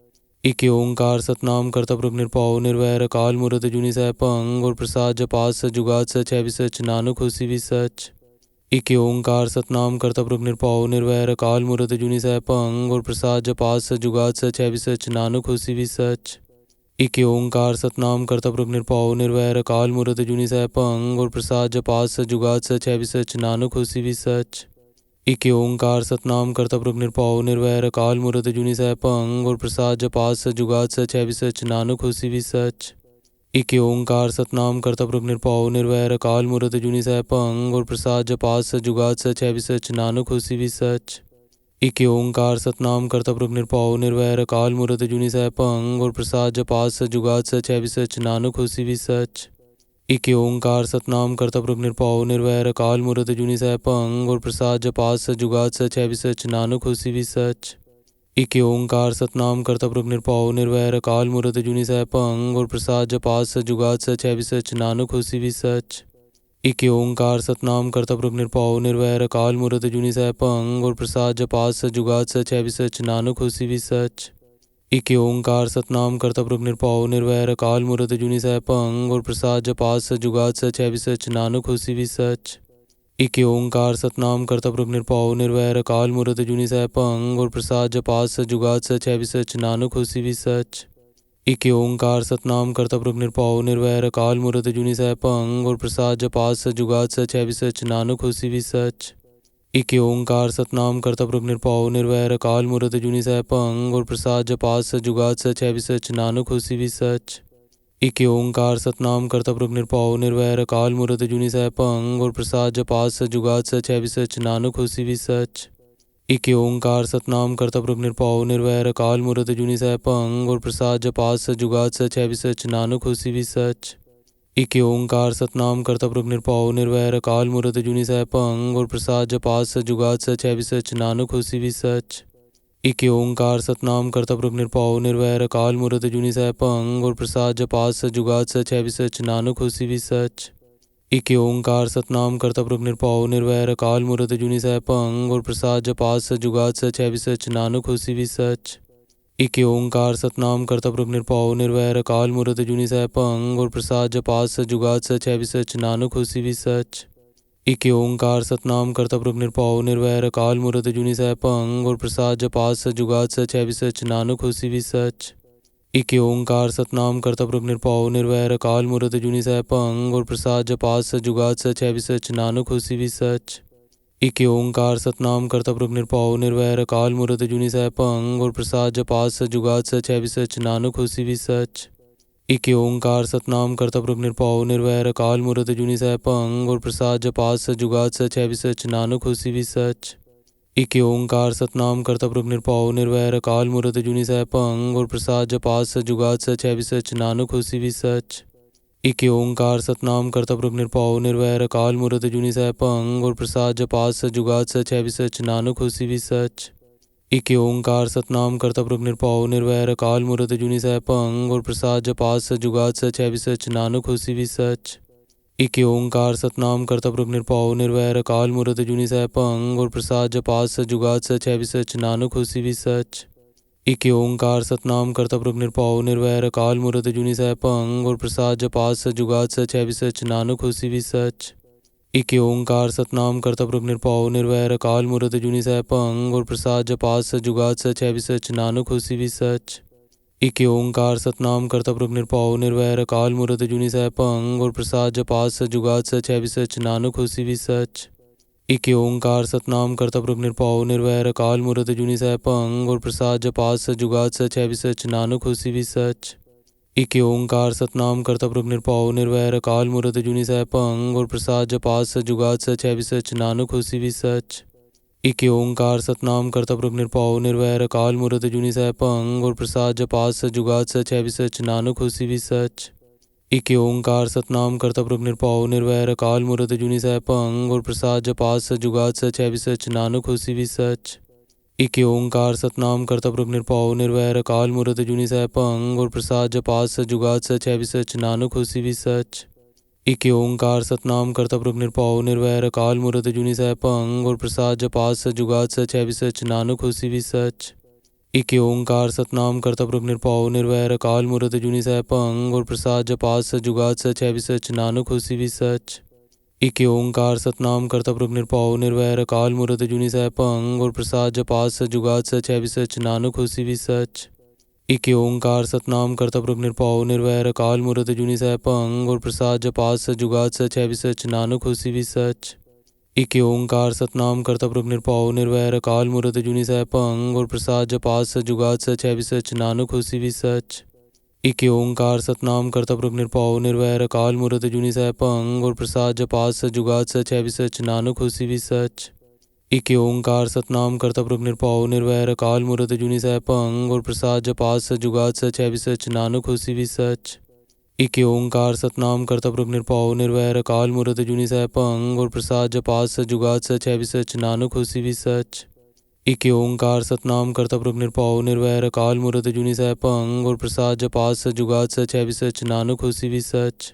इक ओंकार सतनाम करता पुरख निरभਉ निरवैर अकाल मूरत अजूनी सैभं गुर प्रसाद जपात सच जुगात सच है भी सच नानक होसी भी सच। इक ओंकार सतनाम करता पुरख निरभਉ निरवैर अकाल मूरत अजूनी सैभं गुर प्रसाद जपात सच जुगात सच है भी सच नानक होसी भी सच। इक ओंकार सतनाम करता पुरख निरभਉ निरवैर अकाल मूरत अजूनी सैभं गुर प्रसाद जपात सच जुगात सच है भी सच नानक होसी भी सच। इक ओंकार सतनाम करता पुरख निरभਉ निरवैर अकाल मूरत अजूनी सैभं गुर प्रसाद जपात सच जुगात सच है भी सच नानक होसी भी सच। इक ओंकार सतनाम करता पुरख निरभਉ निरवैर अकाल मूरत अजूनी सैभं गुर प्रसाद जपात सच जुगात सच है भी सच नानक होसी भी सच। इक ओंकार सतनाम करता पुरख निरभਉ निरवैर अकाल मूरत अजूनी सैभं गुर प्रसाद जपात सच जुगात सच है भी सच नानक होसी भी सच। इक ओंकार सतनाम करता पुरख निरभਉ निरवैर अकाल मूरत अजूनी सैभं गुर प्रसाद जपात सच जुगात सच है भी सच नानक होसी भी सच। इक ओंकार सतनाम करता पुरख निरभਉ निरवैर अकाल मूरत अजूनी सैभं गुर प्रसाद जपात सच जुगात सच है भी सच नानक होसी भी सच। इक ओंकार सतनाम करता पुरख निरभਉ निरवैर अकाल मूरत अजूनी सैभं गुर प्रसाद जपात सच जुगात सच है भी सच नानक होसी भी सच। इक ओंकार सतनाम करता पुरख निरभਉ निरवैर अकाल मूरत अजूनी सैभं गुर प्रसाद जपात सच जुगात सच है भी सच नानक होसी भी सच। इक ओंकार सतनाम करता पुरख निरभਉ निरवैर अकाल मूरत अजूनी सैभं गुर प्रसाद जपात सच जुगात सच है भी सच नानक होसी भी सच। इक ओंकार सतनाम करता पुरख निरभਉ निरवैर अकाल मूरत अजूनी सैभं गुर प्रसाद जपात सच जुगात सच है भी सच नानक होसी भी सच। इक ओंकार सतनाम करता पुरख निरभਉ निरवैर अकाल मूरत अजूनी सैभं गुर प्रसाद जपात सच जुगात सच है भी सच नानक होसी भी सच। इक ओंकार सतनाम करता पुरख निरभਉ निरवैर अकाल मूरत अजूनी सैभं गुर प्रसाद जपात सच जुगात सच है भी सच नानक होसी भी सच। इक ओंकार सतनाम करता पुरख निरभਉ निरवैर अकाल मूरत अजूनी सैभं गुर प्रसाद जपात सच जुगात सच है भी सच नानक होसी भी सच। इक ओंकार सतनाम करता पुरख निरभਉ निरवैर अकाल मूरत अजूनी सैभं गुर प्रसाद जपात सच जुगात सच है भी सच नानक होसी भी सच। इक ओंकार सतनाम करता पुरख निरभਉ निरवैर अकाल मूरत अजूनी सैभं गुर प्रसाद जपात सच जुगात सच है भी सच नानक होसी भी सच। इक ओंकार सतनाम करता पुरख निरभਉ निरवैर अकाल मूरत अजूनी सैभं गुर प्रसाद जपात सच जुगात सच है भी सच नानक होसी भी सच। इक ओंकार सतनाम करता पुरख निरभਉ निरवैर अकाल मूरत अजूनी सैभं गुर प्रसाद जपात सच जुगात सच है भी सच नानक होसी भी सच। इक ओंकार सतनाम करता पुरख निरभਉ निरवैर अकाल मूरत अजूनी सैभं गुर प्रसाद जपात सच जुगात सच है भी सच नानक होसी भी सच। इक ओंकार सतनाम करता पुरख निरभਉ निरवैर अकाल मूरत अजूनी सैभं गुर प्रसाद जपात सच जुगात सच है भी सच नानक होसी भी सच। इक ओंकार सतनाम करता पुरख निरभਉ निरवैर अकाल मूरत अजूनी सैभं गुर प्रसाद जपात सच जुगात सच है भी सच नानक होसी भी सच। इक ओंकार सतनाम करता पुरख निरभਉ निरवैर अकाल मूरत अजूनी सैभं गुर प्रसाद जपात सच जुगात सच है भी सच नानक होसी भी सच। इक ओंकार सतनाम करता पुरख निरभਉ निरवैर अकाल मूरत अजूनी सैभं गुर प्रसाद जपात सच जुगात सच है भी सच नानक होसी भी सच। इक ओंकार सतनाम करता पुरख निरभਉ निरवैर अकाल मूरत अजूनी सैभं गुर प्रसाद जपात सच जुगात सच है भी सच नानक होसी भी सच। इक ओंकार सतनाम करता पुरख निरभਉ निरवैर अकाल मूरत अजूनी सैभं गुर प्रसाद जपात सच जुगात सच है भी सच नानक होसी भी सच। इक ओंकार सतनाम करता पुरख निरभਉ निरवैर अकाल मूरत अजूनी सैभं गुर प्रसाद जपात सच जुगात सच है भी सच नानक होसी भी सच। इक ओंकार सतनाम करता पुरख निरभਉ निरवैर अकाल मूरत अजूनी सैभं गुर प्रसाद जपात सच जुगात सच है भी सच नानक होसी भी सच। इक ओंकार सतनाम करता पुरख निरभਉ निरवैर अकाल मूरत अजूनी सैभं गुर प्रसाद जपात सच जुगात सच है भी सच नानक होसी भी सच। इक ओंकार सतनाम करता पुरख निरभਉ निरवैर अकाल मूरत अजूनी सैभं गुर प्रसाद जपात सच जुगात सच है भी सच नानक होसी भी सच। इक ओंकार सतनाम करता पुरख निरभਉ निरवैर अकाल मूरत अजूनी सैभं गुर प्रसाद जपात सच जुगात सच है भी सच नानक होसी भी सच। इक ओंकार सतनाम करता पुरख निरभਉ निरवैर अकाल मूरत अजूनी सैभं गुर प्रसाद जपात सच जुगात सच है भी सच नानक होसी भी सच। इक ओंकार सतनाम करता पुरख निरभਉ निरवैर अकाल मूरत अजूनी सैभं गुर प्रसाद जपात सच जुगात सच है भी सच नानक होसी भी सच। इक ओंकार सतनाम करता पुरख निरभਉ निरवैर अकाल मूरत अजूनी सैभं गुर प्रसाद जपात सच जुगात सच है भी सच नानक होसी भी सच। इक ओंकार सतनाम करता पुरख निरभਉ निरवैर अकाल मूरत अजूनी सैभं गुर प्रसाद जपात सच जुगात सच है भी सच नानक होसी भी सच। इक ओंकार सतनाम करता पुरख निरभਉ निरवैर अकाल मूरत अजूनी सैभं गुर प्रसाद जपात सच जुगात सच है भी सच नानक होसी भी सच। इक ओंकार सतनाम करता पुरख निरभਉ निरवैर अकाल मूरत अजूनी सैभं गुर प्रसाद जपात सच जुगात सच है भी सच नानक होसी भी सच। इक ओंकार सतनाम करता पुरख निरभਉ निरवैर अकाल मूरत अजूनी सैभं गुर प्रसाद जपात सच जुगात सच है भी सच नानक होसी भी सच। इक ओंकार सतनाम करता पुरख निरभਉ निरवैर अकाल मूरत अजूनी सैभं गुर प्रसाद जपात सच जुगात सच है भी सच नानक होसी भी सच। इक ओंकार सतनाम करता पुरख निरभਉ निरवैर अकाल मूरत अजूनी सैभं गुर प्रसाद जपात सच जुगात सच है भी सच नानक होसी भी सच। इक ओंकार सतनाम करता पुरख निरभਉ निरवैर अकाल मूरत अजूनी सैभं गुर प्रसाद जपात सच जुगात सच है भी सच नानक होसी भी सच। इक ओंकार सतनाम करता पुरख निरभਉ निरवैर अकाल मूरत अजूनी सैभं गुर प्रसाद जपात सच जुगात सच है भी सच नानक होसी भी सच। इक ओंकार सतनाम करता पुरख निरभਉ निरवैर अकाल मूरत अजूनी सैभं गुर प्रसाद जपात सच जुगात सच है भी सच नानक होसी भी सच। इक ओंकार सतनाम करता पुरख निरभਉ निरवैर अकाल मूरत अजूनी सैभं गुर प्रसाद जपात सच जुगात सच है भी सच नानक होसी भी सच।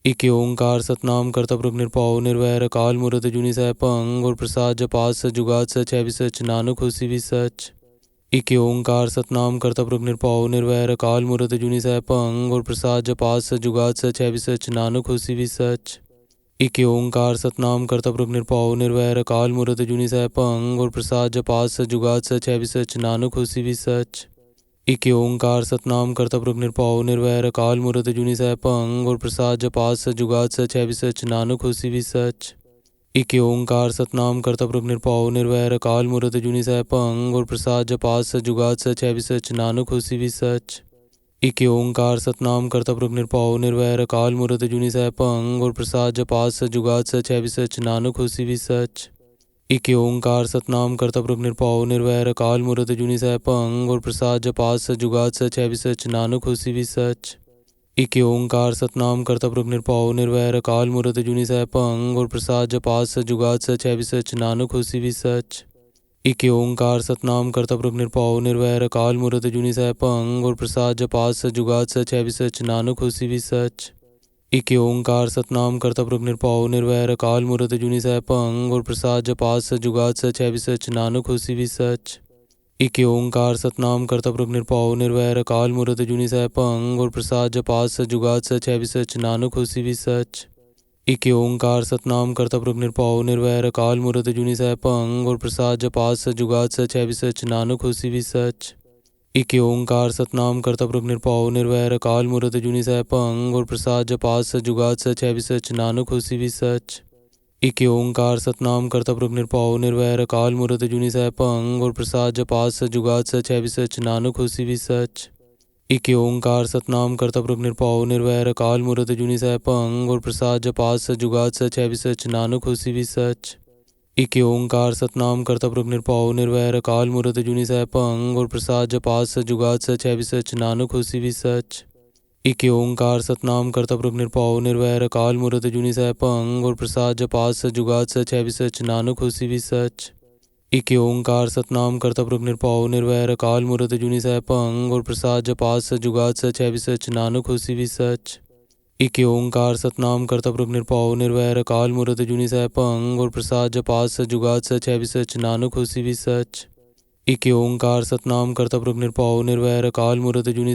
इक ओंकार सतनाम करता पुरख निरभਉ निरवैर अकाल मूरत अजूनी सैभं गुर प्रसाद जपात सच जुगात सच है भी सच नानक होसी भी सच। इक ओंकार सतनाम करता पुरख निरभਉ निरवैर अकाल मूरत अजूनी सैभं गुर प्रसाद जपात सच जुगात सच है भी सच नानक होसी भी सच। इक ओंकार सतनाम करता पुरख निरभਉ निरवैर अकाल मूरत अजूनी सैभं गुर प्रसाद जपात सच जुगात सच है भी सच नानक होसी भी सच। इक ओंकार सतनाम करता पुरख निरभਉ निरवैर अकाल मूरत अजूनी सैभं गुर प्रसाद जपात सच जुगात सच है भी सच नानक होसी भी सच। इक ओंकार सतनाम करता पुरख निरभਉ निरवैर अकाल मूरत अजूनी सैभं गुर प्रसाद जपात सच जुगात सच है भी सच नानक होसी भी सच। इक ओंकार सतनाम करता पुरख निरभਉ निरवैर अकाल मूरत अजूनी सैभं गुर प्रसाद जपात सच जुगात सच है भी सच नानक होसी भी सच। इक ओंकार सतनाम करता पुरख निरभਉ निरवैर अकाल मूरत अजूनी सैभं गुर प्रसाद जपात सच जुगात सच है भी सच नानक होसी भी सच। इक ओंकार सतनाम करता पुरख निरभਉ निरवैर अकाल मूरत अजूनी सैभं गुर प्रसाद जपात सच जुगात सच है भी सच नानक होसी भी सच। इक ओंकार सतनाम करता पुरख निरभਉ निरवैर अकाल मूरत अजूनी सैभं गुर प्रसाद जपात सच जुगात सच है भी सच नानक होसी भी सच। इक ओंकार सतनाम करता पुरख निरभਉ निरवैर अकाल मूरत अजूनी सैभं गुर प्रसाद जपात सच जुगात सच है भी सच नानक होसी भी सच। इक ओंकार सतनाम करता पुरख निरभਉ निरवैर अकाल मूरत अजूनी सैभं गुर प्रसाद जपात सच जुगात सच है भी सच नानक होसी भी सच। इक ओंकार सतनाम करता पुरख निरभਉ निरवैर अकाल मूरत अजूनी सैभं गुर प्रसाद जपात सच जुगात सच है भी सच नानक होसी भी सच। इक ओंकार सतनाम करता पुरख निरभਉ निरवैर अकाल मूरत अजूनी सैभं गुर प्रसाद जपात सच जुगात सच है भी सच नानक होसी भी सच। इक ओंकार सतनाम करता पुरख निरभਉ निरवैर अकाल मूरत अजूनी सैभं गुर प्रसाद जपात सच जुगात सच है भी सच नानक होसी भी सच। इक ओंकार सतनाम करता पुरख निरभਉ निरवैर अकाल मूरत अजूनी सैभं गुर प्रसाद जपात सच जुगात सच है भी सच नानक होसी भी सच। इक ओंकार सतनाम करता पुरख निरभਉ निरवैर अकाल मूरत अजूनी सैभं गुर प्रसाद जपात सच जुगात सच है भी सच नानक होसी भी सच। इक ओंकार सतनाम करता पुरख निरभਉ निरवैर अकाल मूरत अजूनी सैभं गुर प्रसाद जपात सच जुगात सच है भी सच नानक होसी भी सच। इक ओंकार सतनाम करता पुरख निरभਉ निरवैर अकाल मूरत अजूनी सैभं गुर प्रसाद जपात सच जुगात सच है भी सच नानक होसी भी सच। इक ओंकार सतनाम करता पुरख निरभਉ निरवैर अकाल मूरत अजूनी सैभं गुर प्रसाद जपात सच जुगात सच है भी सच नानक होसी भी सच। इक ओंकार सतनाम करता पुरख निरभਉ निरवैर अकाल मूरत अजूनी सैभं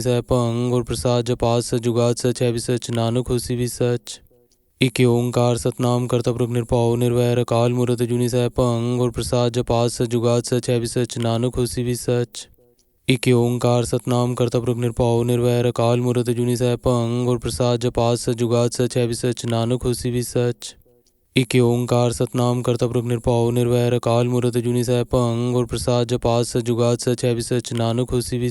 गुर प्रसाद जपात सच जुगात सच है भी सच नानक होसी भी सच। इक ओंकार सतनाम करता पुरख निरभਉ निरवैर अकाल मूरत अजूनी सैभं गुर प्रसाद जपात सच जुगात सच है भी सच नानक होसी भी सच। इक ओंकार सतनाम करता पुरख निरभਉ निरवैर अकाल मूरत अजूनी सैभं गुर प्रसाद जपात सच जुगात सच है भी सच नानक होसी भी सच। इक ओंकार सतनाम करता पुरख निरभਉ निरवैर अकाल मूरत अजूनी सैभं गुर प्रसाद जपात सच जुगात सच है भी सच नानक होसी भी सच। इक ओंकार सतनाम करता पुरख निरभਉ निरवैर अकाल मूरत अजूनी सैभं गुर प्रसाद जपात सच जुगात सच है भी सच नानक होसी भी सच।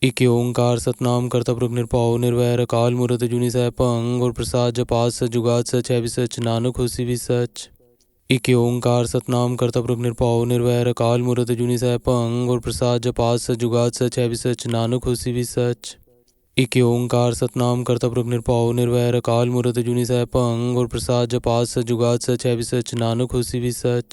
इक ओंकार सतनाम करता पुरख निरभਉ निरवैर अकाल मूरत अजूनी सैभं गुर प्रसाद जपात सच जुगात सच है भी सच नानक होसी भी सच। इक ओंकार सतनाम करता पुरख निरभਉ निरवैर अकाल मूरत अजूनी सैभं गुर प्रसाद जपात सच जुगात सच है भी सच नानक होसी भी सच। इक ओंकार सतनाम करता पुरख निरभਉ निरवैर अकाल मूरत अजूनी सैभं गुर प्रसाद जपात सच जुगात सच है भी सच नानक होसी भी सच।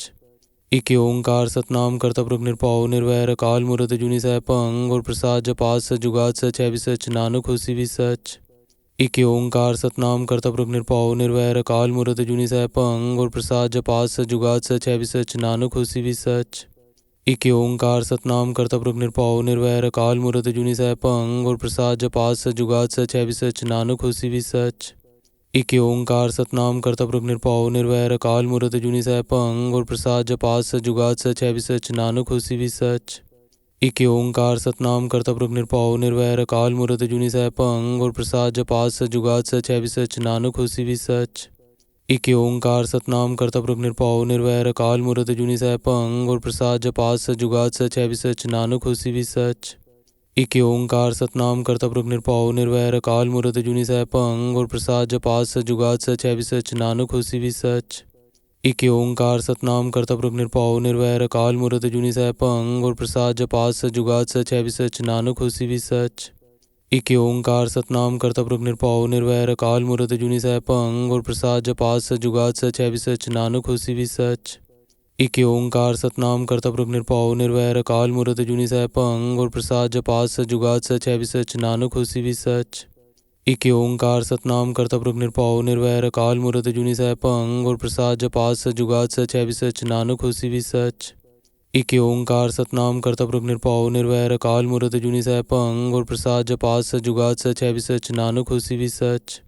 इक ओंकार सतनाम करता पुरख निरभਉ निरवैर अकाल मूरत अजूनी सैभं गुर प्रसाद जपात सच जुगात सच है भी सच नानक होसी भी सच। इक ओंकार सतनाम करता पुरख निरभਉ निरवैर अकाल मूरत अजूनी सैभं गुर प्रसाद जपात सच जुगात सच है भी सच नानक होसी भी सच। इक ओंकार सतनाम करता पुरख निरभਉ निरवैर अकाल मूरत अजूनी सैभं गुर प्रसाद जपात सच जुगात सच है भी सच नानक होसी भी सच। इक ओंकार सतनाम करता पुरख निरभਉ निरवैर अकाल मूरत अजूनी सैभं गुर प्रसाद जपात सच जुगात सच है भी सच नानक होसी भी सच। इक ओंकार सतनाम करता पुरख निरभਉ निरवैर अकाल मूरत अजूनी सैभं गुर प्रसाद जपात सच जुगात सच है भी सच नानक होसी भी सच। इक ओंकार सतनाम करता पुरख निरभਉ निरवैर अकाल मूरत अजूनी सैभं गुर प्रसाद जपात सच जुगात सच है भी सच नानक होसी भी सच। इक ओंकार सतनाम करता पुरख निरभਉ निरवैर अकाल मूरत अजूनी सैभं गुर प्रसाद जपात सच जुगात सच है भी सच नानक होसी भी सच। इक ओंकार सतनाम करता पुरख निरभਉ निरवैर अकाल मूरत अजूनी सैभं गुर प्रसाद जपात सच जुगात सच है भी सच नानक होसी भी सच। इक ओंकार सतनाम करता पुरख निरभਉ निरवैर अकाल मूरत अजूनी सैभं गुर प्रसाद जपात सच जुगात सच है भी सच नानक होसी भी सच। इक ओंकार सतनाम करता पुरख निरभਉ निरवैर अकाल मूरत अजूनी सैभं गुर प्रसाद जपात सच जुगात सच है भी सच नानक होसी भी सच। इक ओंकार सतनाम करता पुरख निरभਉ निरवैर अकाल मूरत अजूनी सैभं गुर प्रसाद जपात सच जुगात सच है भी सच नानक होसी भी सच।